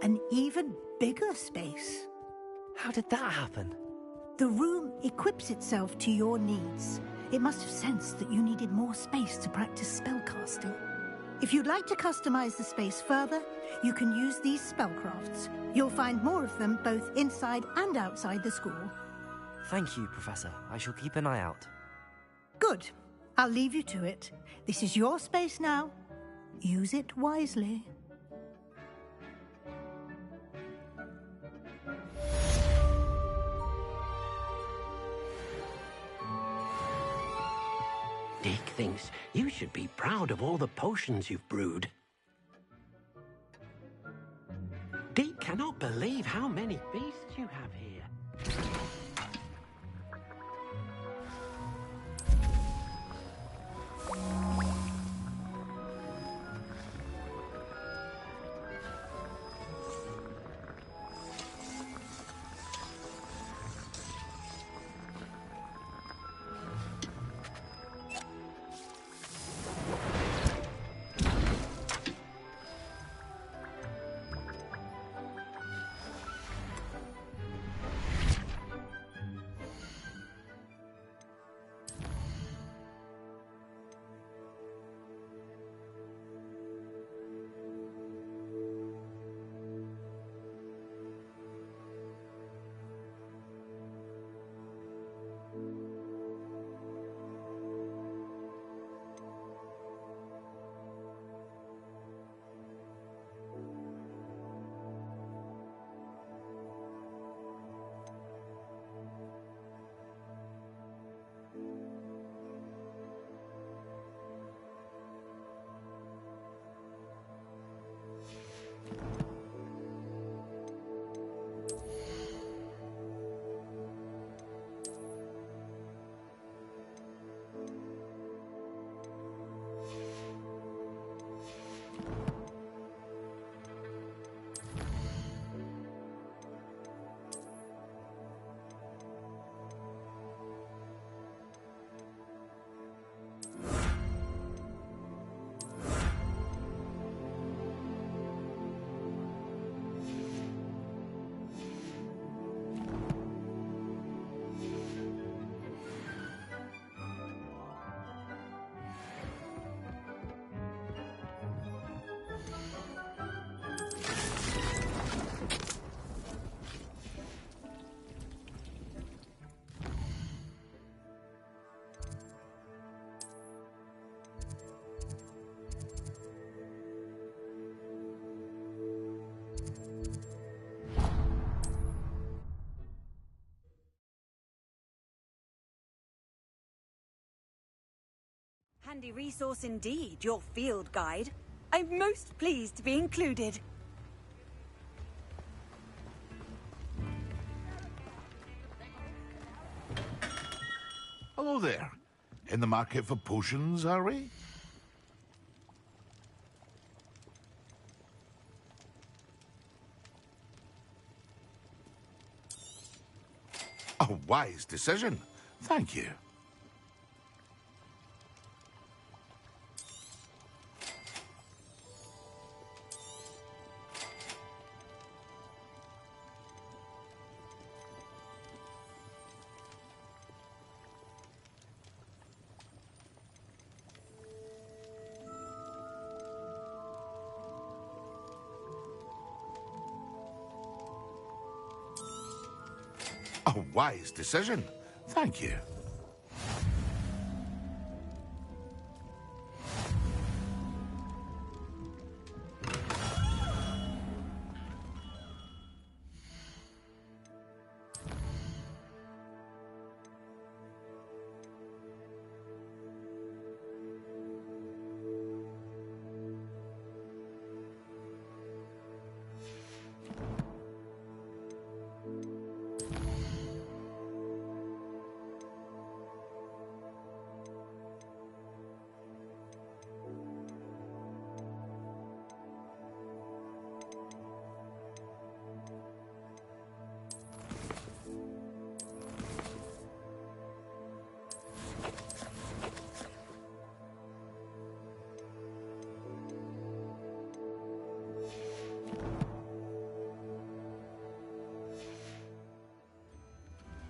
An even bigger space. How did that happen? The room equips itself to your needs. It must have sensed that you needed more space to practice spellcasting. If you'd like to customize the space further, you can use these spellcrafts. You'll find more of them both inside and outside the school. Thank you, Professor. I shall keep an eye out. Good. I'll leave you to it. This is your space now. Use it wisely. Dick thinks you should be proud of all the potions you've brewed. Dick cannot believe how many beasts you have here. Handy resource indeed, your field guide. I'm most pleased to be included. Hello there. In the market for potions, are we? A wise decision. Thank you. A wise decision. Thank you.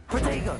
Protego!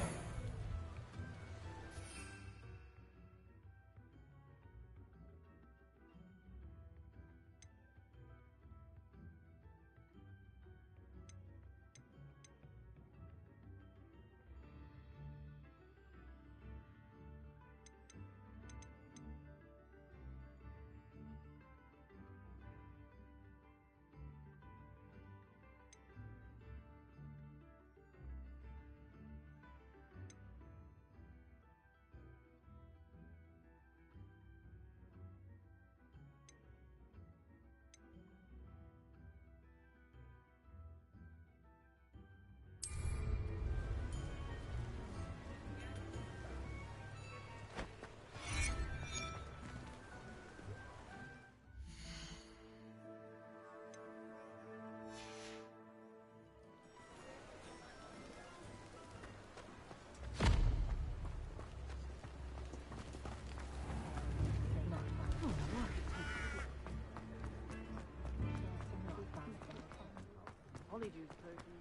Honeydew's version.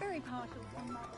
Very partial to mother.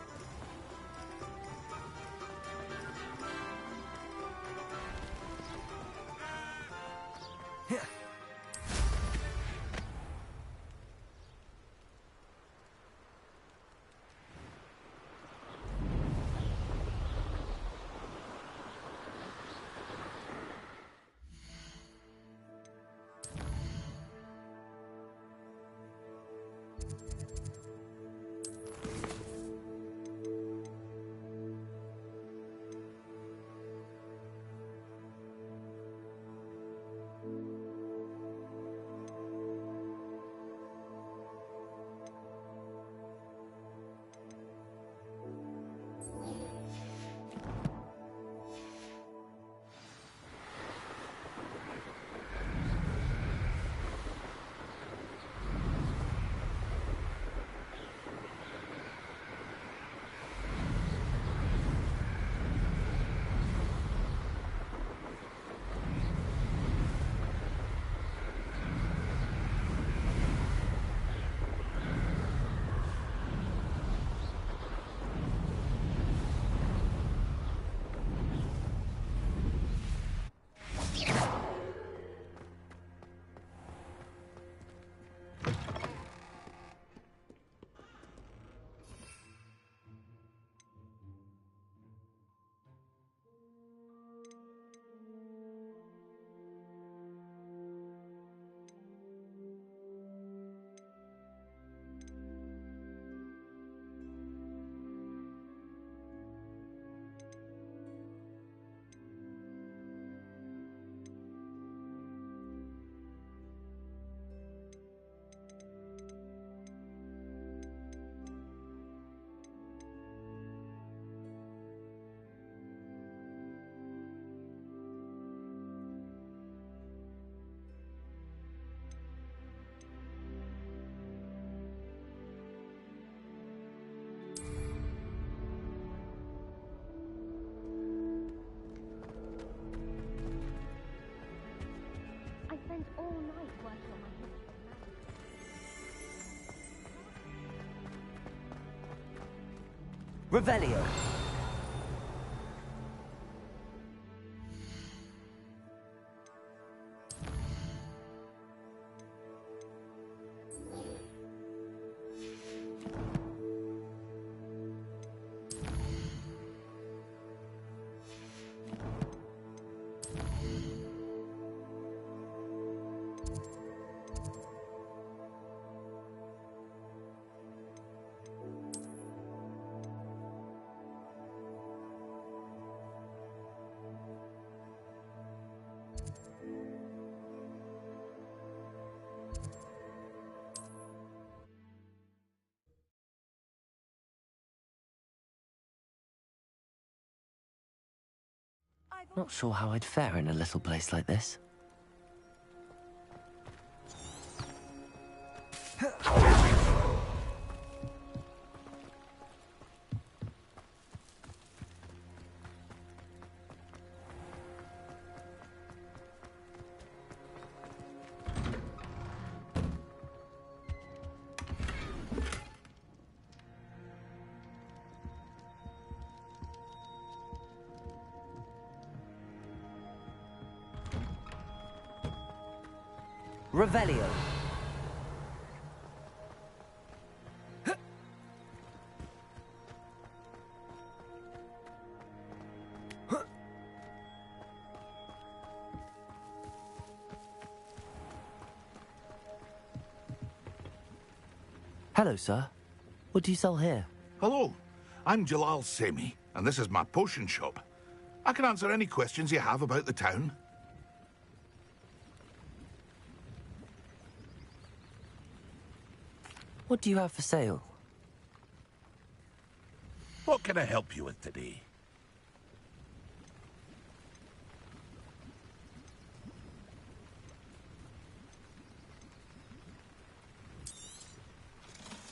I spent all night working on my history of magic. Revelio. Not sure how I'd fare in a little place like this. Revelio. Hello, sir. What do you sell here? Hello, I'm Jalal Semi, and this is my potion shop. I can answer any questions you have about the town. What do you have for sale? What can I help you with today?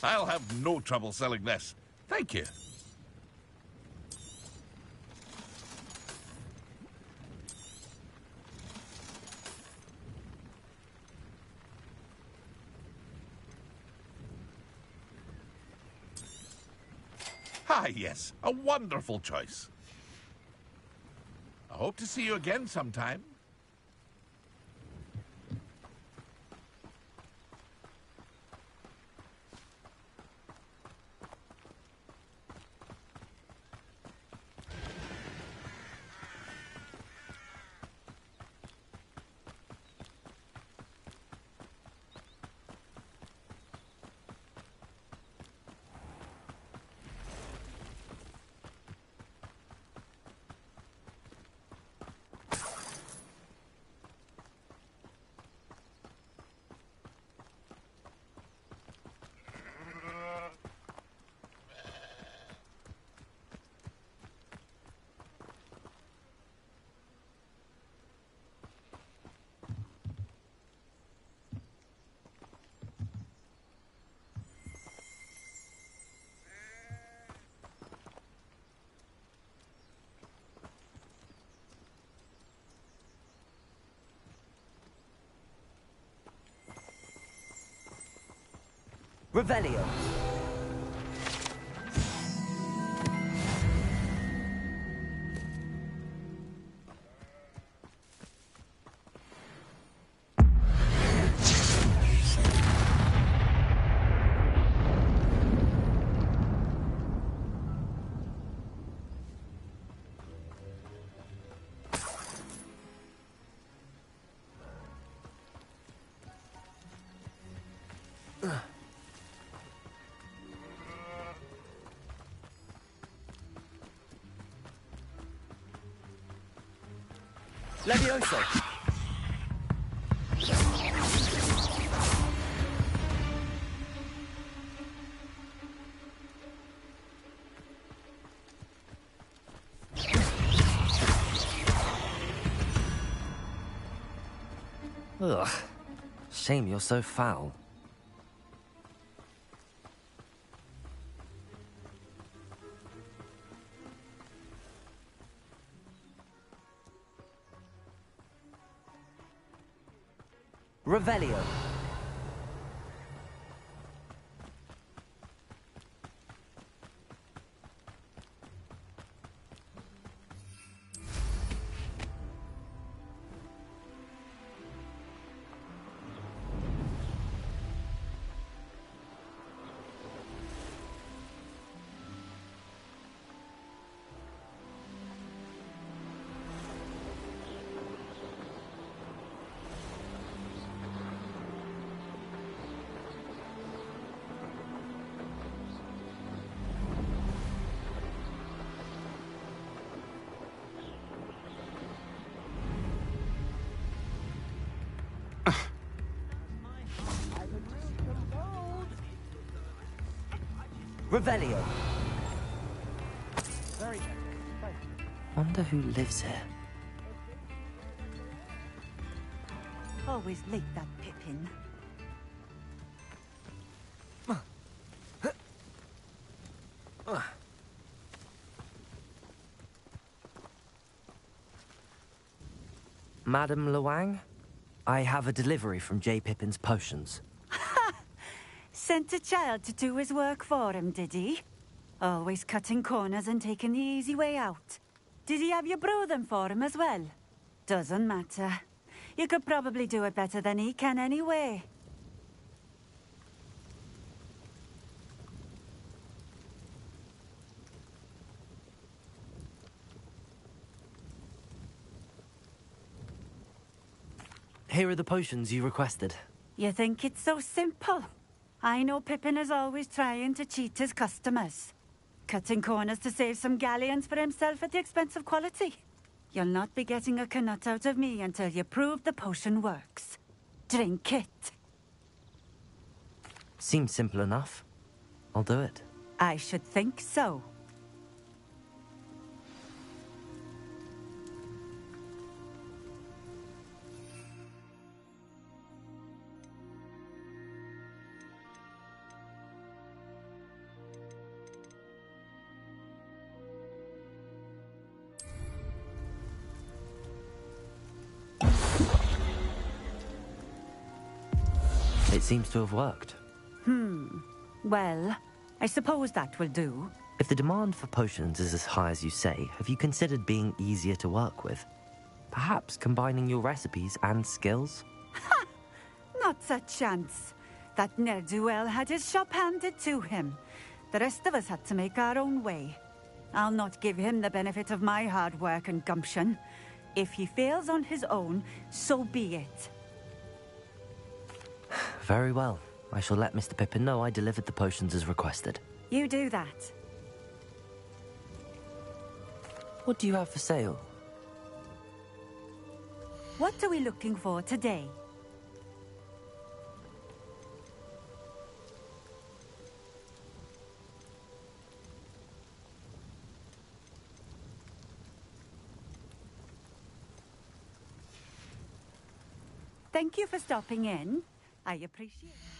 I'll have no trouble selling this. Thank you. Ah, yes. A wonderful choice. I hope to see you again sometime. Revelio. Levioso! Ugh. Shame you're so foul. Revelio. Revelio. Wonder who lives here. Always late, that Pippin. Madam Luang, I have a delivery from J. Pippin's potions. Sent a child to do his work for him, did he? Always cutting corners and taking the easy way out. Did he have you brew them for him as well? Doesn't matter. You could probably do it better than he can anyway. Here are the potions you requested. You think it's so simple? I know Pippin is always trying to cheat his customers. Cutting corners to save some galleons for himself at the expense of quality. You'll not be getting a knut out of me until you prove the potion works. Drink it. Seems simple enough. I'll do it. I should think so. It seems to have worked. Well, I suppose that will do. If the demand for potions is as high as you say, have you considered being easier to work with? Perhaps combining your recipes and skills? Not a chance. That ne'er-do-well had his shop handed to him. The rest of us had to make our own way. I'll not give him the benefit of my hard work and gumption. If he fails on his own, so be it. Very well. I shall let Mr. Pippin know I delivered the potions as requested. You do that. What do you have for sale? What are we looking for today? Thank you for stopping in. I appreciate it.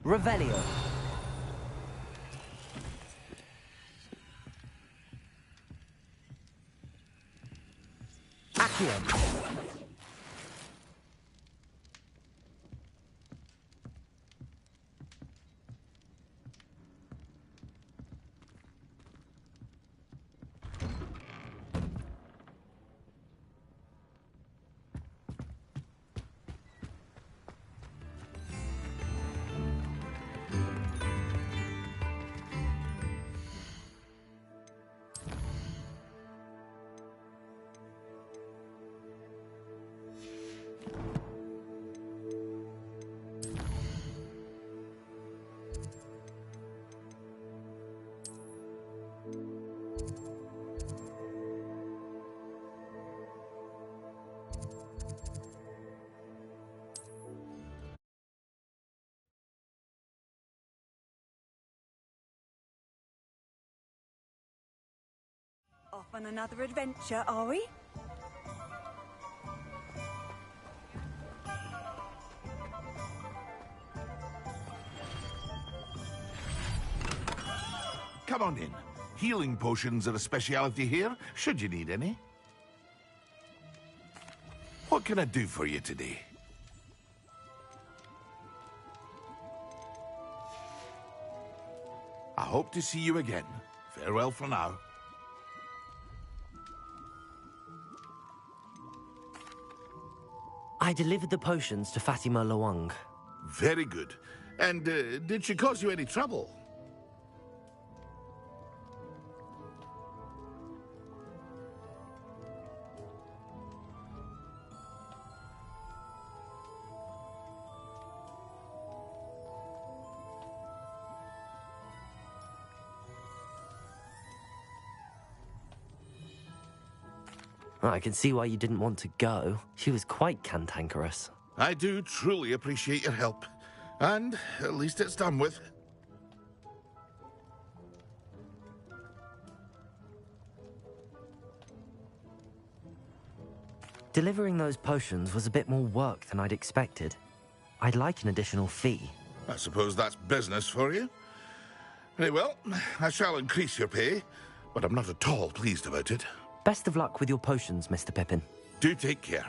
Revelio. Accio. Off on another adventure, are we? Come on in. Healing potions are a speciality here, should you need any. What can I do for you today? I hope to see you again. Farewell for now. I delivered the potions to Fatima Luang. Very good. And did she cause you any trouble? I can see why you didn't want to go. She was quite cantankerous. I do truly appreciate your help. And at least it's done with. Delivering those potions was a bit more work than I'd expected. I'd like an additional fee. I suppose that's business for you. Very well, I shall increase your pay, but I'm not at all pleased about it. Best of luck with your potions, Mr. Pippin. Do take care.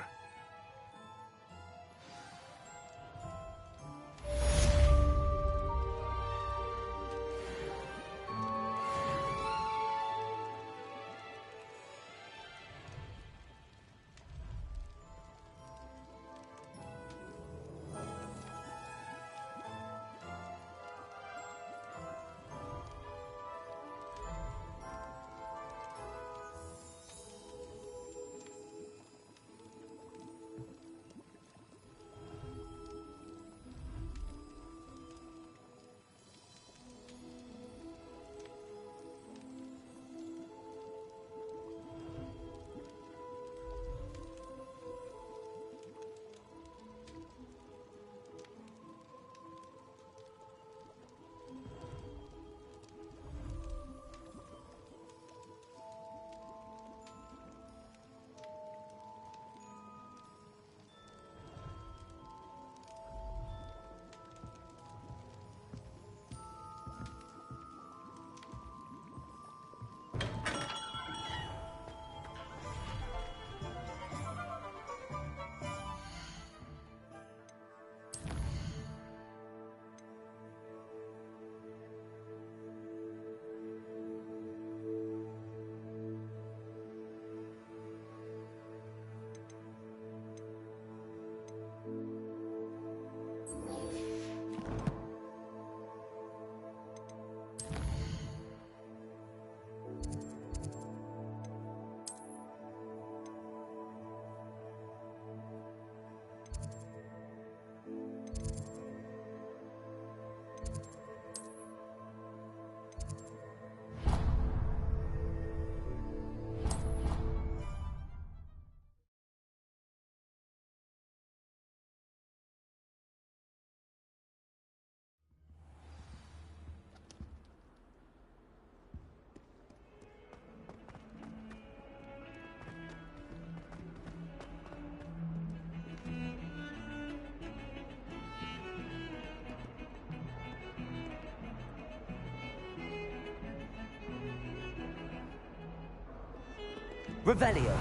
Revelio.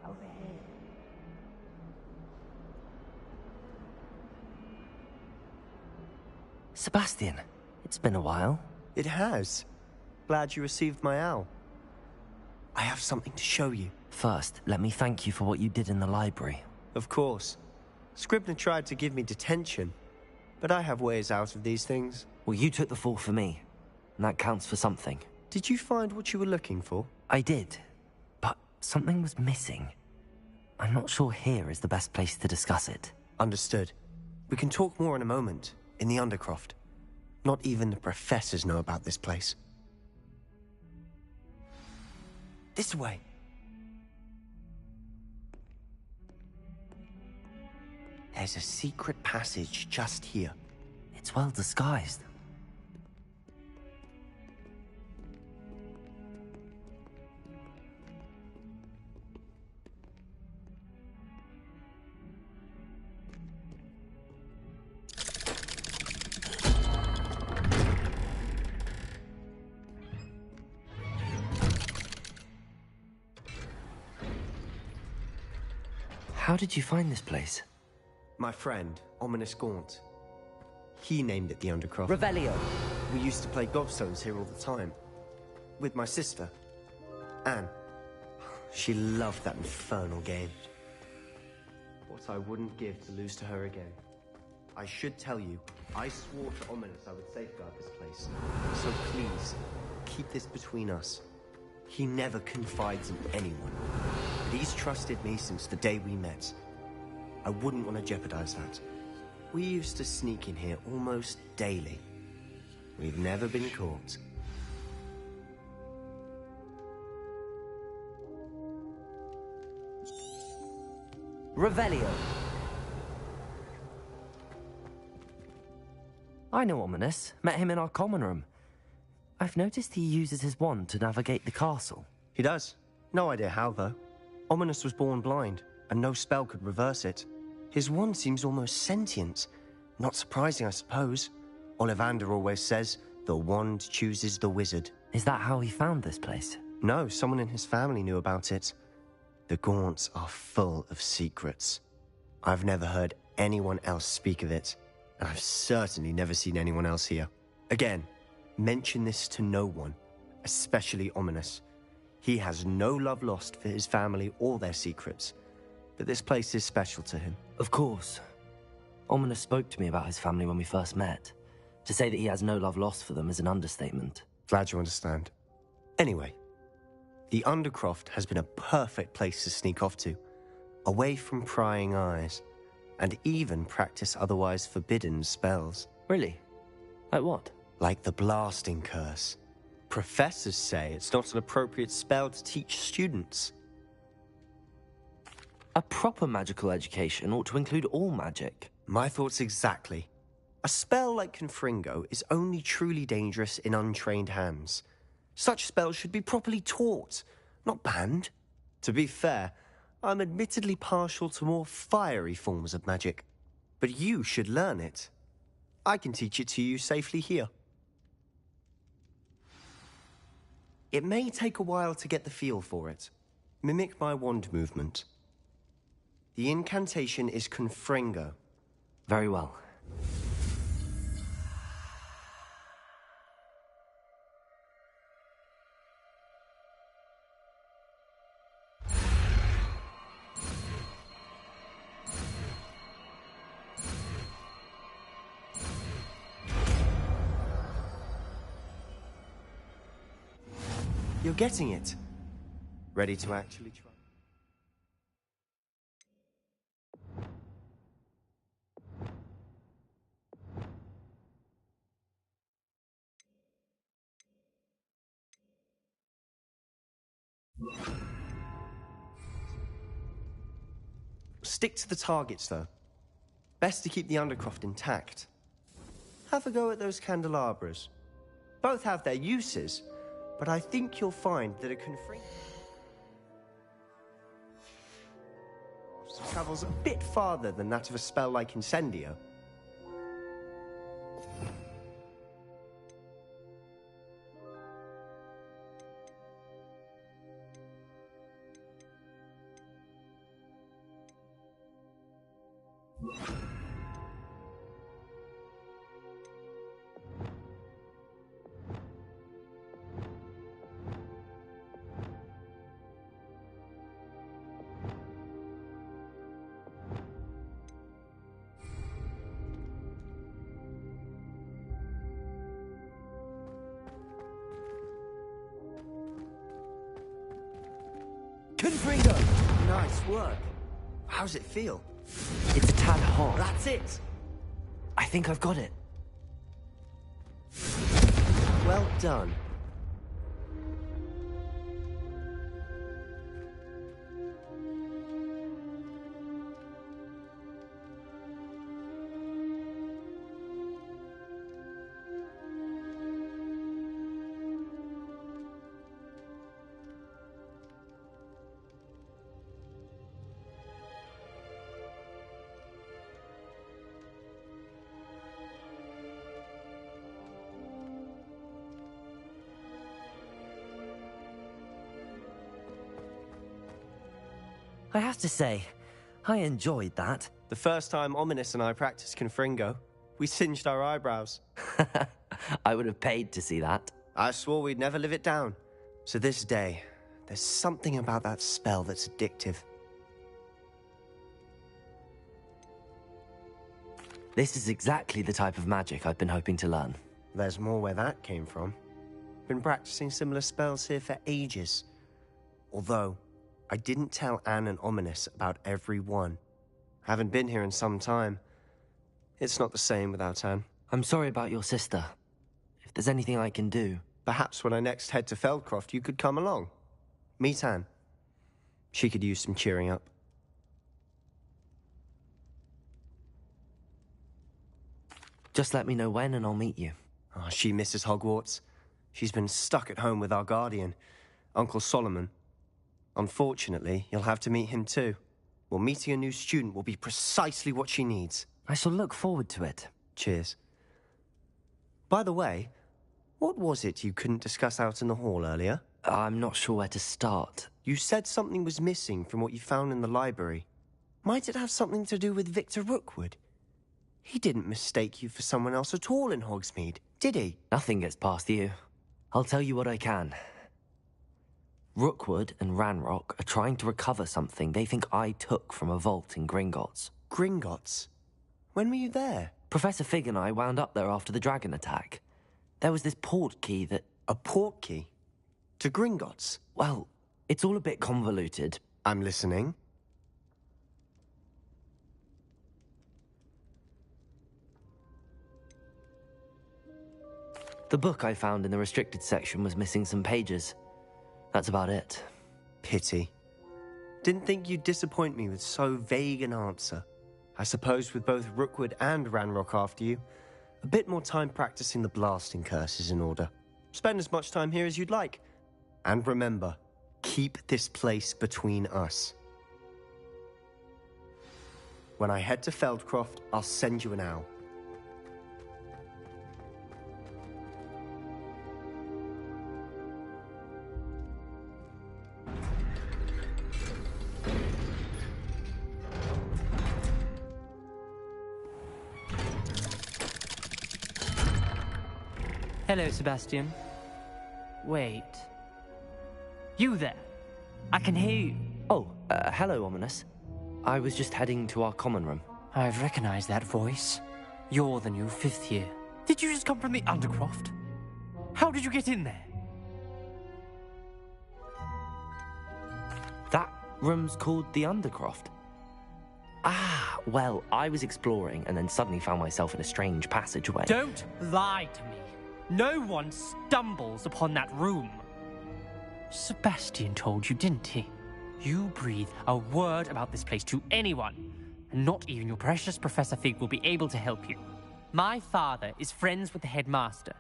Over here. Sebastian, it's been a while. It has. Glad you received my owl. I have something to show you. First, let me thank you for what you did in the library. Of course. Scribner tried to give me detention, but I have ways out of these things. Well, you took the fall for me, and that counts for something. Did you find what you were looking for? I did, but something was missing. I'm not sure here is the best place to discuss it. Understood. We can talk more in a moment, in the Undercroft. Not even the professors know about this place. This way. There's a secret passage just here. It's well disguised. How did you find this place? My friend, Ominous Gaunt. He named it the Undercroft. Revelio. We used to play gobstones here all the time. With my sister, Anne. She loved that infernal game. What I wouldn't give to lose to her again. I should tell you, I swore to Ominous I would safeguard this place. So please, keep this between us. He never confides in anyone. But he's trusted me since the day we met. I wouldn't want to jeopardize that. We used to sneak in here almost daily. We've never been caught. Revelio. I know Ominous. Met him in our common room. I've noticed he uses his wand to navigate the castle. He does. No idea how, though. Ominous was born blind, and no spell could reverse it. His wand seems almost sentient. Not surprising, I suppose. Ollivander always says, the wand chooses the wizard. Is that how he found this place? No, someone in his family knew about it. The Gaunts are full of secrets. I've never heard anyone else speak of it, and I've certainly never seen anyone else here. Again, mention this to no one, especially Ominous. He has no love lost for his family or their secrets, but this place is special to him. Of course. Ominous spoke to me about his family when we first met. To say that he has no love lost for them is an understatement. Glad you understand. Anyway, the Undercroft has been a perfect place to sneak off to, away from prying eyes, and even practice otherwise forbidden spells. Really? Like what? Like the blasting curse. Professors say it's not an appropriate spell to teach students. A proper magical education ought to include all magic. My thoughts exactly. A spell like Confringo is only truly dangerous in untrained hands. Such spells should be properly taught, not banned. To be fair, I'm admittedly partial to more fiery forms of magic. But you should learn it. I can teach it to you safely here. It may take a while to get the feel for it. Mimic my wand movement. The incantation is Confringo. Very well. You're getting it. Ready to actually try? Stick to the targets, though. Best to keep the Undercroft intact. Have a go at those candelabras. Both have their uses, but I think you'll find that a Confringo travels a bit farther than that of a spell like Incendio. Confringo! Nice work. How's it feel? It's a tad hot. That's it. I think I've got it. Well done. I have to say, I enjoyed that. The first time Ominous and I practiced Confringo, we singed our eyebrows. I would have paid to see that. I swore we'd never live it down. So this day, there's something about that spell that's addictive. This is exactly the type of magic I've been hoping to learn. There's more where that came from. Been practicing similar spells here for ages. Although, I didn't tell Anne and Ominous about every one. Haven't been here in some time. It's not the same without Anne. I'm sorry about your sister. If there's anything I can do... Perhaps when I next head to Feldcroft, you could come along. Meet Anne. She could use some cheering up. Just let me know when and I'll meet you. Oh, she misses Hogwarts. She's been stuck at home with our guardian, Uncle Solomon. Unfortunately, you'll have to meet him too. Well, meeting a new student will be precisely what she needs. I shall look forward to it. Cheers. By the way, what was it you couldn't discuss out in the hall earlier? I'm not sure where to start. You said something was missing from what you found in the library. Might it have something to do with Victor Rookwood? He didn't mistake you for someone else at all in Hogsmeade, did he? Nothing gets past you. I'll tell you what I can. Rookwood and Ranrock are trying to recover something they think I took from a vault in Gringotts. Gringotts? When were you there? Professor Fig and I wound up there after the dragon attack. There was this port key that... A port key? To Gringotts? Well, it's all a bit convoluted. I'm listening. The book I found in the restricted section was missing some pages. That's about it. Pity. Didn't think you'd disappoint me with so vague an answer. I suppose with both Rookwood and Ranrock after you, a bit more time practicing the blasting curse is in order. Spend as much time here as you'd like. And remember, keep this place between us. When I head to Feldcroft, I'll send you an owl. Hello, Sebastian. Wait. You there? I can hear you. Oh, hello, Ominous. I was just heading to our common room. I've recognized that voice. You're the new 5th year. Did you just come from the Undercroft? How did you get in there? That room's called the Undercroft. Ah, well, I was exploring and then suddenly found myself in a strange passageway. Don't lie to me. No one stumbles upon that room. Sebastian told you, didn't he? You breathe a word about this place to anyone, and not even your precious Professor Fig will be able to help you. My father is friends with the headmaster.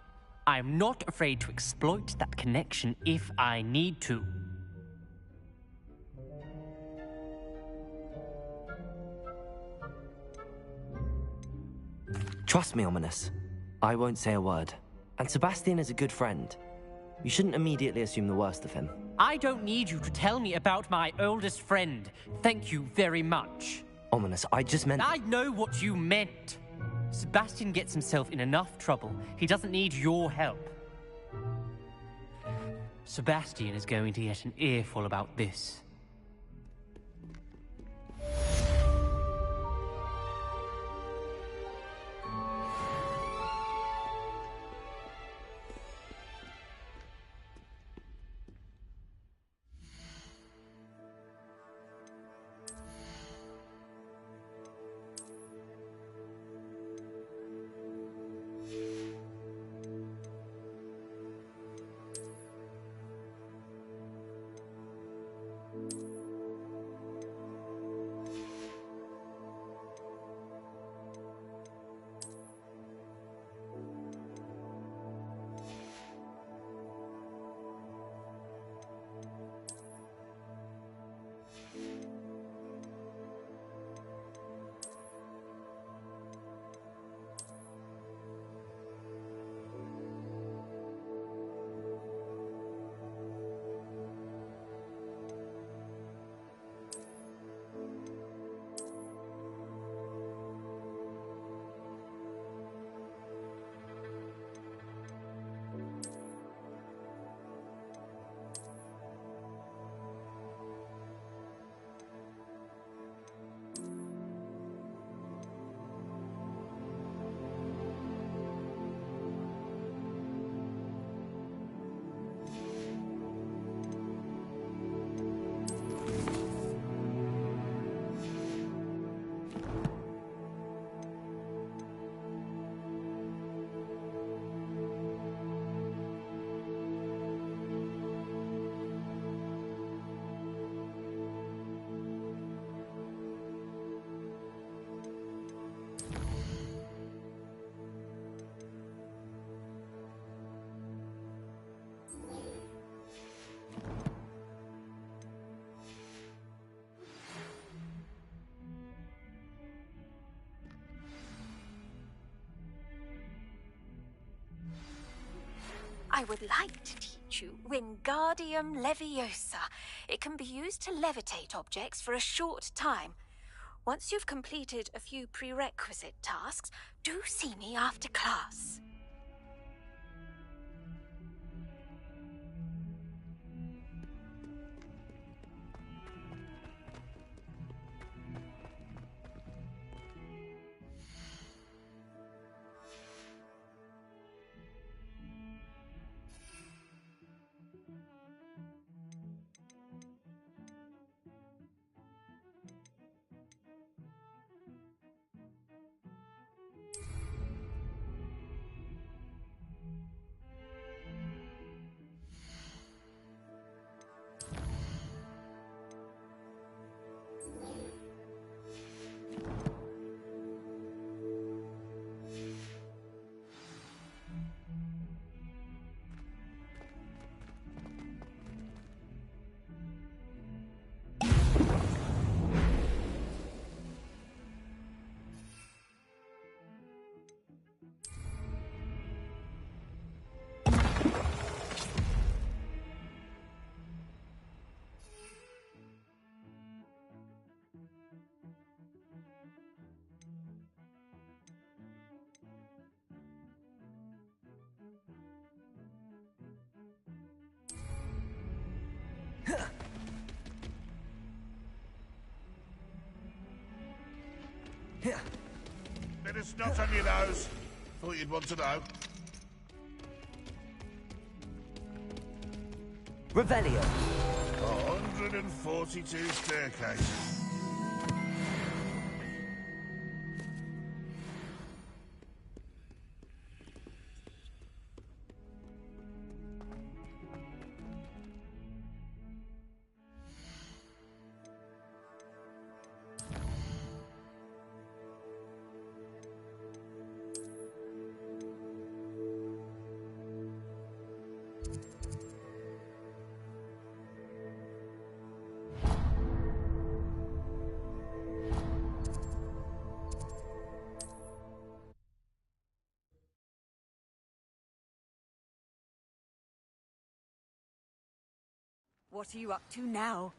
I am not afraid to exploit that connection if I need to. Trust me, Ominous. I won't say a word. And Sebastian is a good friend. You shouldn't immediately assume the worst of him. I don't need you to tell me about my oldest friend. Thank you very much. Ominous, I just meant... I know what you meant. Sebastian gets himself in enough trouble. He doesn't need your help. Sebastian is going to get an earful about this. I would like to teach you Wingardium Leviosa. It can be used to levitate objects for a short time. Once you've completed a few prerequisite tasks, do see me after class. Bit of snot on your nose. Thought you'd want to know. Revelio. 142 staircases. What are you up to now?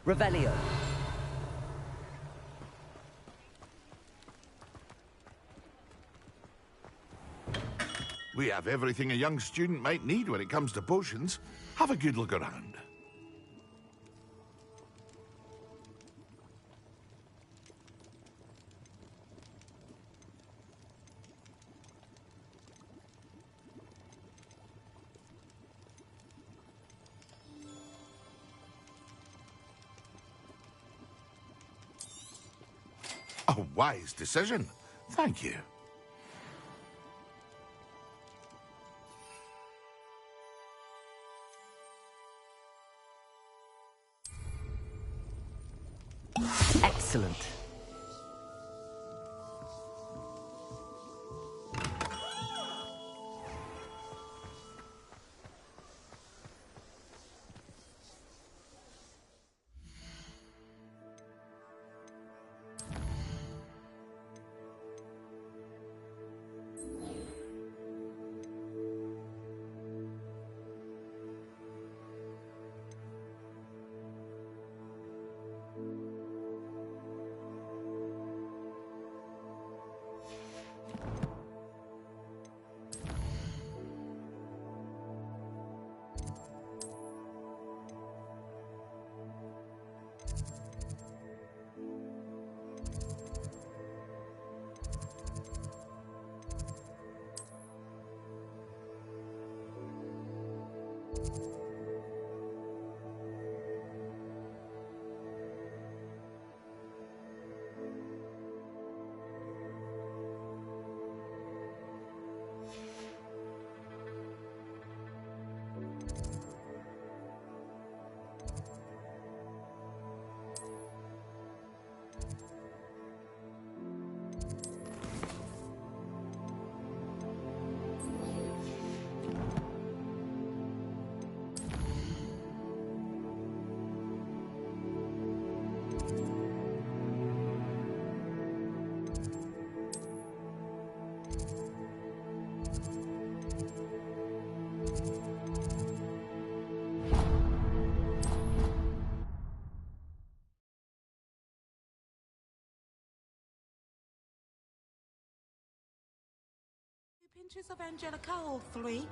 Revelio. We have everything a young student might need when it comes to potions. Have a good look around. A wise decision. Thank you. Excellent. pinches of Angelica, all three.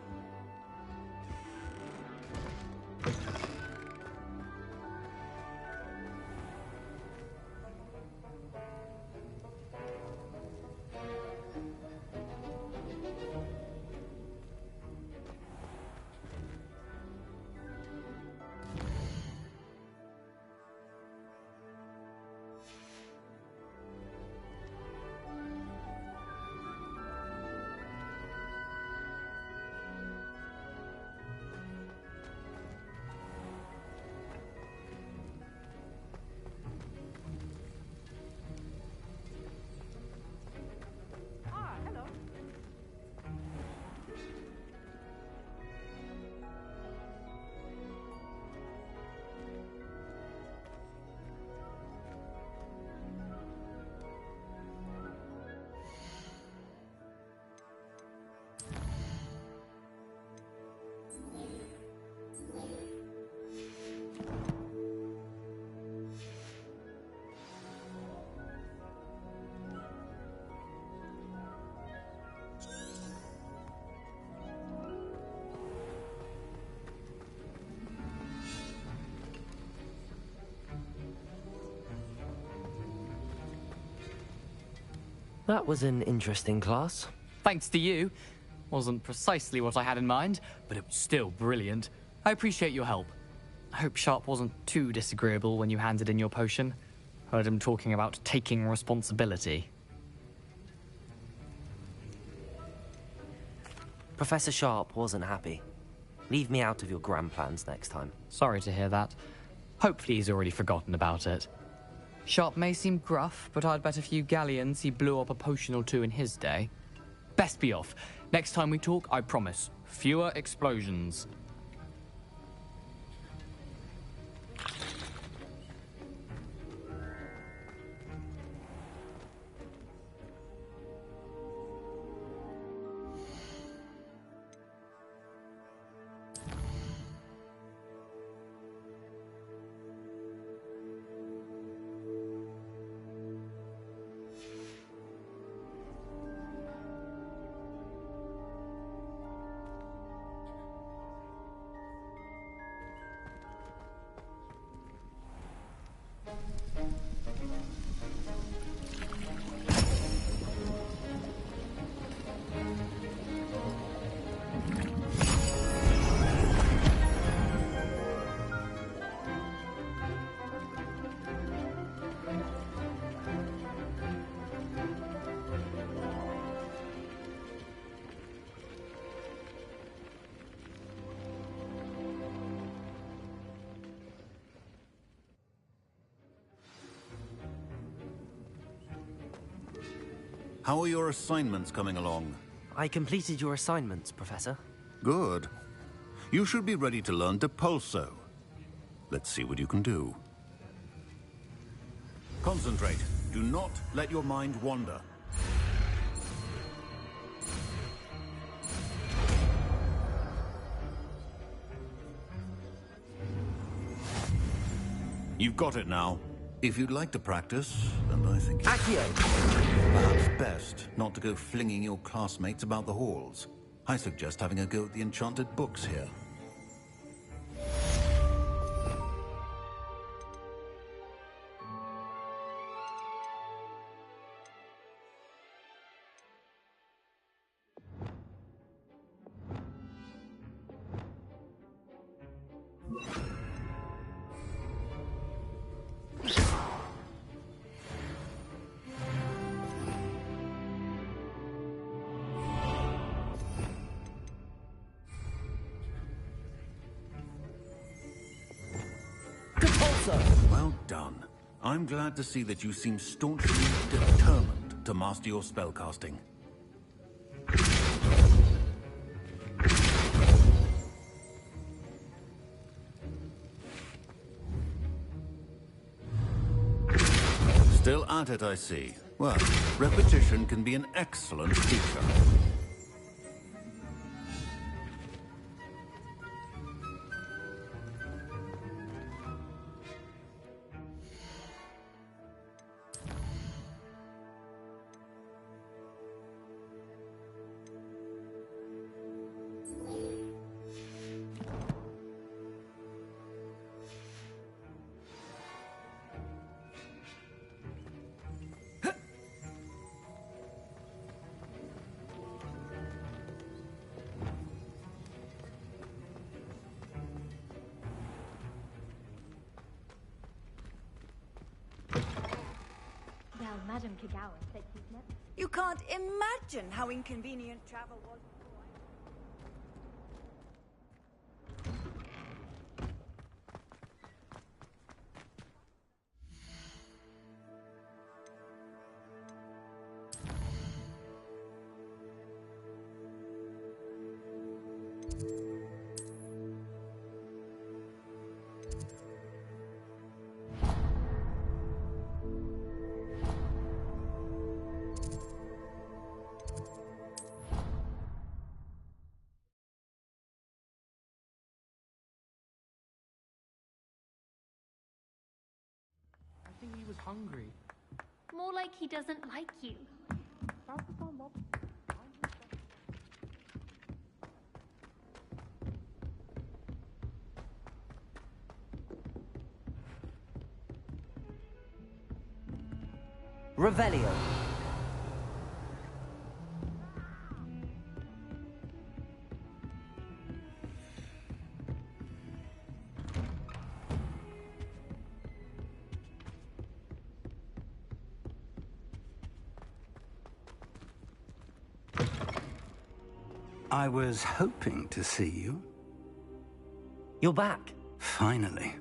That was an interesting class. Thanks to you. Wasn't precisely what I had in mind, but it was still brilliant. I appreciate your help. I hope Sharp wasn't too disagreeable when you handed in your potion. Heard him talking about taking responsibility. Professor Sharp wasn't happy. Leave me out of your grand plans next time. Sorry to hear that. Hopefully he's already forgotten about it. Sharp may seem gruff, but I'd bet a few galleons he blew up a potion or two in his day. Best be off. Next time we talk, I promise, fewer explosions. How are your assignments coming along? I completed your assignments, Professor. Good. You should be ready to learn Depulso. Let's see what you can do. Concentrate. Do not let your mind wander. You've got it now. If you'd like to practice, and I think perhaps best not to go flinging your classmates about the halls. I suggest having a go at the enchanted books here. Well done. I'm glad to see that you seem staunchly determined to master your spellcasting. Still at it, I see. Well, repetition can be an excellent teacher. Well, Madame Kagawa said he's never... You can't imagine how inconvenient travel was. I think he was hungry. More like he doesn't like you. Revelio. I was hoping to see you. You're back. Finally.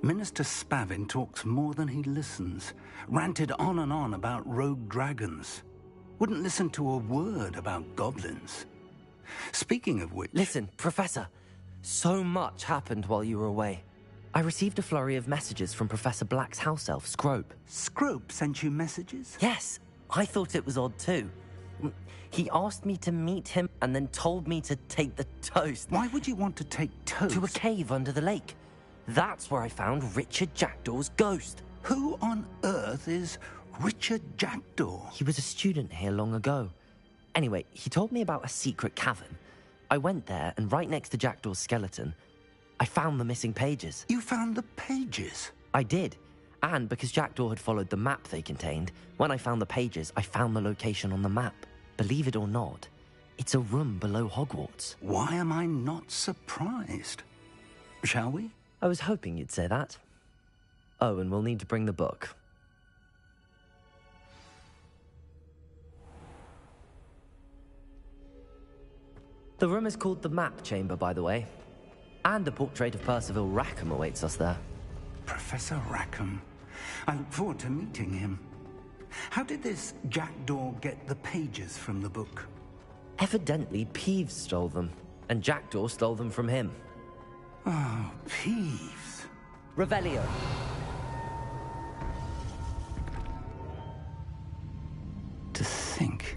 Minister Spavin talks more than he listens. Ranted on and on about rogue dragons. Wouldn't listen to a word about goblins. Speaking of which... Listen, Professor. So much happened while you were away. I received a flurry of messages from Professor Black's house elf, Scrope. Scrope sent you messages? Yes. I thought it was odd too. He asked me to meet him and then told me to take the toast. Why would you want to take toast? To a cave under the lake. That's where I found Richard Jackdaw's ghost. Who on earth is Richard Jackdaw? He was a student here long ago. Anyway, he told me about a secret cavern. I went there, and right next to Jackdaw's skeleton, I found the missing pages. You found the pages? I did. And because Jackdaw had followed the map they contained, when I found the pages, I found the location on the map. Believe it or not, it's a room below Hogwarts. Why am I not surprised? Shall we? I was hoping you'd say that. Oh, and we'll need to bring the book. The room is called the Map Chamber, by the way. And a portrait of Percival Rackham awaits us there. Professor Rackham. I look forward to meeting him. How did this Jackdaw get the pages from the book? Evidently, Peeves stole them, and Jackdaw stole them from him. Oh, Peeves. Revelio. To think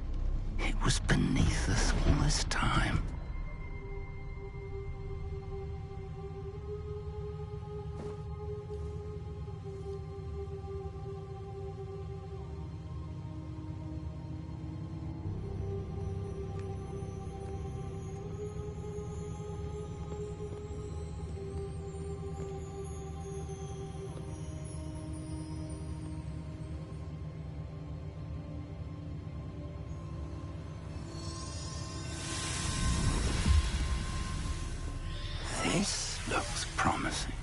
it was beneath us all this time. This looks promising.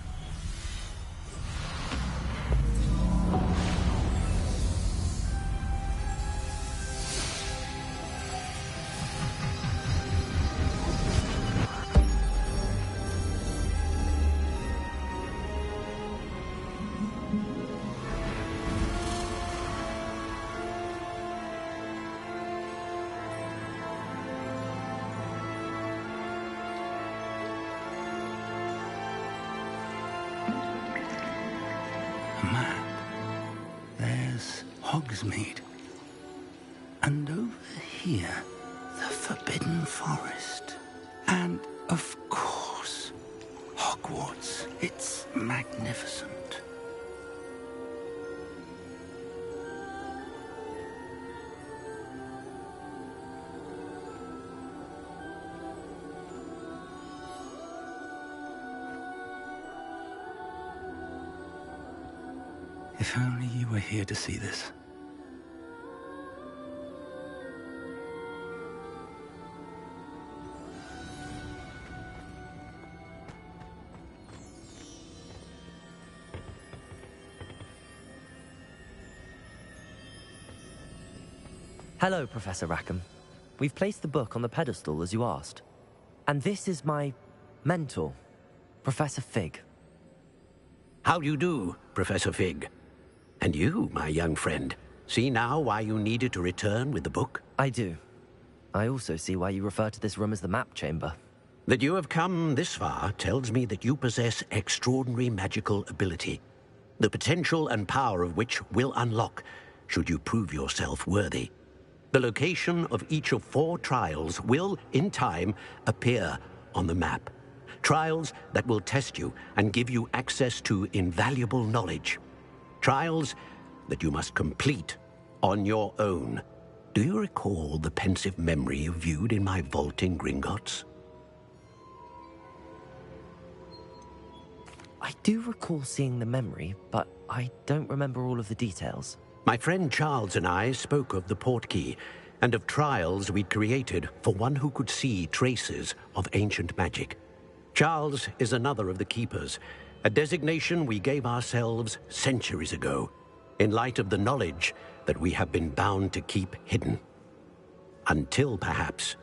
Map. There's Hogsmeade. And over here, the Forbidden Forest. And, of course, Hogwarts. It's magnificent. If only you were here to see this. Hello, Professor Rackham. We've placed the book on the pedestal as you asked. And this is my mentor, Professor Fig. How do you do, Professor Fig? And you, my young friend, see now why you needed to return with the book? I do. I also see why you refer to this room as the map chamber. That you have come this far tells me that you possess extraordinary magical ability, the potential and power of which will unlock should you prove yourself worthy. The location of each of 4 trials will, in time, appear on the map. Trials that will test you and give you access to invaluable knowledge. Trials that you must complete on your own. Do you recall the pensive memory you viewed in my vault in Gringotts? I do recall seeing the memory, but I don't remember all of the details. My friend Charles and I spoke of the portkey and of trials we'd created for one who could see traces of ancient magic. Charles is another of the keepers, a designation we gave ourselves centuries ago, in light of the knowledge that we have been bound to keep hidden. Until perhaps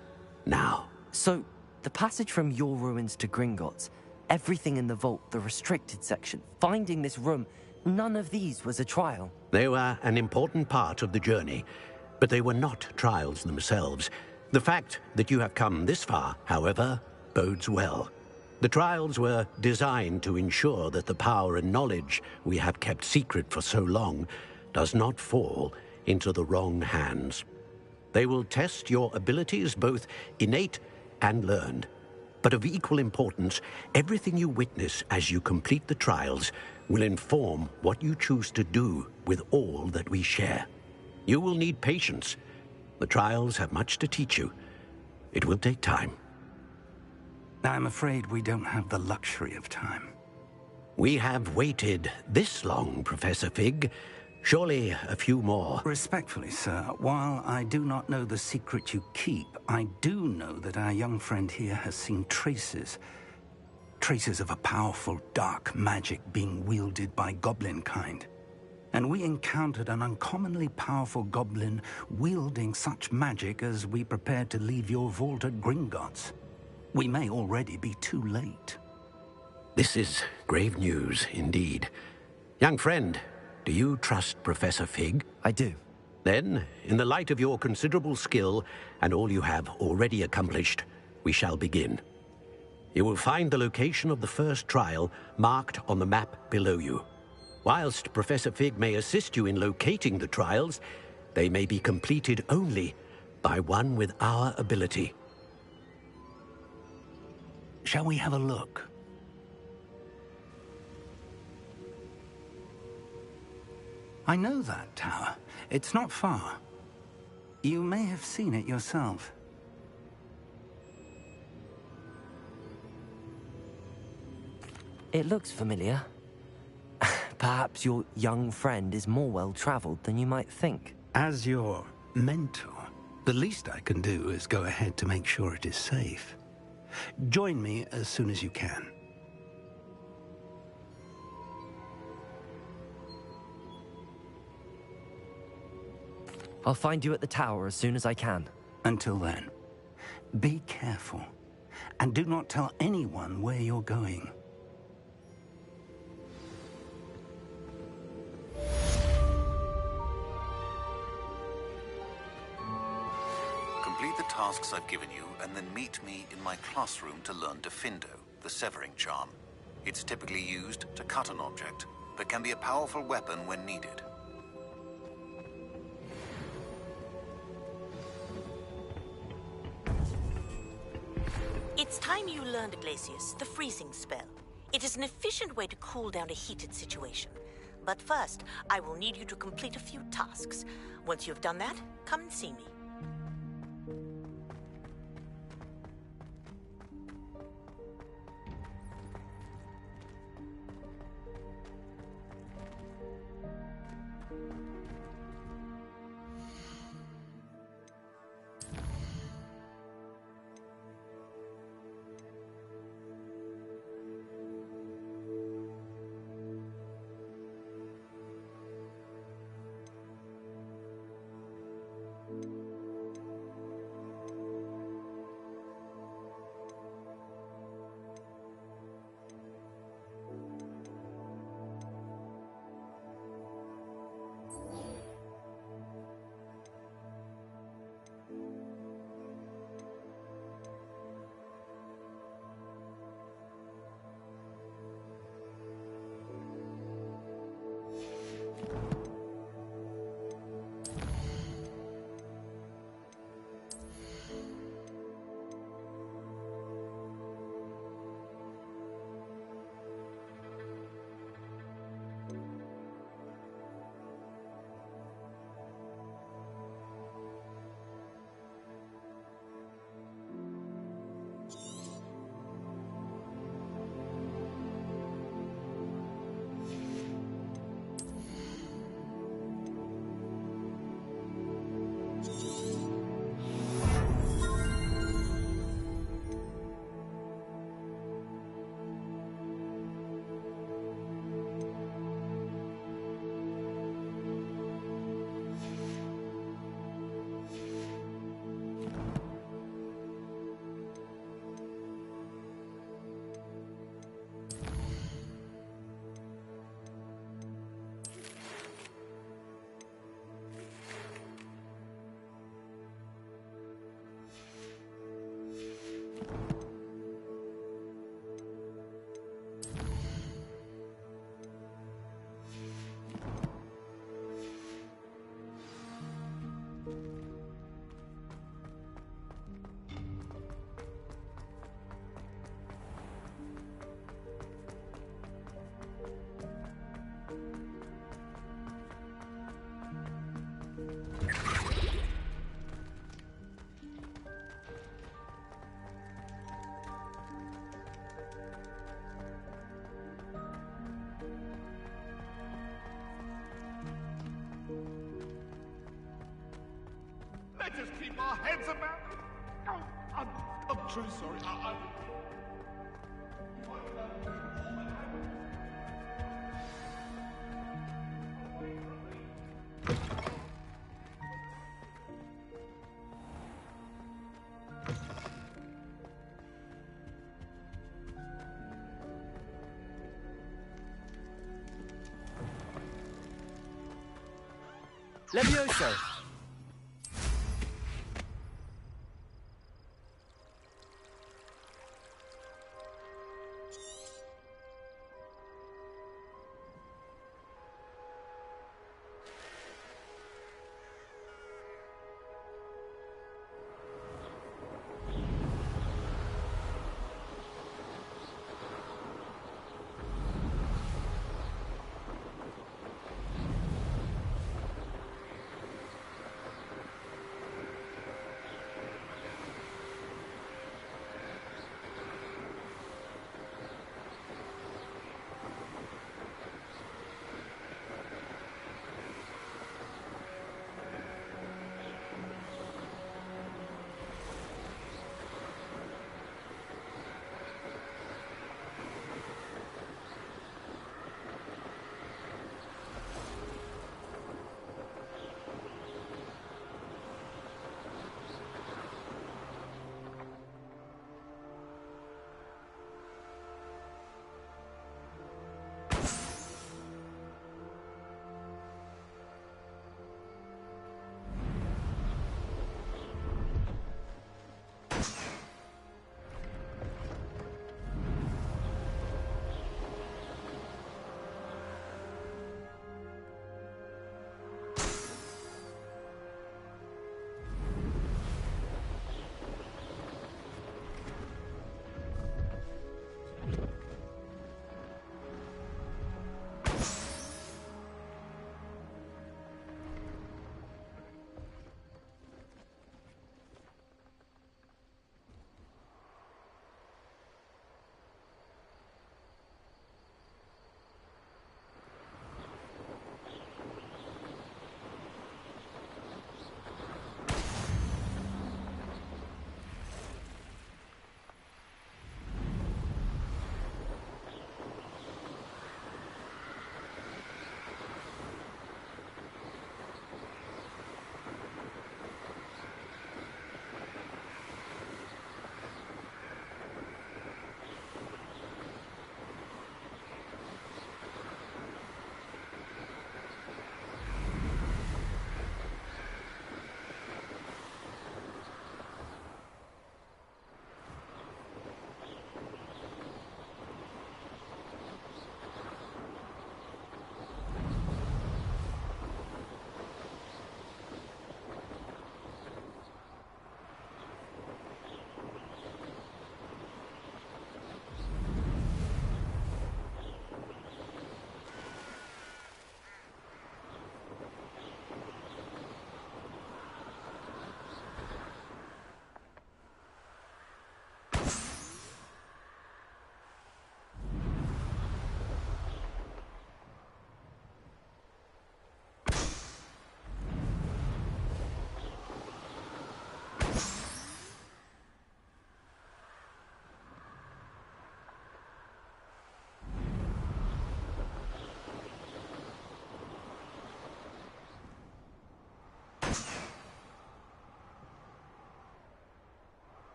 now. So, the passage from your ruins to Gringotts, everything in the vault, the restricted section, finding this room, none of these was a trial. They were an important part of the journey, but they were not trials themselves. The fact that you have come this far, however, bodes well. The trials were designed to ensure that the power and knowledge we have kept secret for so long does not fall into the wrong hands. They will test your abilities, both innate and learned. But of equal importance, everything you witness as you complete the trials will inform what you choose to do with all that we share. You will need patience. The trials have much to teach you. It will take time. I'm afraid we don't have the luxury of time. We have waited this long, Professor Fig. Surely a few more. Respectfully, sir, while I do not know the secret you keep, I do know that our young friend here has seen traces of a powerful dark magic being wielded by goblin kind. And we encountered an uncommonly powerful goblin wielding such magic as we prepared to leave your vault at Gringotts. We may already be too late. This is grave news indeed. Young friend, do you trust Professor Fig? I do. Then, in the light of your considerable skill and all you have already accomplished, we shall begin. You will find the location of the first trial marked on the map below you. Whilst Professor Fig may assist you in locating the trials, they may be completed only by one with our ability. Shall we have a look? I know that tower. It's not far. You may have seen it yourself. It looks familiar. Perhaps your young friend is more well-traveled than you might think. As your mentor, the least I can do is go ahead to make sure it is safe. Join me as soon as you can. I'll find you at the tower as soon as I can. Until then, be careful, and do not tell anyone where you're going. Complete the tasks I've given you, and then meet me in my classroom to learn Defindo, the severing charm. It's typically used to cut an object, but can be a powerful weapon when needed. It's time you learned, Glacius, the freezing spell. It is an efficient way to cool down a heated situation. But first, I will need you to complete a few tasks. Once you've done that, come and see me. let us keep our heads about it. Oh, I'm truly sorry. Levioso!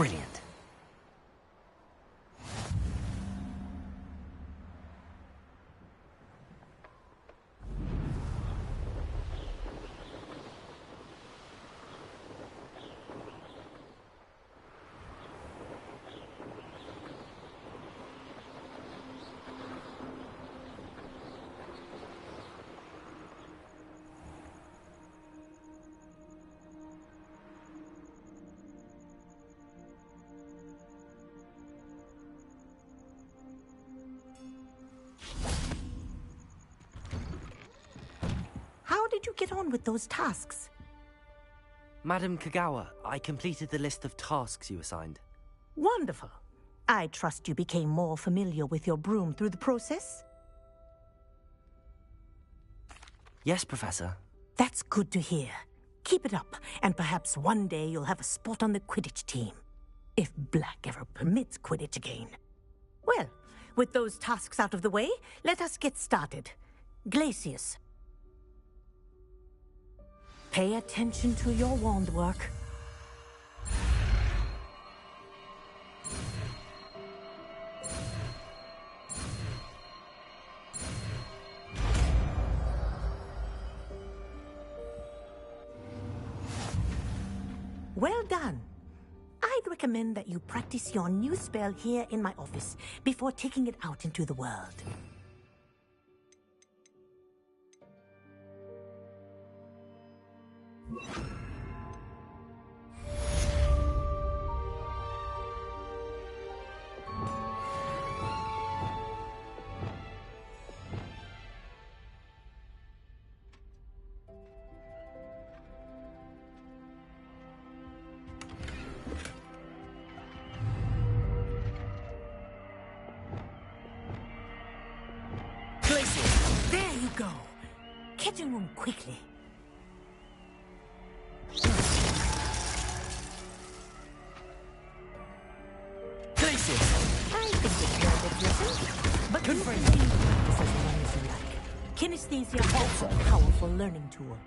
Brilliant. get on with those tasks? Madam Kagawa, I completed the list of tasks you assigned. Wonderful. I trust you became more familiar with your broom through the process? Yes, Professor. That's good to hear. Keep it up, and perhaps one day you'll have a spot on the Quidditch team. If Black ever permits Quidditch again. Well, with those tasks out of the way, let us get started. Glacius. Pay attention to your wand work. Well done. I'd recommend that you practice your new spell here in my office before taking it out into the world. There you go. Kitchen room quickly. I think it's worth it, listen. But you can practice as long as you like. Kinesthesia also a powerful learning tool.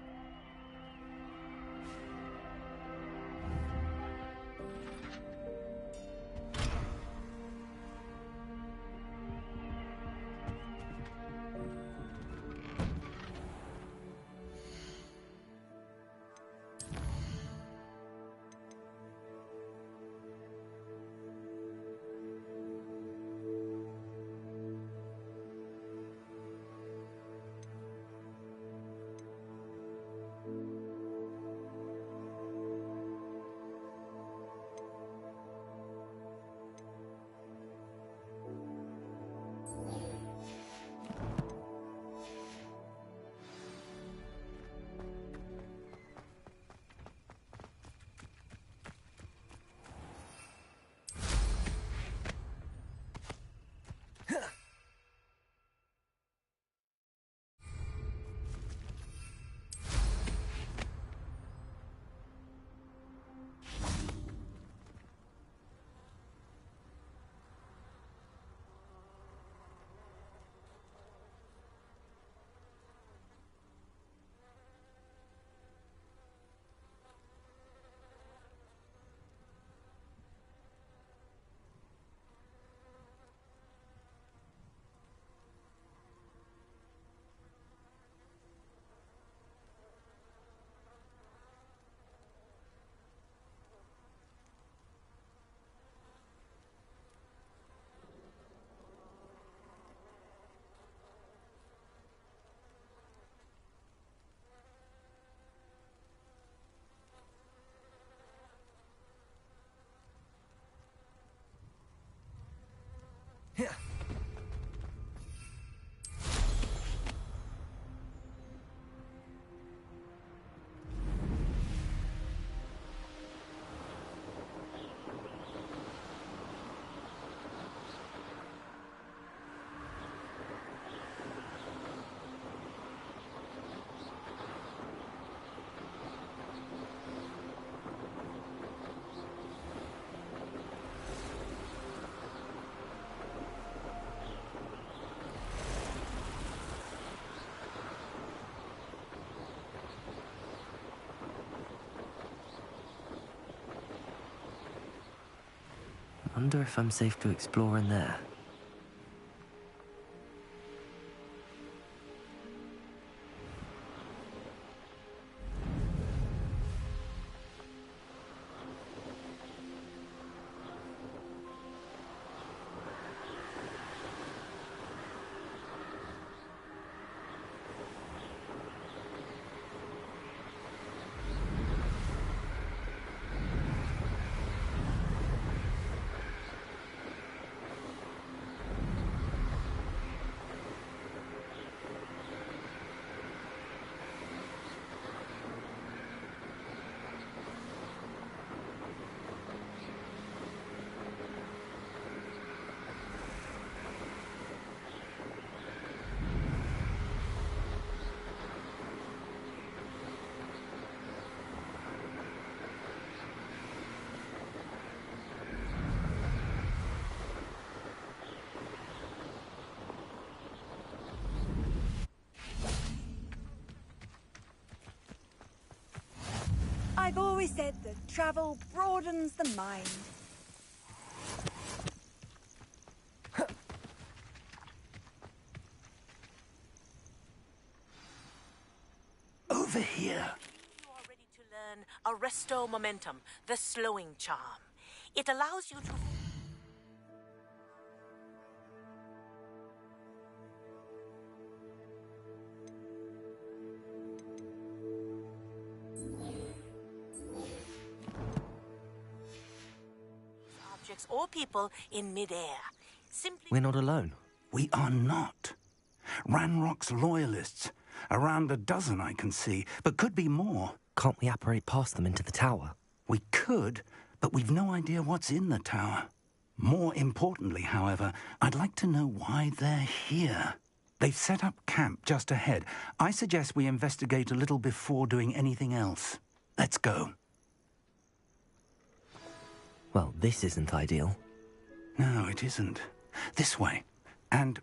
Wonder if I'm safe to explore in there. I've always said that travel broadens the mind. Over here. You are ready to learn Arresto Momentum, the slowing charm. It allows you to... objects or people in midair. Simply... We're not alone. We are not. Ranrock's loyalists. Around a dozen I can see, but could be more. Can't we apparate past them into the tower? We could, but we've no idea what's in the tower. More importantly, however, I'd like to know why they're here. They've set up camp just ahead. I suggest we investigate a little before doing anything else. Let's go. Well, this isn't ideal. No, it isn't. This way. And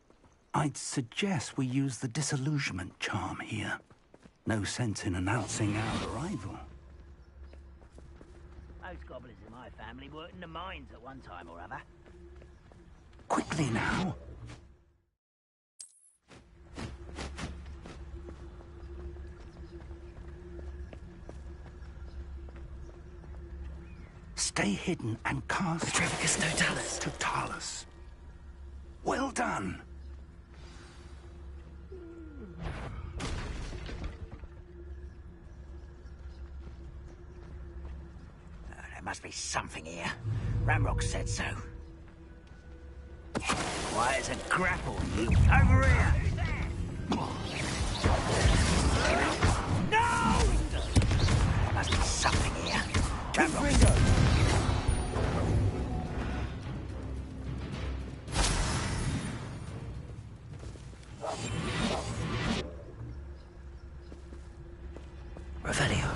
I'd suggest we use the disillusionment charm here. No sense in announcing our arrival. Most goblins in my family worked in the mines at one time or other. Quickly now. Stay hidden and cast... Petrificus Totalis. Totalis. Well done. There must be something here. Ramrock said so. Why, it's a grapple. Over here! No! There must be something here. Ramrock. Revelio.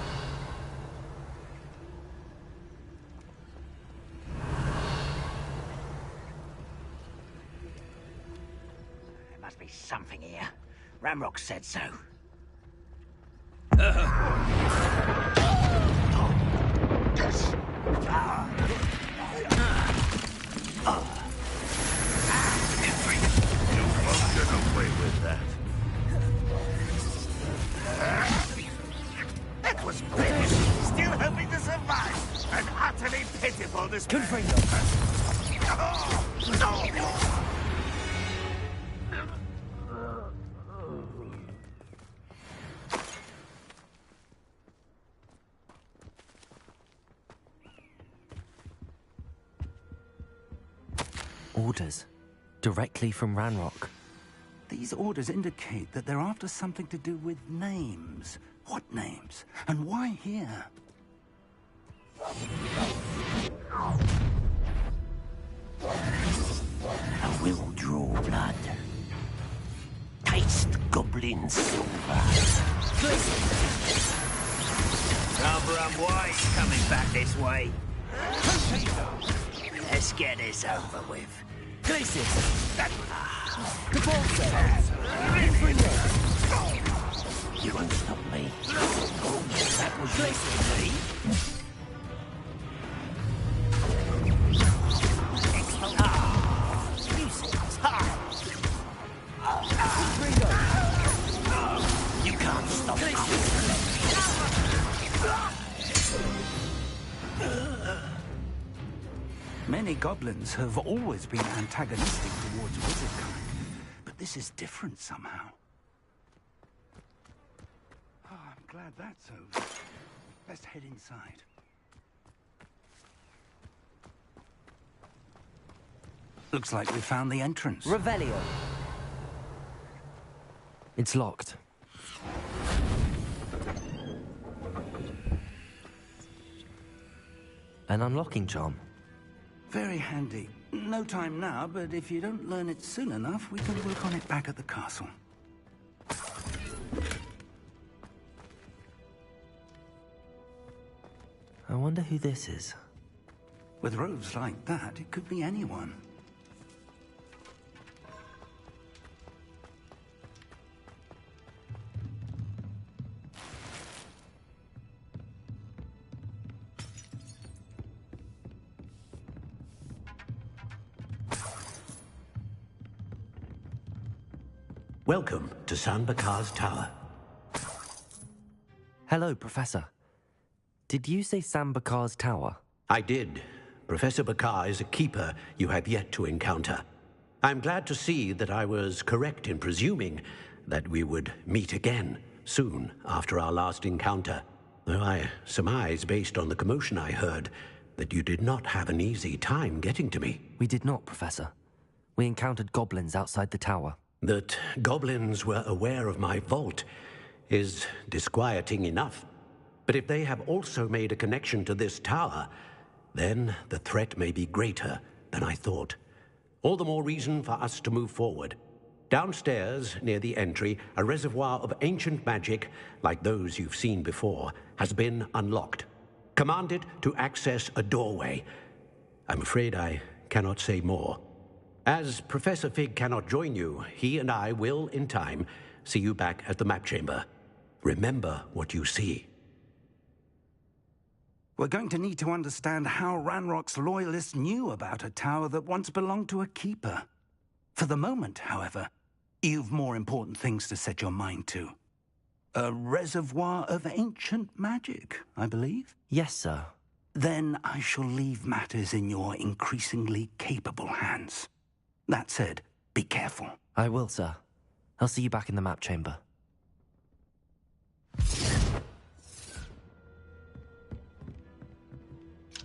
There must be something here. Ramrock said so. That was brilliant. Still hoping to survive. An utterly pitiful display. Orders. Directly from Ranrock. These orders indicate that they're after something to do with names. What names? And why here? I will draw blood. Taste goblin silver. Barbara White's coming back this way. Let's get this over with. Glacius! You won't stop me. Oh, that was me. You can't stop me. Many goblins have always been antagonistic towards wizard kind, but this is different somehow. Oh, I'm glad that's over. Let's head inside. Looks like we found the entrance. Revelio. It's locked. An unlocking charm. Very handy. No time now, but if you don't learn it soon enough, we can work on it back at the castle. I wonder who this is. With robes like that, it could be anyone. Welcome to San Bakar's Tower. Hello, Professor. Did you say Sam Bakar's tower? I did. Professor Bakar is a keeper you have yet to encounter. I'm glad to see that I was correct in presuming that we would meet again soon after our last encounter. Though I surmise, based on the commotion I heard, that you did not have an easy time getting to me. We did not, Professor. We encountered goblins outside the tower. That goblins were aware of my vault is disquieting enough. But if they have also made a connection to this tower, then the threat may be greater than I thought. All the more reason for us to move forward. Downstairs, near the entry, a reservoir of ancient magic, like those you've seen before, has been unlocked. Command it to access a doorway. I'm afraid I cannot say more. As Professor Fig cannot join you, he and I will, in time, see you back at the map chamber. Remember what you see. We're going to need to understand how Ranrock's loyalists knew about a tower that once belonged to a keeper. For the moment, however, you've more important things to set your mind to. A reservoir of ancient magic, I believe? Yes, sir. Then I shall leave matters in your increasingly capable hands. That said, be careful. I will, sir. I'll see you back in the map chamber.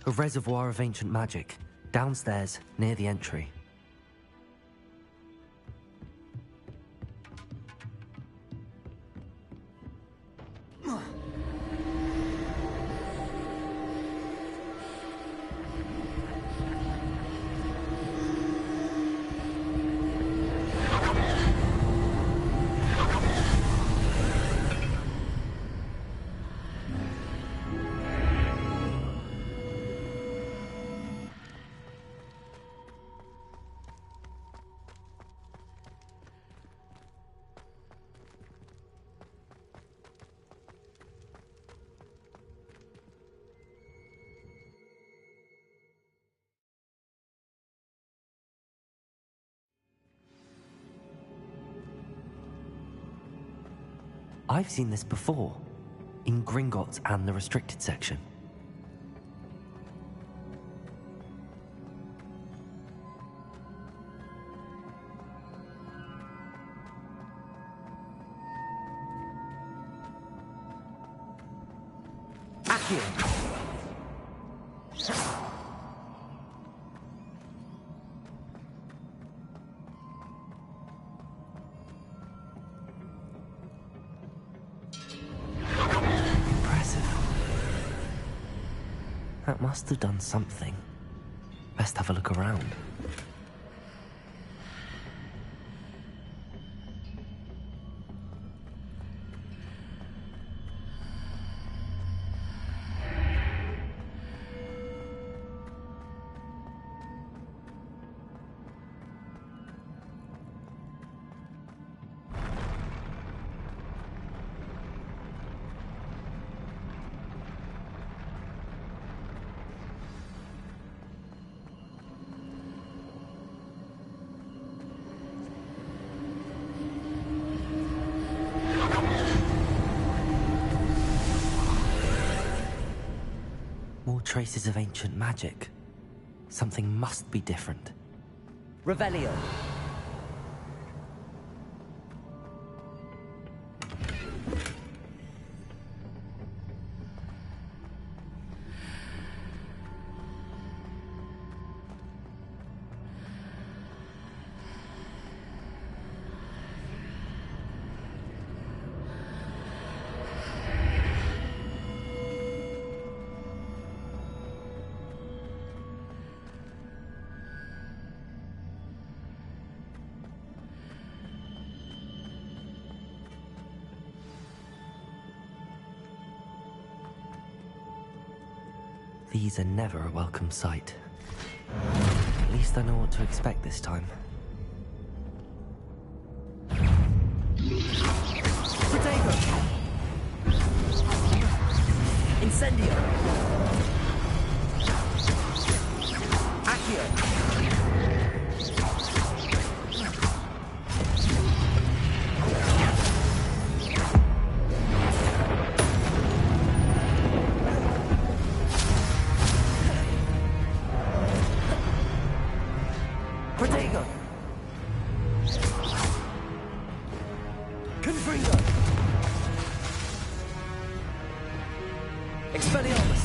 A reservoir of ancient magic, downstairs, near the entry. I've seen this before, in Gringotts and the restricted section. Accio! That must have done something. Best have a look around. More traces of ancient magic. Something must be different. Revelio. These are never a welcome sight. At least I know what to expect this time. Protego! Incendio! Accio! Protego! Confringo! Expelliarmus!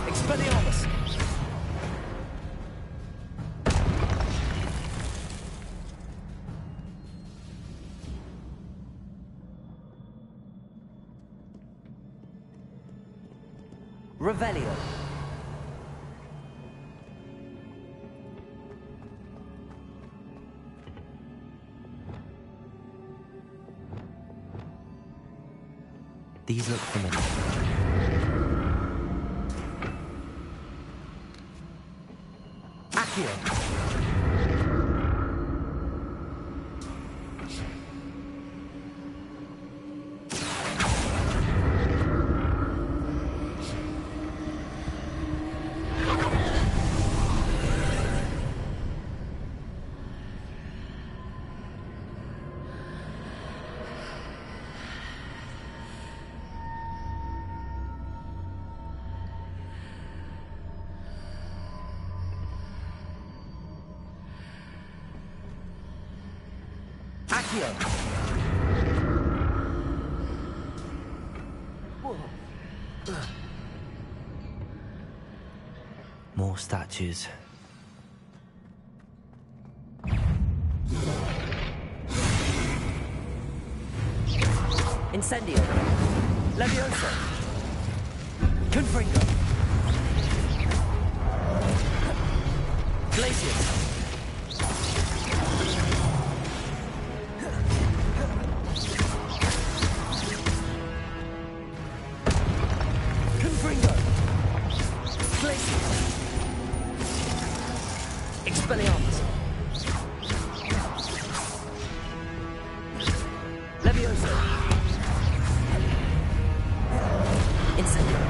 Expelliarmus! Revelio. These look familiar. Accio. Accio. More statues. Incendio. Levioso. Confringo. Glacius. Confringo. Glacius. Expelliarmus. Levioso. Incendio.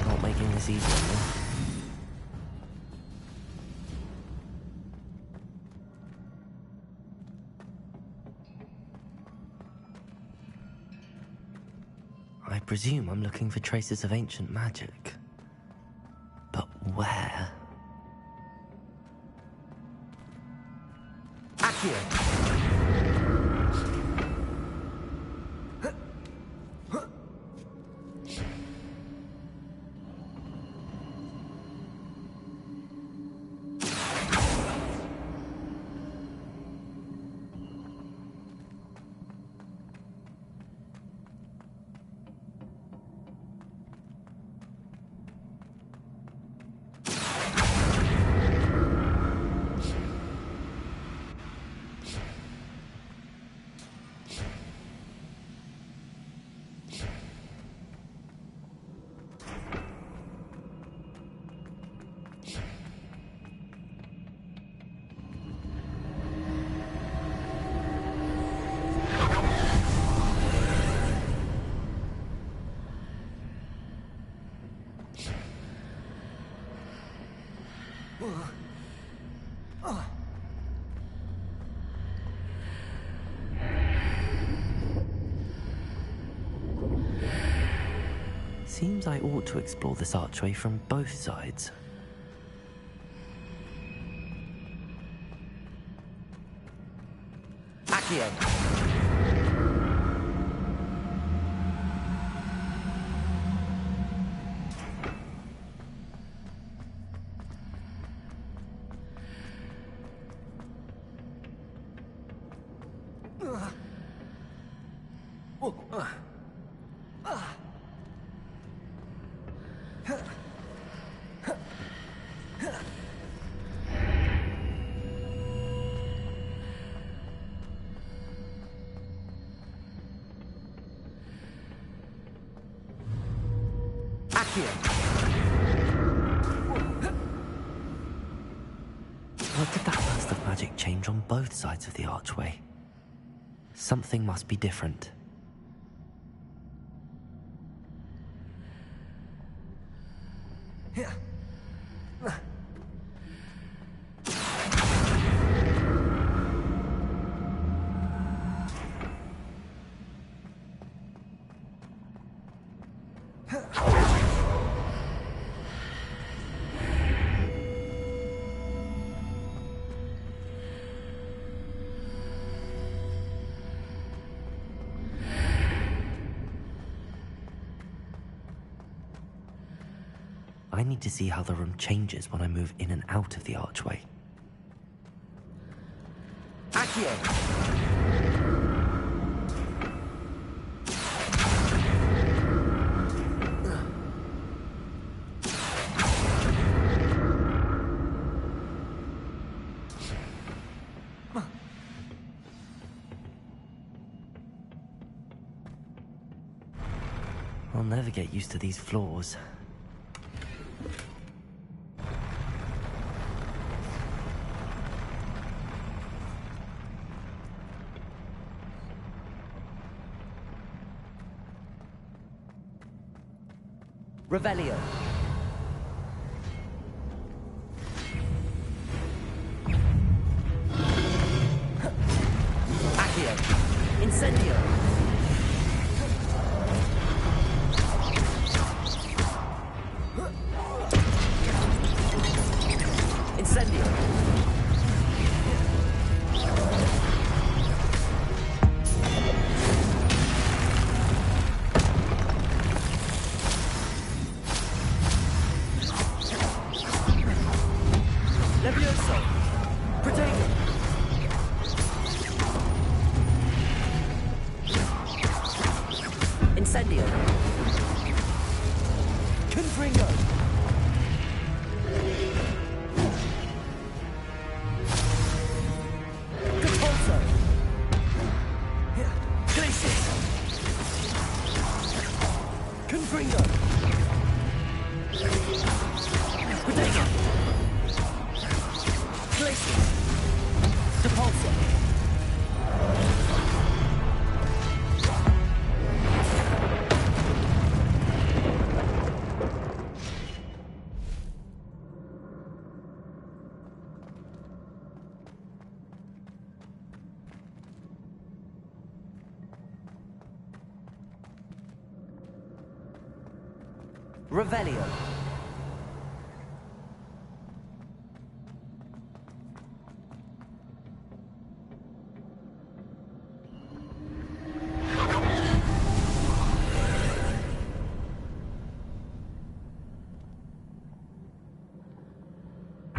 Not making this easy, huh? I presume I'm looking for traces of ancient magic. But where? Accio! Seems I ought to explore this archway from both sides. Accio! What did that burst of magic change on both sides of the archway? Something must be different. I need to see how the room changes when I move in and out of the archway. Accio! I'll never get used to these floors. Revelio. Accio. Incendio. Incendio. Levioso. Protego. Incendio. Confringo. Capulso. Glacius. Confringo. Protego. Glacius. Depulso. Revelio.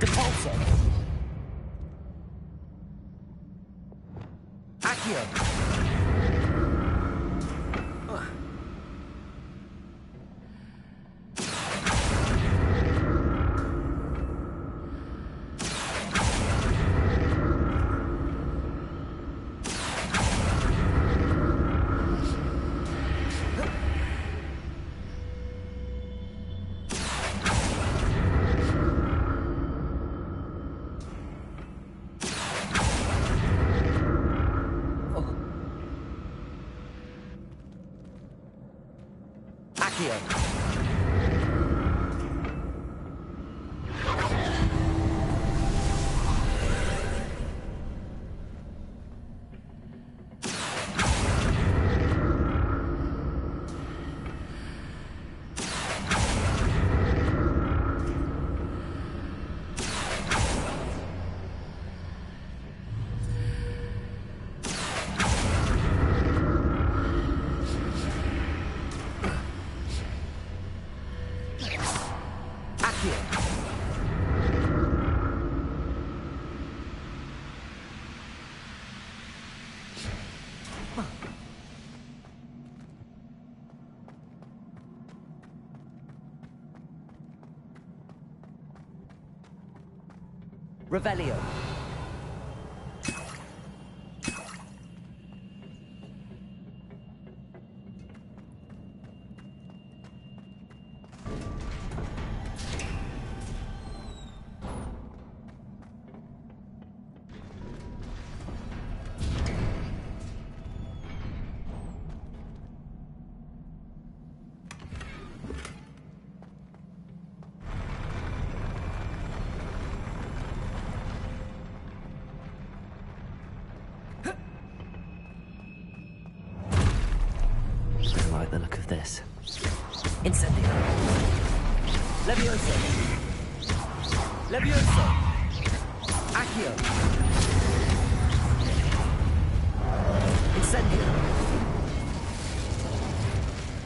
Depulso. Accio. Accio. Revelio. I like the look of this. Incendio. Levioso. Levioso. Accio. Incendio.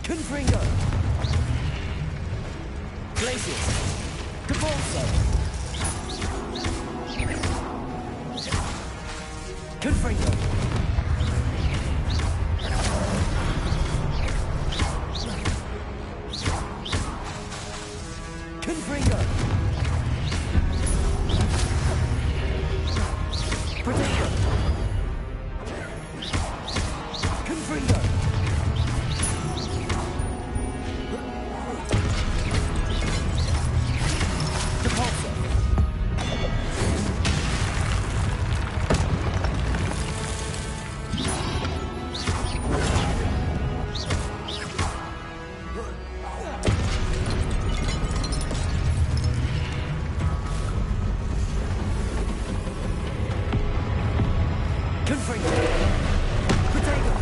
Confringo. Glacius. Cabalso. Confringo. Confringo. Protego. Confringo. Depulso. Confringo. Protego.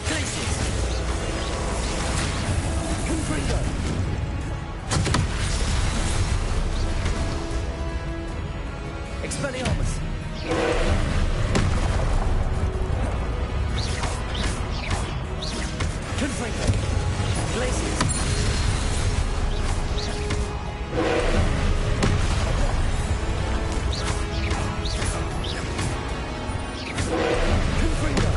Glacius. Confringo. Expelliarmus. Confringo. Glacius. Confringo.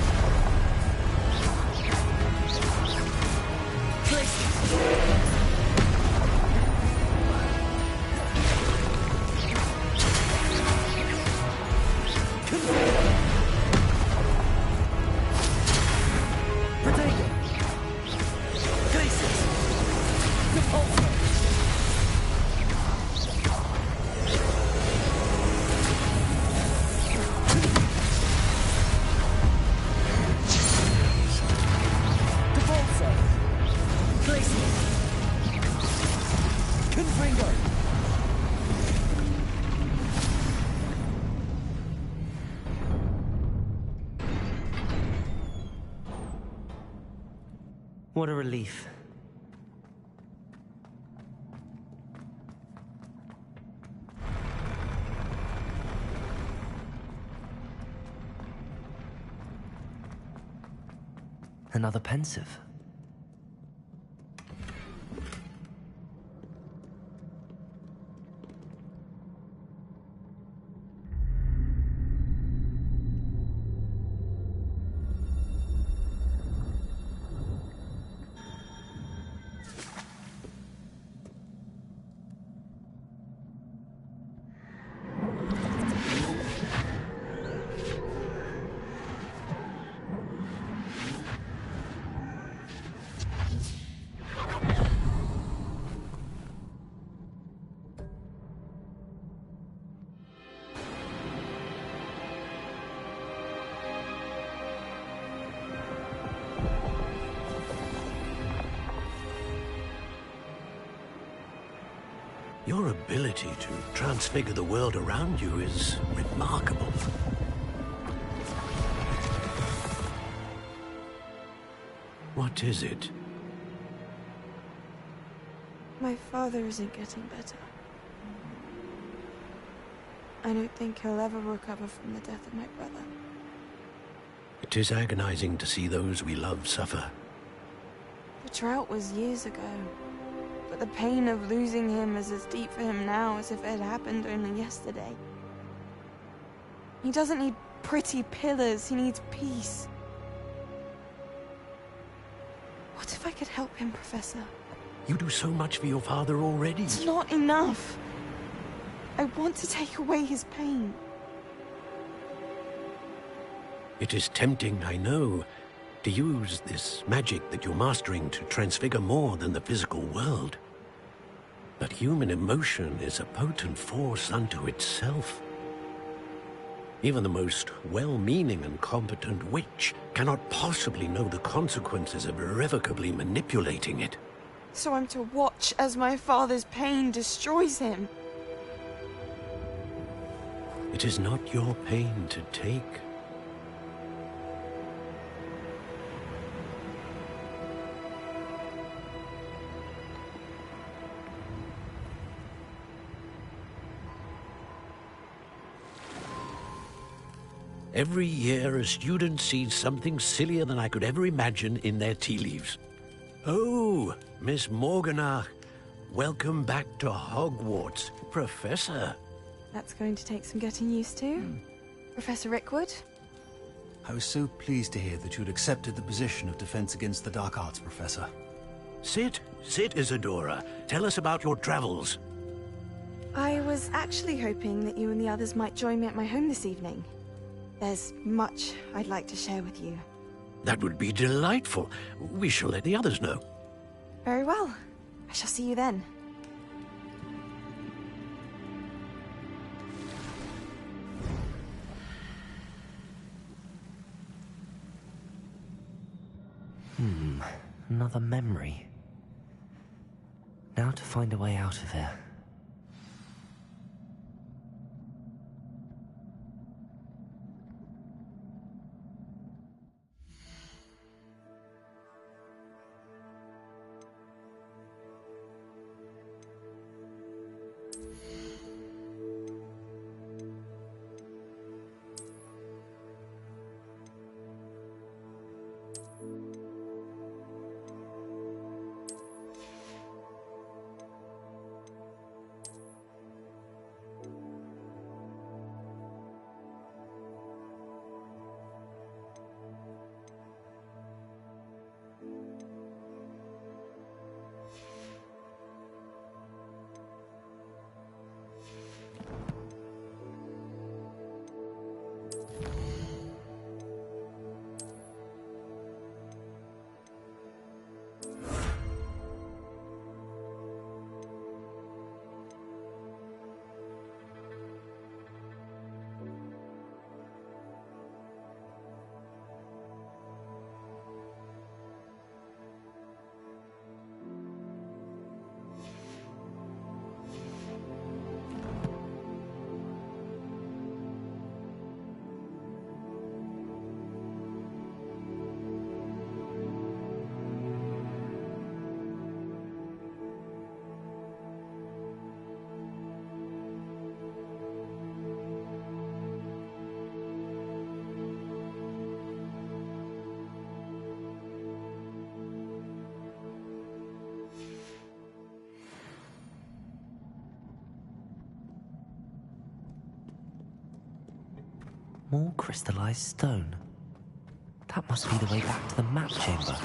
Protego. Glacius. Depulso. Depulso. Glacius. Confringo. What a relief. Another pensive. Your ability to transfigure the world around you is remarkable. What is it? My father isn't getting better. I don't think he'll ever recover from the death of my brother. It is agonizing to see those we love suffer. The drought was years ago, but the pain of losing him is as deep for him now as if it had happened only yesterday. He doesn't need pretty pillars, he needs peace. What if I could help him, Professor? You do so much for your father already. It's not enough. I want to take away his pain. It is tempting, I know, to use this magic that you're mastering to transfigure more than the physical world. But human emotion is a potent force unto itself. Even the most well-meaning and competent witch cannot possibly know the consequences of irrevocably manipulating it. So I'm to watch as my father's pain destroys him. It is not your pain to take. Every year, a student sees something sillier than I could ever imagine in their tea leaves. Oh, Miss Morganach. Welcome back to Hogwarts, Professor. That's going to take some getting used to. Professor Rickwood? I was so pleased to hear that you'd accepted the position of Defense Against the Dark Arts, Professor. Sit, Isadora. Tell us about your travels. I was actually hoping that you and the others might join me at my home this evening. There's much I'd like to share with you. That would be delightful. We shall let the others know. Very well. I shall see you then. Another memory. Now to find a way out of here. More crystallized stone. That must be the way back to the map chamber.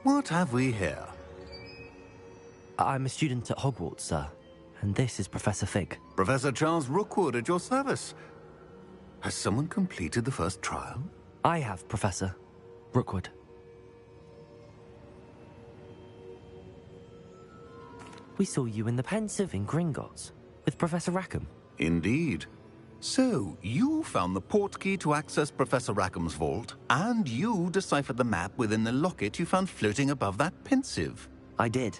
What have we here? I'm a student at Hogwarts, sir. And this is Professor Fig. Professor Charles Rookwood at your service. Has someone completed the first trial? I have, Professor Rookwood. We saw you in the Pensive in Gringotts with Professor Rackham. Indeed. So, you found the portkey to access Professor Rackham's vault, and you deciphered the map within the locket you found floating above that Pensive. I did.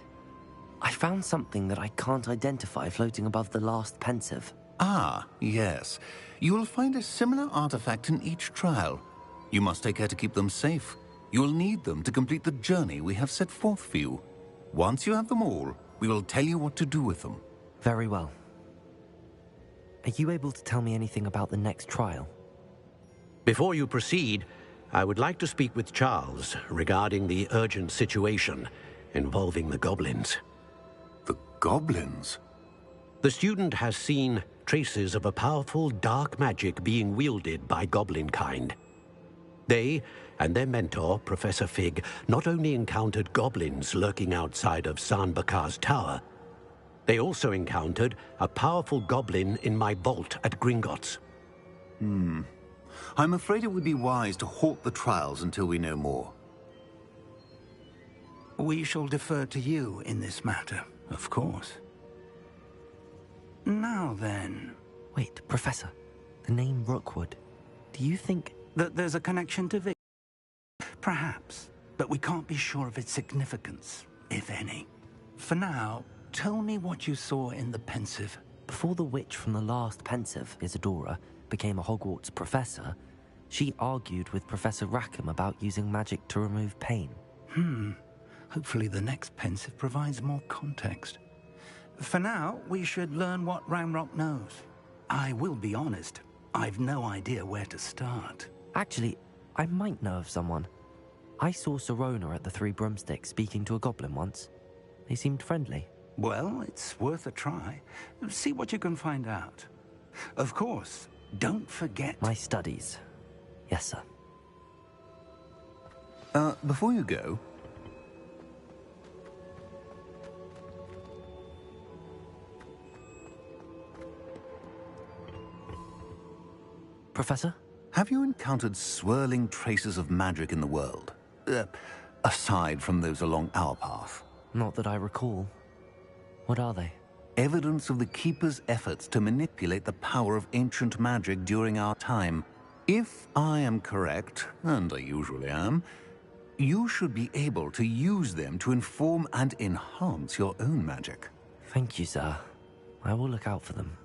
I found something that I can't identify floating above the last Pensive. Ah, yes. You will find a similar artifact in each trial. You must take care to keep them safe. You will need them to complete the journey we have set forth for you. Once you have them all, we will tell you what to do with them. Very well. Are you able to tell me anything about the next trial? Before you proceed, I would like to speak with Charles regarding the urgent situation involving the goblins. The goblins? The student has seen traces of a powerful dark magic being wielded by goblin kind. They and their mentor, Professor Fig, not only encountered goblins lurking outside of Sanbakar's tower, they also encountered a powerful goblin in my vault at Gringotts. I'm afraid it would be wise to halt the trials until we know more. We shall defer to you in this matter, of course. Now then... Wait, Professor. The name Rookwood. Do you think... that there's a connection to Vic? Perhaps, but we can't be sure of its significance, if any. For now, tell me what you saw in the Pensive. Before the witch from the last Pensive, Isadora, became a Hogwarts professor, She argued with Professor Rackham about using magic to remove pain. Hopefully the next pensive provides more context. For now, we should learn what Ramrock knows. I will be honest, I've no idea where to start. Actually, I might know of someone. I saw Sirona at the Three Broomsticks speaking to a goblin once. They seemed friendly. Well, it's worth a try. See what you can find out. Of course, don't forget... My studies. Yes, sir. Before you go... Professor? Have you encountered swirling traces of magic in the world? Aside from those along our path? Not that I recall. What are they? Evidence of the Keeper's efforts to manipulate the power of ancient magic during our time. If I am correct, and I usually am, you should be able to use them to inform and enhance your own magic. Thank you, sir. I will look out for them.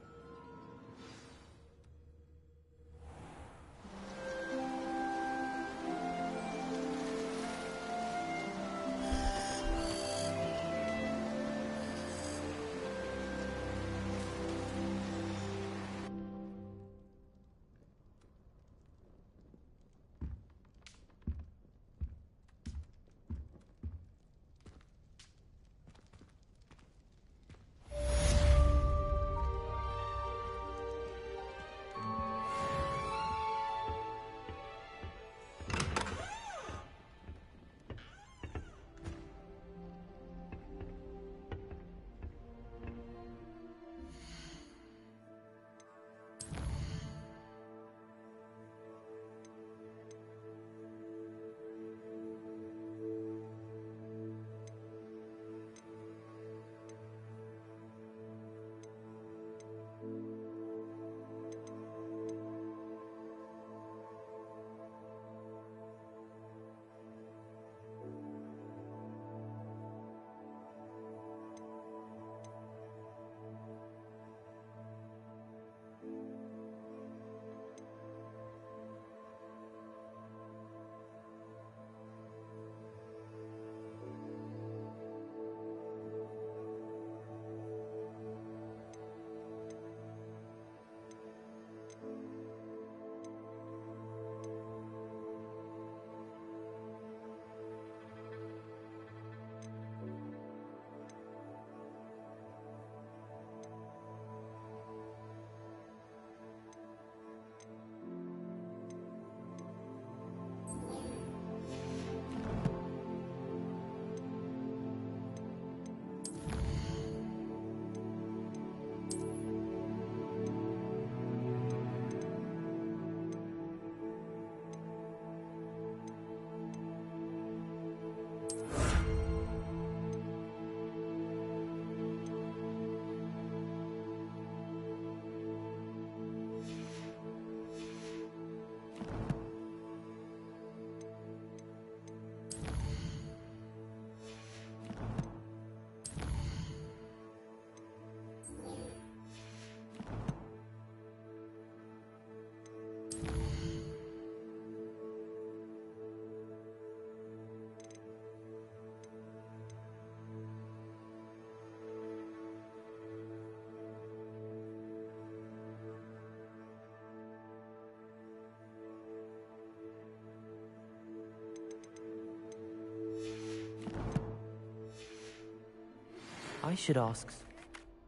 I should ask...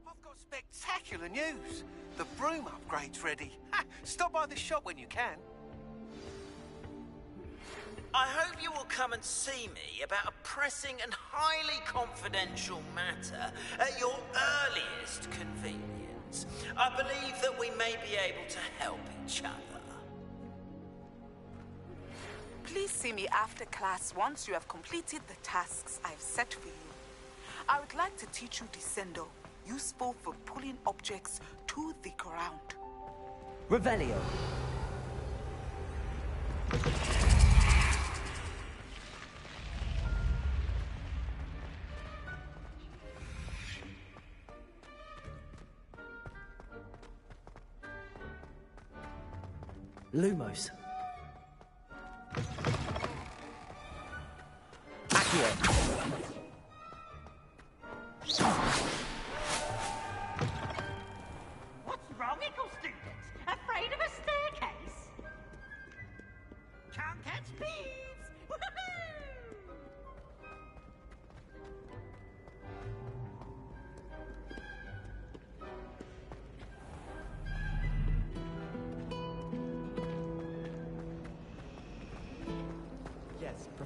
I've got spectacular news. The broom upgrade's ready. Stop by the shop when you can. I hope you will come and see me about a pressing and highly confidential matter at your earliest convenience. I believe that we may be able to help each other. Please see me after class once you have completed the tasks I've set for you. I would like to teach you Descendo, useful for pulling objects to the ground. Revelio. Lumos.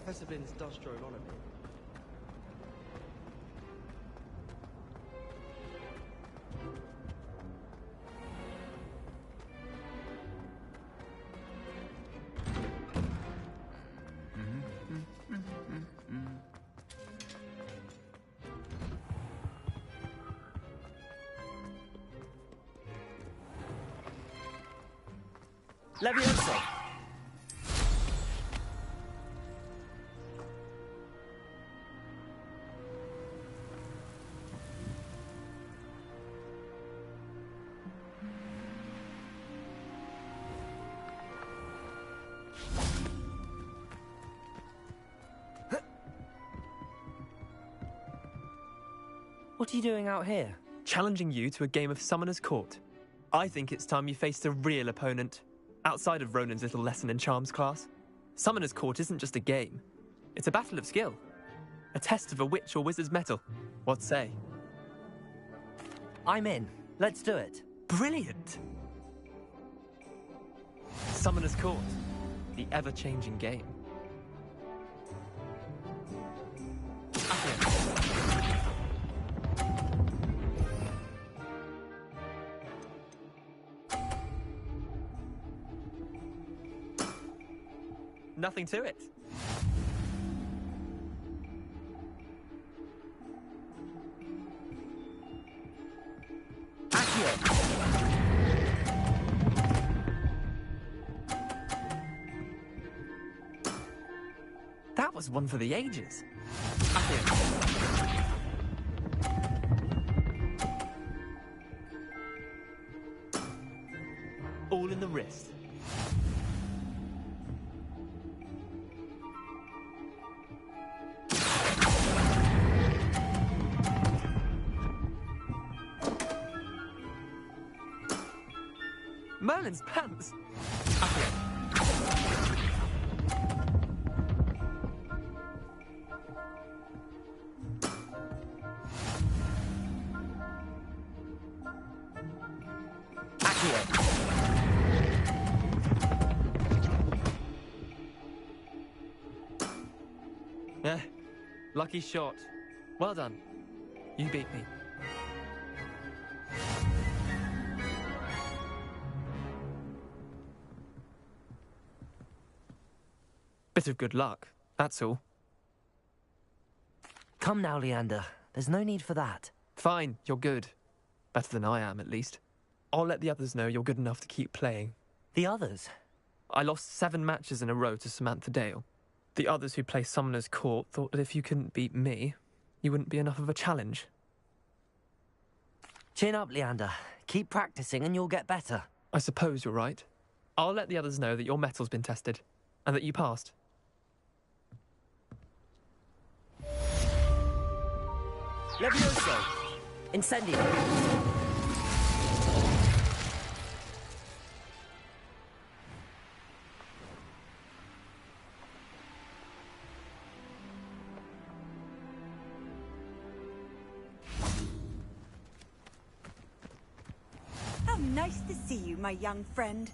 Professor Binns does drone on a bit. Leviosa! What are you doing out here? Challenging you to a game of Summoner's Court. I think it's time you faced a real opponent, outside of Ronan's little lesson in charms class. Summoner's Court isn't just a game. It's a battle of skill. A test of a witch or wizard's mettle. What say? I'm in. Let's do it. Brilliant! Summoner's Court. The ever-changing game. Nothing to it. That was one for the ages. All in the wrist. Merlin's pants. Yeah, lucky shot. Well done. You beat me. Bit of good luck, that's all. Come now, Leander. There's no need for that. Fine, you're good. Better than I am, at least. I'll let the others know you're good enough to keep playing. The others? I lost 7 matches in a row to Samantha Dale. The others who play Summoner's Court thought that if you couldn't beat me, you wouldn't be enough of a challenge. Chin up, Leander. Keep practicing and you'll get better. I suppose you're right. I'll let the others know that your metal's been tested, and that you passed. Levioso! Incendio! How nice to see you, my young friend.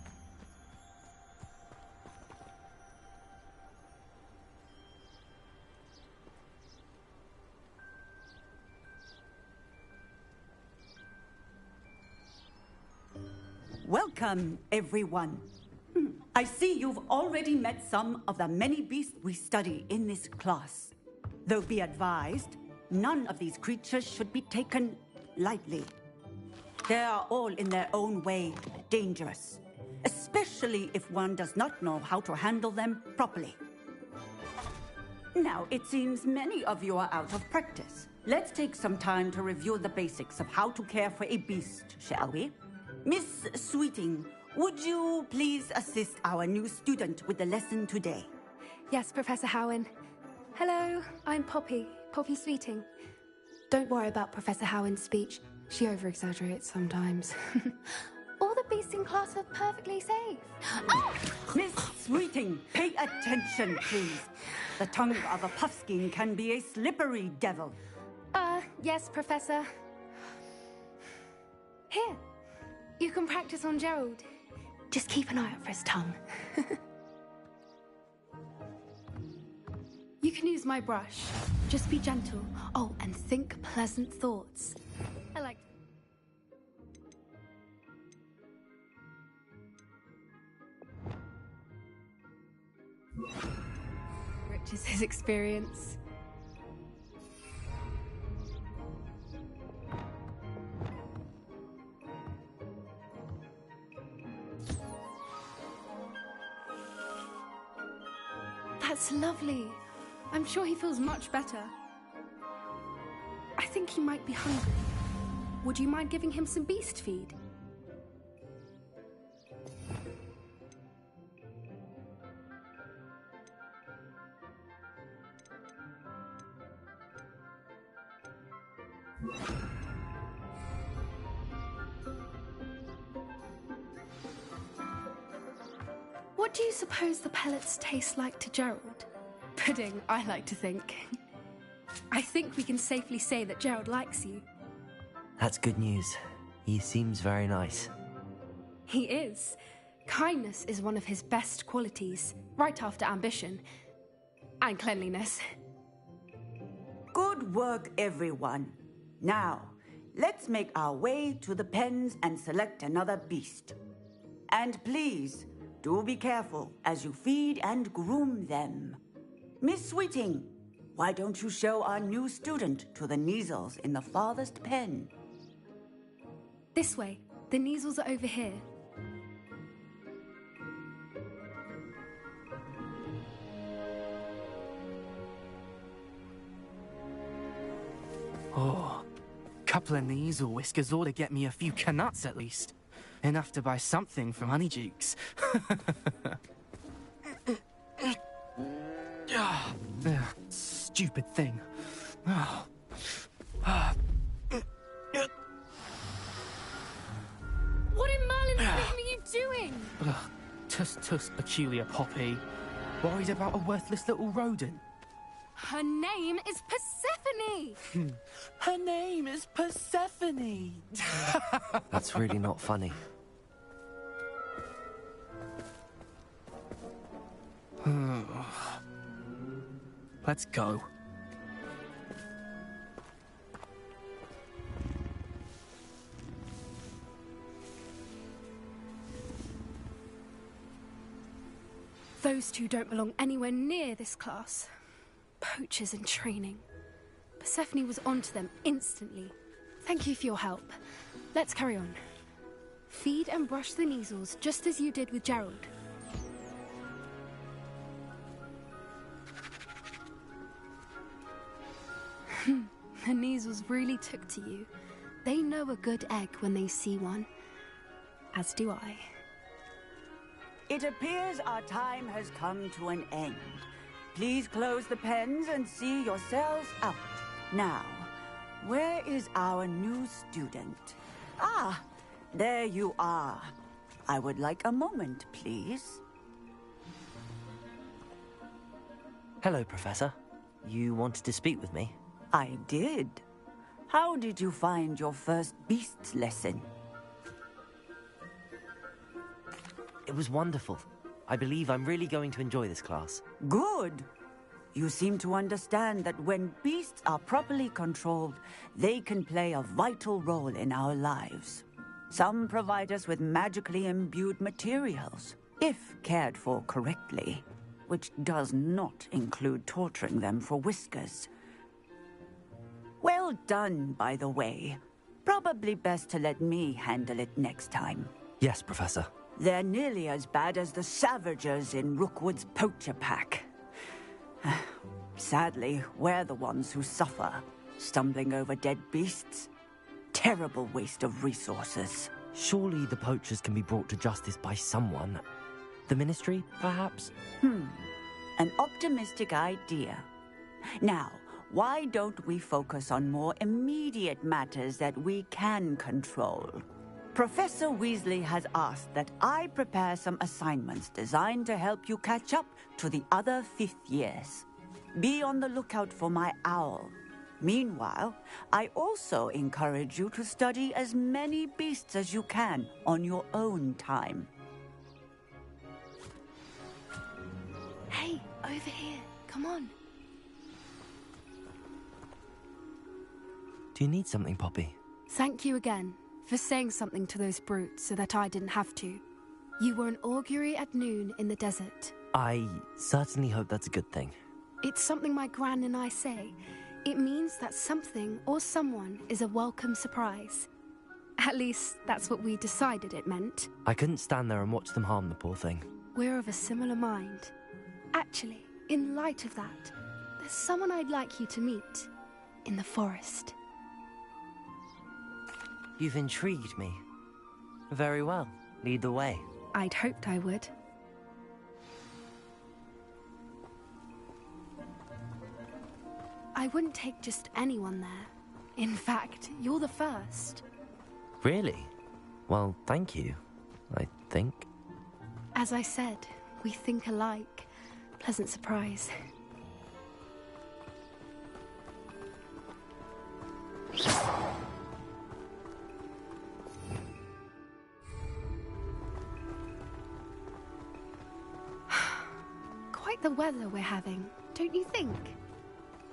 Welcome, everyone. I see you've already met some of the many beasts we study in this class. Though be advised, none of these creatures should be taken lightly. They are all in their own way dangerous, especially if one does not know how to handle them properly. Now, it seems many of you are out of practice. Let's take some time to review the basics of how to care for a beast, shall we? Miss Sweeting, would you please assist our new student with the lesson today? Yes, Professor Howen. Hello, I'm Poppy Sweeting. Don't worry about Professor Howen's speech. She over-exaggerates sometimes. All the beasts in class are perfectly safe. Oh! Miss Sweeting, pay attention, please. The tongue of a puffskein can be a slippery devil. Yes, Professor. Here, you can practice on Gerald. Just keep an eye out for his tongue. You can use my brush. Just be gentle. Oh, and think pleasant thoughts. I like... Rich is his experience. That's lovely. I'm sure he feels much better. I think he might be hungry. Would you mind giving him some beast feed? What do you suppose the pellets taste like to Gerald? Pudding, I like to think. I think we can safely say that Gerald likes you. That's good news. He seems very nice. He is. Kindness is one of his best qualities, right after ambition. And cleanliness. Good work, everyone. Now, let's make our way to the pens and select another beast. And please, do be careful as you feed and groom them. Miss Sweeting, why don't you show our new student to the Kneazles in the farthest pen? This way. The Kneazles are over here. Oh, couple of Kneazle whiskers ought to get me a few canuts at least. Enough to buy something from Honeydukes. Stupid thing. What in Merlin's name are you doing? Tuss, peculiar Poppy. Worried about a worthless little rodent? Her name is Persephone! Her name is Persephone! That's really not funny. Let's go. Those two don't belong anywhere near this class. Poachers in training. Persephone was onto them instantly. Thank you for your help. Let's carry on. Feed and brush the Kneazles just as you did with Gerald. The Kneazles really took to you. They know a good egg when they see one. As do I. It appears our time has come to an end. Please close the pens and see yourselves out. Now, where is our new student? Ah, there you are. I would like a moment, please. Hello, Professor. You wanted to speak with me? I did. How did you find your first beasts lesson? It was wonderful. I believe I'm really going to enjoy this class. Good. You seem to understand that when beasts are properly controlled, they can play a vital role in our lives. Some provide us with magically imbued materials, if cared for correctly, which does not include torturing them for whiskers. Well done, by the way. Probably best to let me handle it next time. Yes, Professor. They're nearly as bad as the Savagers in Rookwood's poacher pack. Sadly, we're the ones who suffer, stumbling over dead beasts. Terrible waste of resources. Surely the poachers can be brought to justice by someone. The Ministry, perhaps? An optimistic idea. Now, why don't we focus on more immediate matters that we can control? Professor Weasley has asked that I prepare some assignments designed to help you catch up to the other 5th years. Be on the lookout for my owl. Meanwhile, I also encourage you to study as many beasts as you can on your own time. Hey, over here. Come on. Do you need something, Poppy? Thank you again for saying something to those brutes so that I didn't have to. You were an augury at noon in the desert. I certainly hope that's a good thing. It's something my gran and I say. It means that something or someone is a welcome surprise. At least, that's what we decided it meant. I couldn't stand there and watch them harm the poor thing. We're of a similar mind. Actually, in light of that, there's someone I'd like you to meet in the forest. You've intrigued me. Very well. Lead the way. I'd hoped I would. I wouldn't take just anyone there. In fact, you're the first. Really? Well, thank you, I think. As I said, we think alike. Pleasant surprise. Quite the weather we're having, don't you think?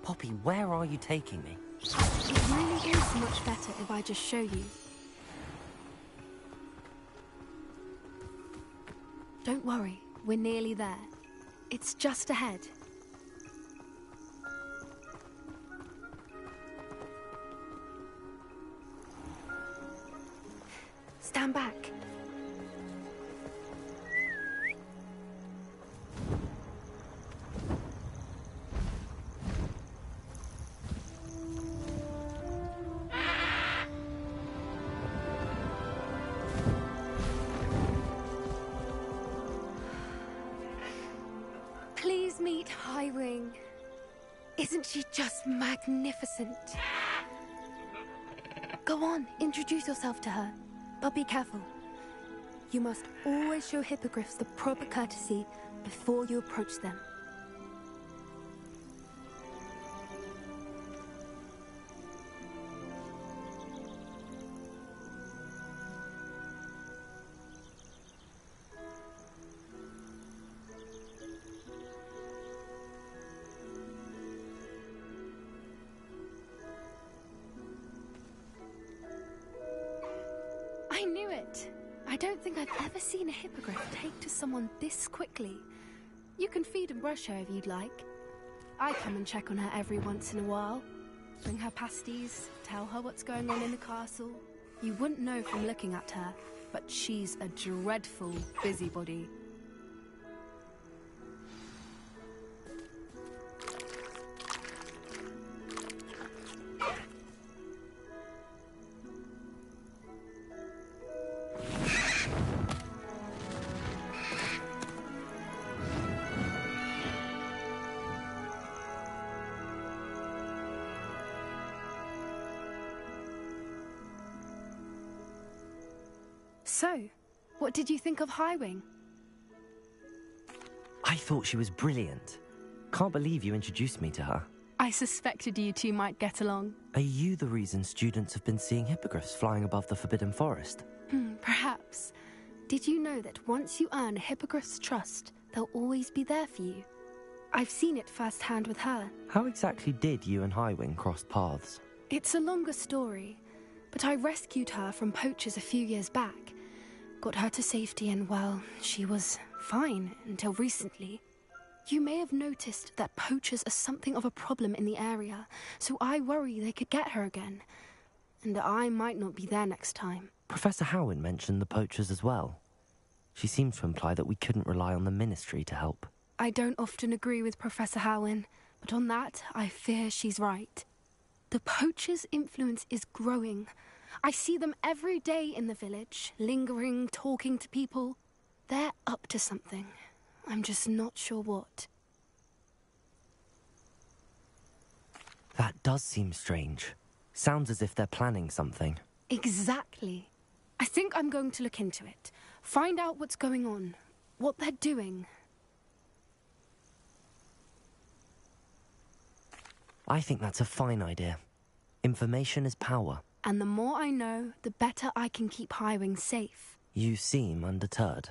Poppy, where are you taking me? It really is much better if I just show you. Don't worry, we're nearly there. It's just ahead. Stand back. Please meet Highwing. Isn't she just magnificent? Go on, introduce yourself to her. But be careful. You must always show hippogriffs the proper courtesy before you approach them. I knew it! I don't think I've ever seen a hippogriff take to someone this quickly. You can feed and brush her if you'd like. I come and check on her every once in a while. Bring her pasties, tell her what's going on in the castle. You wouldn't know from looking at her, but she's a dreadful busybody. So, what did you think of Highwing? I thought she was brilliant. Can't believe you introduced me to her. I suspected you two might get along. Are you the reason students have been seeing hippogriffs flying above the Forbidden Forest? Perhaps. Did you know that once you earn a hippogriff's trust, they'll always be there for you? I've seen it firsthand with her. How exactly did you and Highwing cross paths? It's a longer story, but I rescued her from poachers a few years back. Got her to safety and, well, she was fine until recently. You may have noticed that poachers are something of a problem in the area, so I worry they could get her again. And I might not be there next time. Professor Howin mentioned the poachers as well. She seemed to imply that we couldn't rely on the Ministry to help. I don't often agree with Professor Howin, but on that, I fear she's right. The poachers' influence is growing. I see them every day in the village, lingering, talking to people. They're up to something. I'm just not sure what. That does seem strange. Sounds as if they're planning something. Exactly. I think I'm going to look into it. Find out what's going on, what they're doing. I think that's a fine idea. Information is power. And the more I know, the better I can keep Highwing safe. You seem undeterred.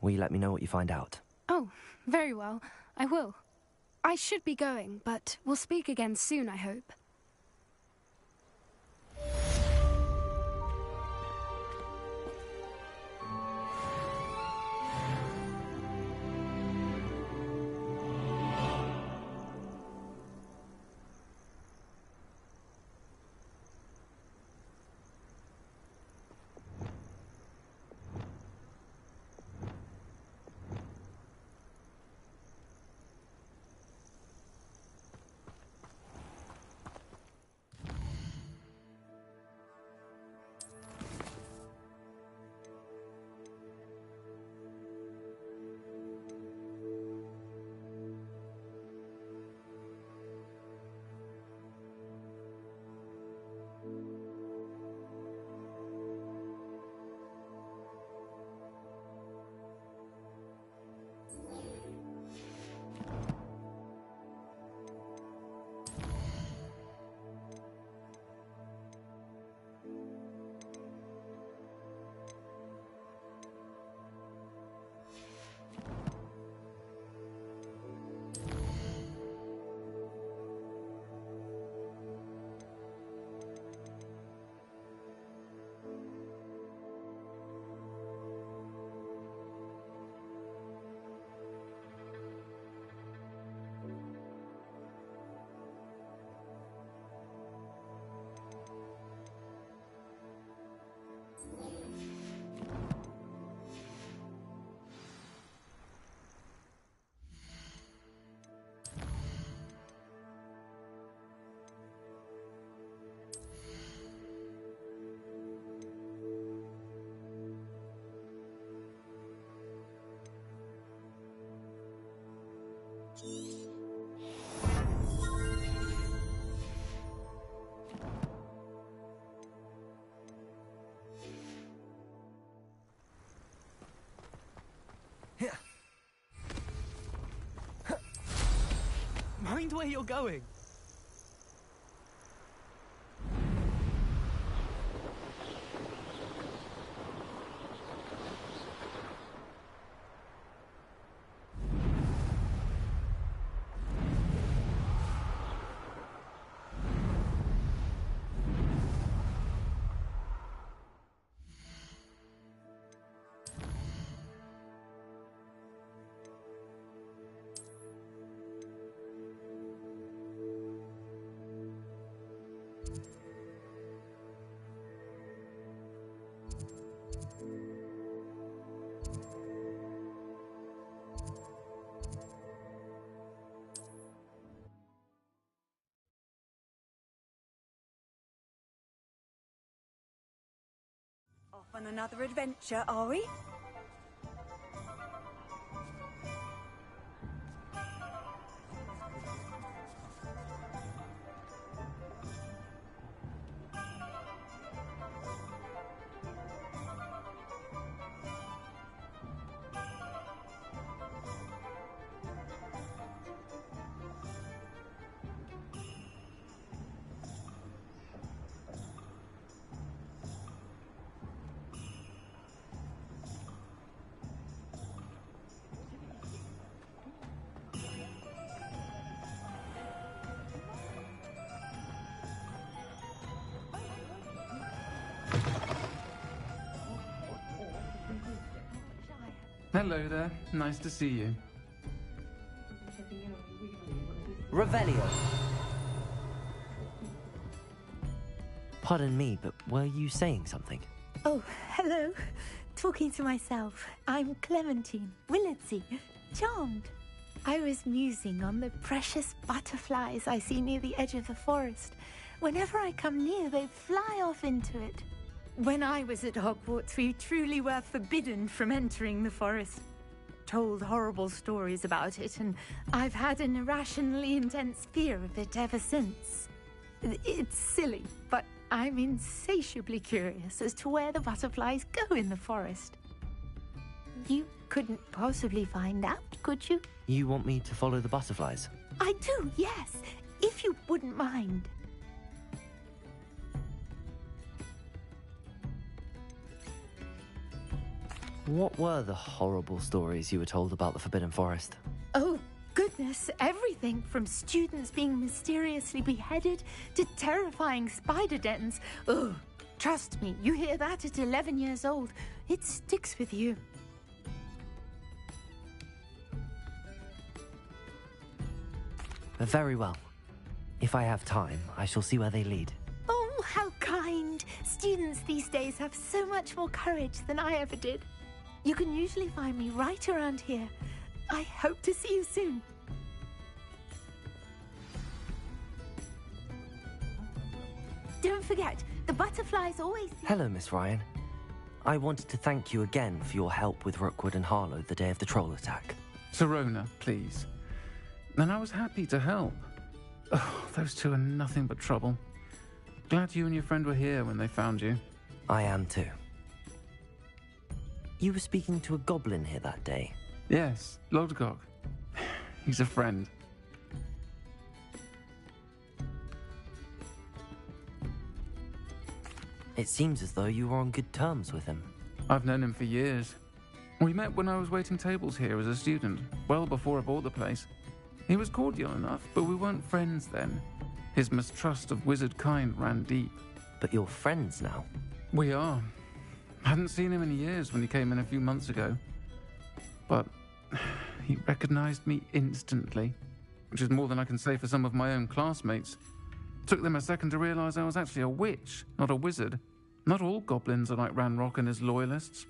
Will you let me know what you find out? Oh, very well. I will. I should be going, but we'll speak again soon, I hope. Mind where you're going. Off on another adventure, are we? Hello there. Nice to see you. Revelio. Pardon me, but were you saying something? Oh, hello. Talking to myself. I'm Clementine Willardsey. Charmed. I was musing on the precious butterflies I see near the edge of the forest. Whenever I come near, they fly off into it. When I was at Hogwarts, we truly were forbidden from entering the forest. Told horrible stories about it, and I've had an irrationally intense fear of it ever since. It's silly, but I'm insatiably curious as to where the butterflies go in the forest. You couldn't possibly find out, could you? You want me to follow the butterflies? I do, yes, if you wouldn't mind. What were the horrible stories you were told about the Forbidden Forest? Oh, goodness, everything from students being mysteriously beheaded to terrifying spider dens. Oh, trust me, you hear that at 11 years old, it sticks with you. Very well. If I have time, I shall see where they lead. Oh, how kind. Students these days have so much more courage than I ever did. You can usually find me right around here. I hope to see you soon. Don't forget, the butterflies always... Hello, Miss Ryan. I wanted to thank you again for your help with Rookwood and Harlow the day of the troll attack. Sirona, please. And I was happy to help. Oh, those two are nothing but trouble. Glad you and your friend were here when they found you. I am too. You were speaking to a goblin here that day? Yes, Lodgok. He's a friend. It seems as though you were on good terms with him. I've known him for years. We met when I was waiting tables here as a student, well before I bought the place. He was cordial enough, but we weren't friends then. His mistrust of wizard kind ran deep. But you're friends now? We are. Hadn't seen him in years when he came in a few months ago. But he recognized me instantly, which is more than I can say for some of my own classmates. Took them a second to realize I was actually a witch, not a wizard. Not all goblins are like Ranrock and his loyalists.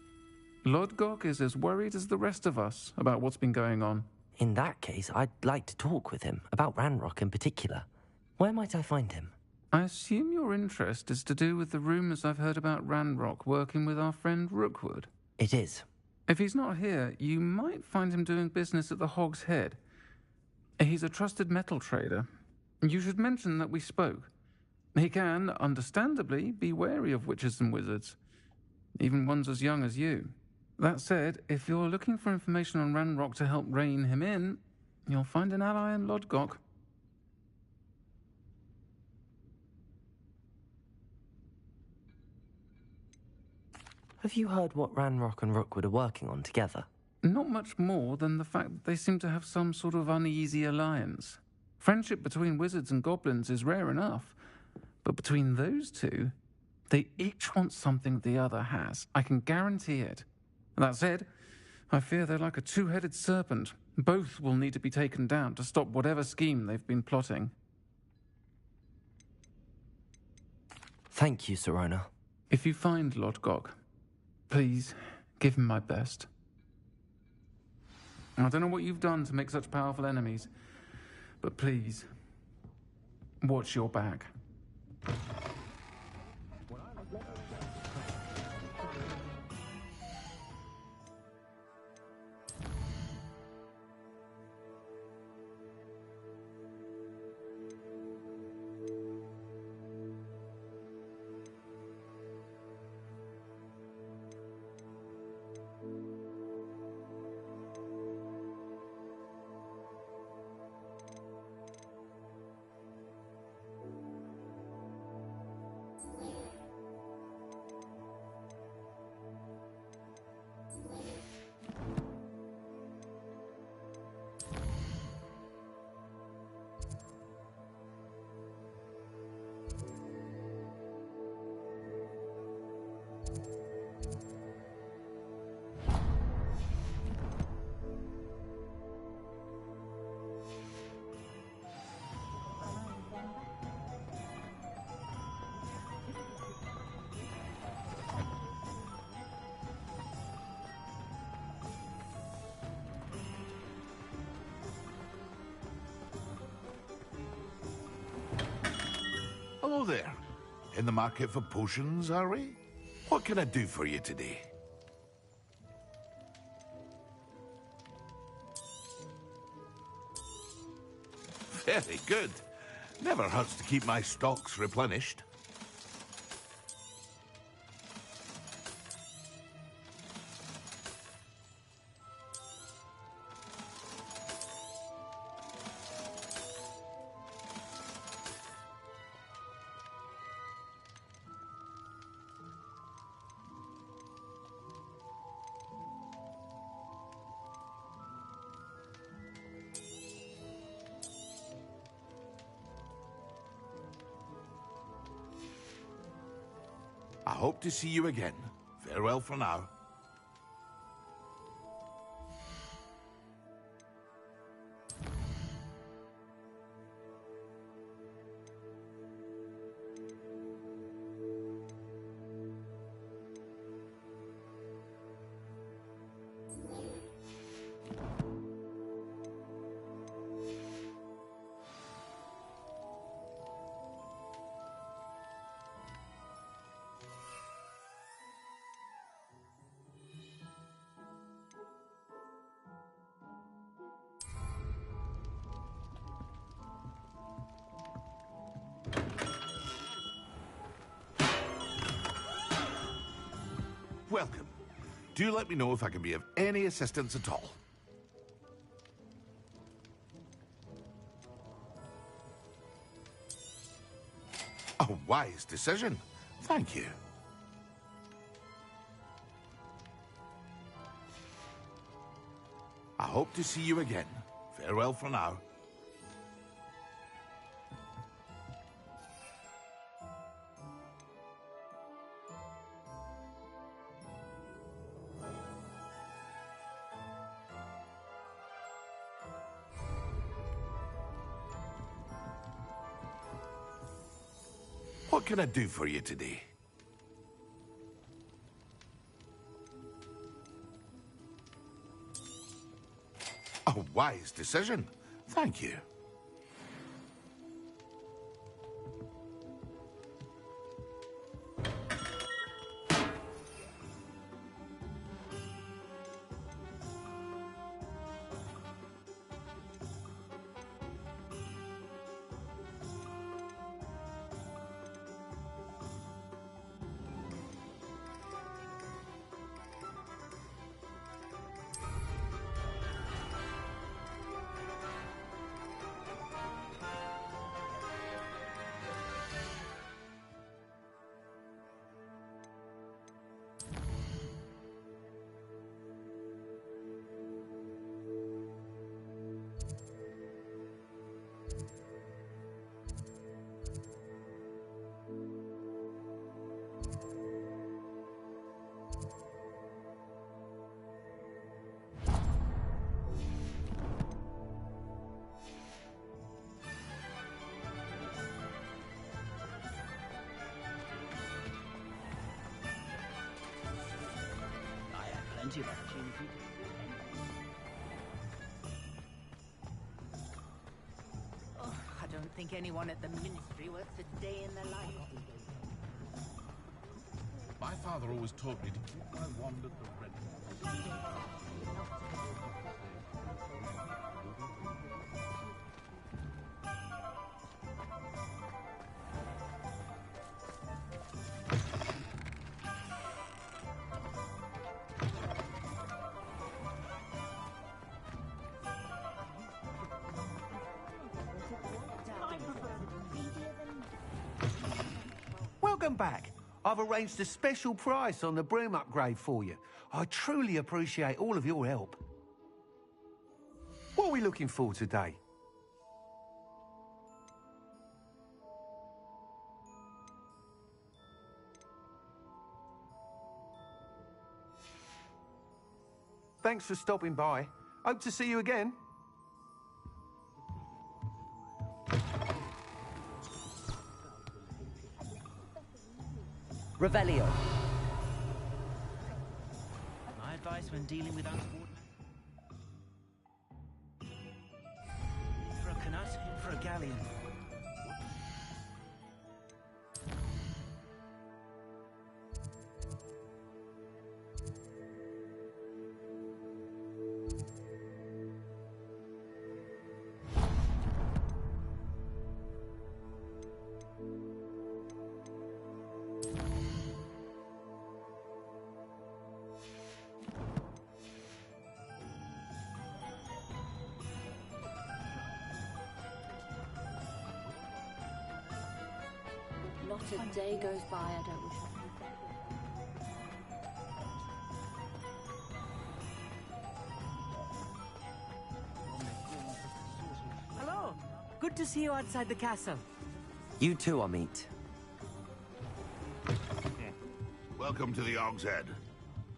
Lodgok is as worried as the rest of us about what's been going on. In that case, I'd like to talk with him, about Ranrock in particular. Where might I find him? I assume your interest is to do with the rumors I've heard about Ranrock working with our friend Rookwood. It is. If he's not here, you might find him doing business at the Hog's Head. He's a trusted metal trader. You should mention that we spoke. He can, understandably, be wary of witches and wizards, even ones as young as you. That said, if you're looking for information on Ranrock to help rein him in, you'll find an ally in Lodgok. Have you heard what Ranrock and Rookwood are working on together? Not much more than the fact that they seem to have some sort of uneasy alliance. Friendship between wizards and goblins is rare enough, but between those two, they each want something the other has. I can guarantee it. That said, I fear they're like a two-headed serpent. Both will need to be taken down to stop whatever scheme they've been plotting. Thank you, Sirona. If you find Lord Gog, please give him my best. I don't know what you've done to make such powerful enemies, but please, watch your back. Hello there. In the market for potions, are we? What can I do for you today? Very good. Never hurts to keep my stocks replenished. I hope to see you again. Farewell for now. Welcome. Do let me know if I can be of any assistance at all. A wise decision. Thank you. I hope to see you again. Farewell for now. What can I do for you today? A wise decision. Thank you. plenty of opportunity. Oh, I don't think anyone at the Ministry works a day in their life. My father always taught me to keep my wand at the ready. Welcome back. I've arranged a special price on the broom upgrade for you. I truly appreciate all of your help. What are we looking for today? Thanks for stopping by. Hope to see you again. Revelio. My advice when dealing with untoward... For a canut, in for a galleon. Not a day goes by I don't wish Hello. Good to see you outside the castle. You too, Amit. Welcome to the Og's Head.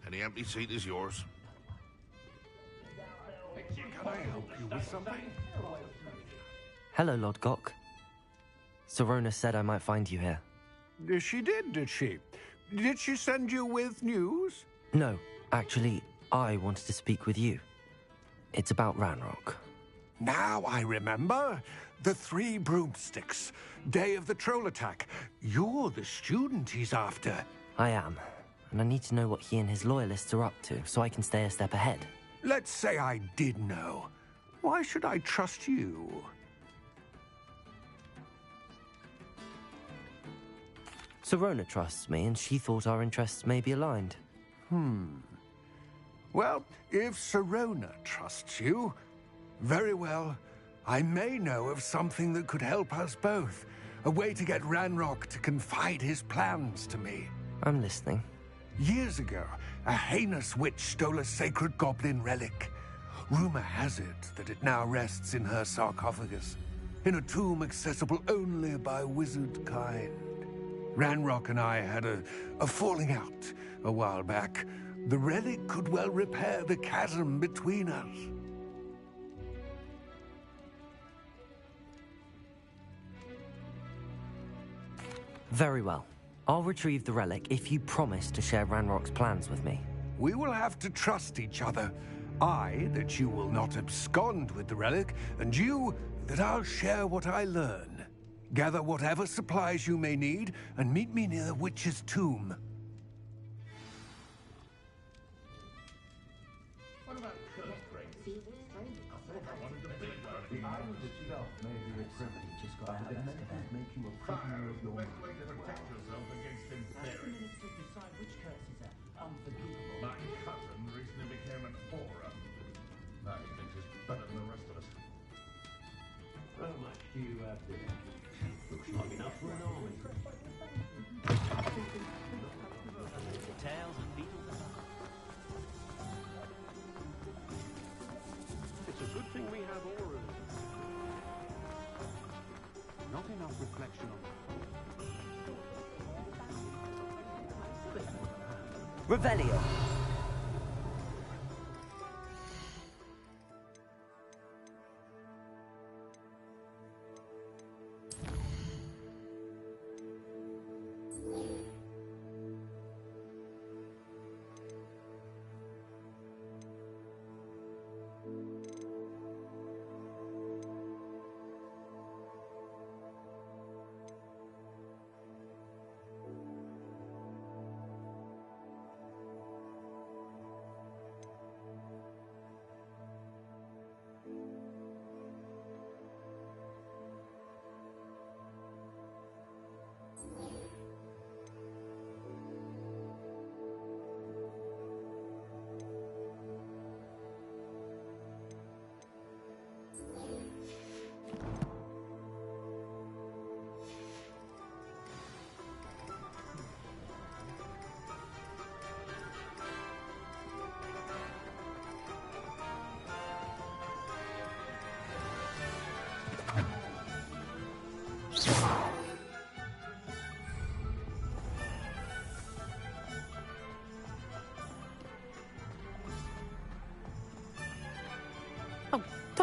Any empty seat is yours. Can I help you with something? Hello, Lord Gok. Sorona said I might find you here. She did she? Did she send you with news? No, actually, I wanted to speak with you. It's about Ranrock. Now I remember. The 3 broomsticks. Day of the troll attack. You're the student he's after. I am, and I need to know what he and his loyalists are up to so I can stay a step ahead. Let's say I did know. Why should I trust you? Sorona trusts me, and she thought our interests may be aligned. Well, if Sorona trusts you, very well. I may know of something that could help us both. A way to get Ranrock to confide his plans to me. I'm listening. Years ago, a heinous witch stole a sacred goblin relic. Rumor has it that it now rests in her sarcophagus, in a tomb accessible only by wizard kind. Ranrock and I had a falling out a while back. The relic could well repair the chasm between us. Very well. I'll retrieve the relic if you promise to share Ranrock's plans with me. We will have to trust each other. I, that you will not abscond with the relic, and you, that I'll share what I learn. Gather whatever supplies you may need, and meet me near the witch's tomb. What about curse breaks? I thought I wanted to big one. The island itself may be a privilege. Just got out of Azkaban. Make you a prisoner of your best way to protect yourself against interfering. Decide which curses are unforgivable. My cousin recently became an aura. Now he thinks he's better than the rest of us. How much do you have there? Looks like enough for an army. Tails and beetles. It's a good thing we have auras. Not enough reflection on Revelio.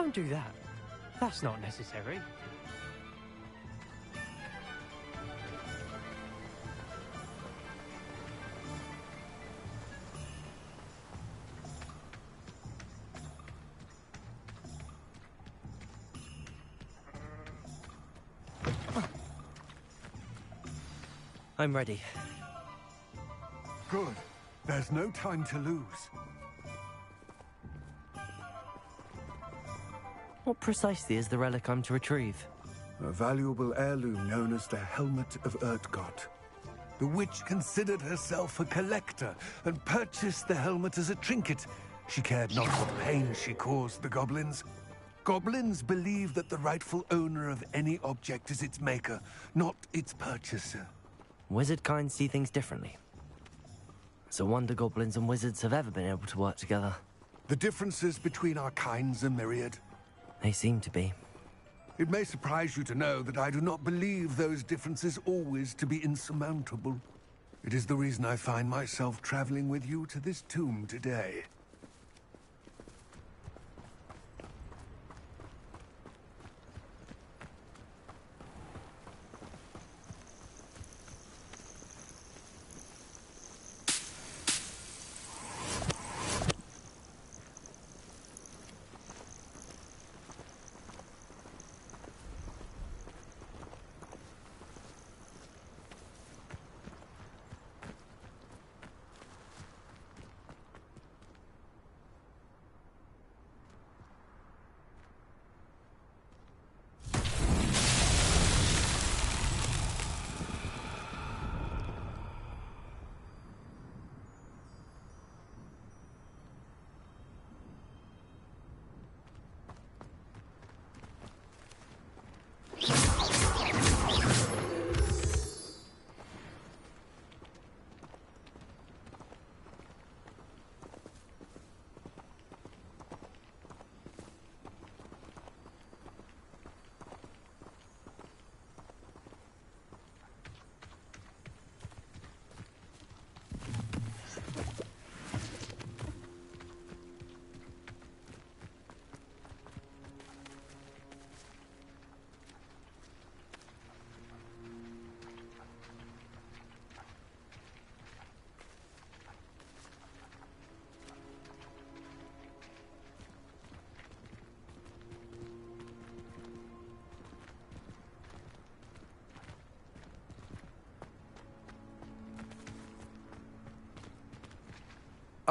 Don't do that. That's not necessary. I'm ready. Good. There's no time to lose. What precisely is the relic I'm to retrieve? A valuable heirloom known as the Helmet of Urtkot. The witch considered herself a collector and purchased the helmet as a trinket. She cared not what pain she caused the goblins. Goblins believe that the rightful owner of any object is its maker, not its purchaser. Wizard kind see things differently. It's a wonder goblins and wizards have ever been able to work together. The differences between our kinds are myriad. They seem to be. It may surprise you to know that I do not believe those differences always to be insurmountable. It is the reason I find myself traveling with you to this tomb today.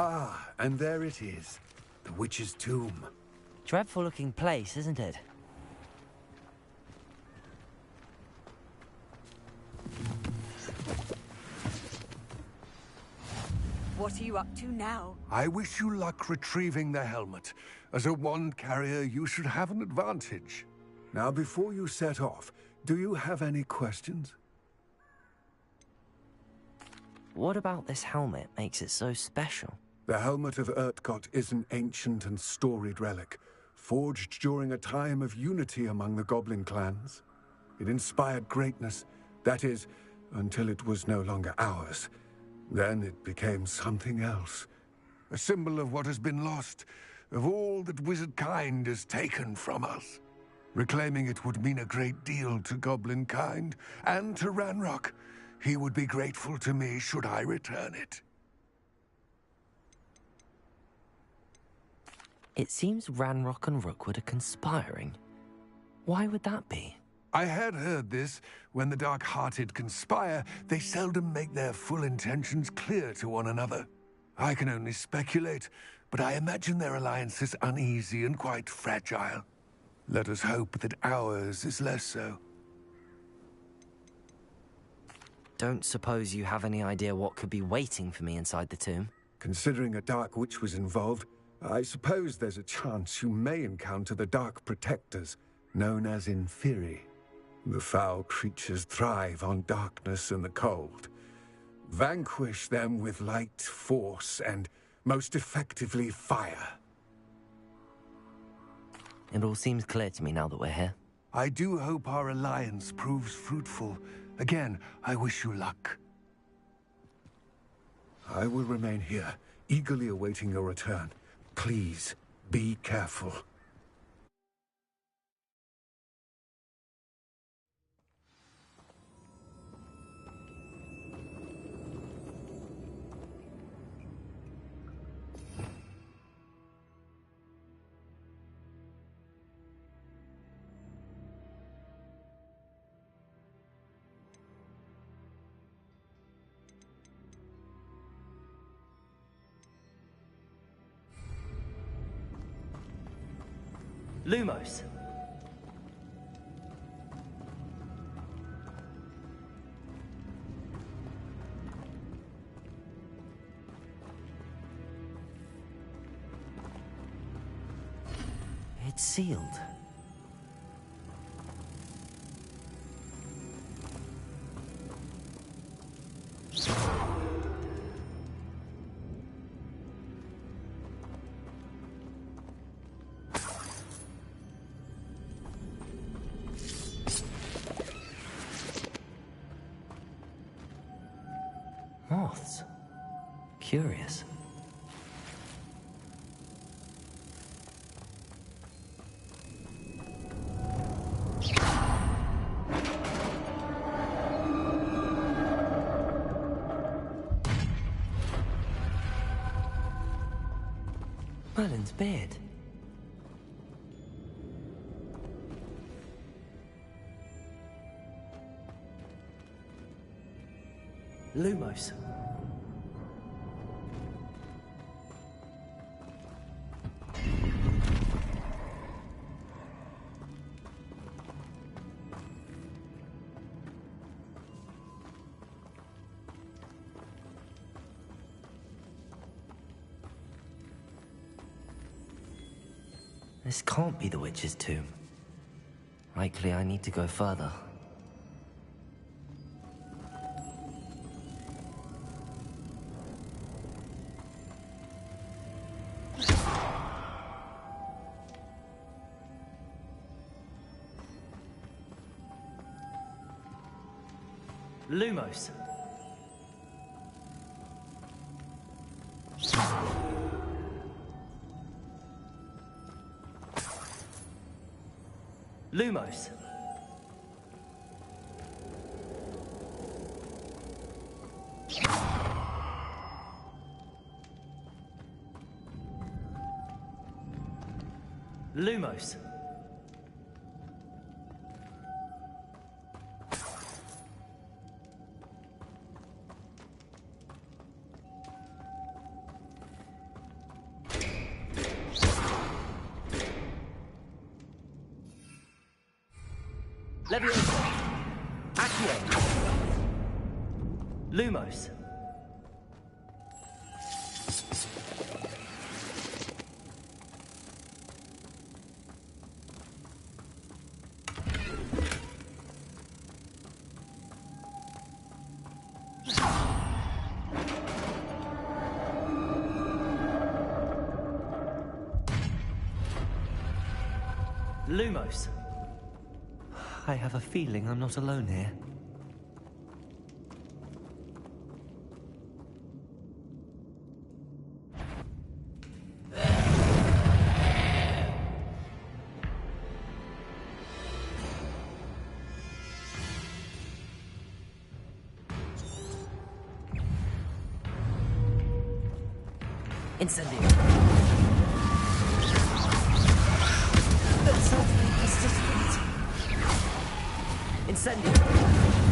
Ah, and there it is. The witch's tomb. Dreadful looking place, isn't it? What are you up to now? I wish you luck retrieving the helmet. As a wand carrier, you should have an advantage. Now, before you set off, do you have any questions? What about this helmet makes it so special? The Helmet of Urtkot is an ancient and storied relic, forged during a time of unity among the goblin clans. It inspired greatness, that is, until it was no longer ours. Then it became something else. A symbol of what has been lost, of all that wizard kind has taken from us. Reclaiming it would mean a great deal to goblin kind, and to Ranrock. He would be grateful to me should I return it. It seems Ranrock and Rookwood are conspiring. Why would that be? I had heard this. When the dark-hearted conspire, they seldom make their full intentions clear to one another. I can only speculate, but I imagine their alliance is uneasy and quite fragile. Let us hope that ours is less so. Don't suppose you have any idea what could be waiting for me inside the tomb? Considering a dark witch was involved, I suppose there's a chance you may encounter the Dark Protectors, known as Inferi. The foul creatures thrive on darkness and the cold. Vanquish them with light, force, and, most effectively, fire. It all seems clear to me now that we're here. I do hope our alliance proves fruitful. Again, I wish you luck. I will remain here, eagerly awaiting your return. Please, be careful. Lumos. It's sealed. Moths. Curious. Merlin's beard. Lumos. This can't be the witch's tomb. Likely I need to go further. Lumos. Lumos. Lumos. Leviosa. Accio. Lumos. Lumos. I have a feeling I'm not alone here. Incendio. Incendio.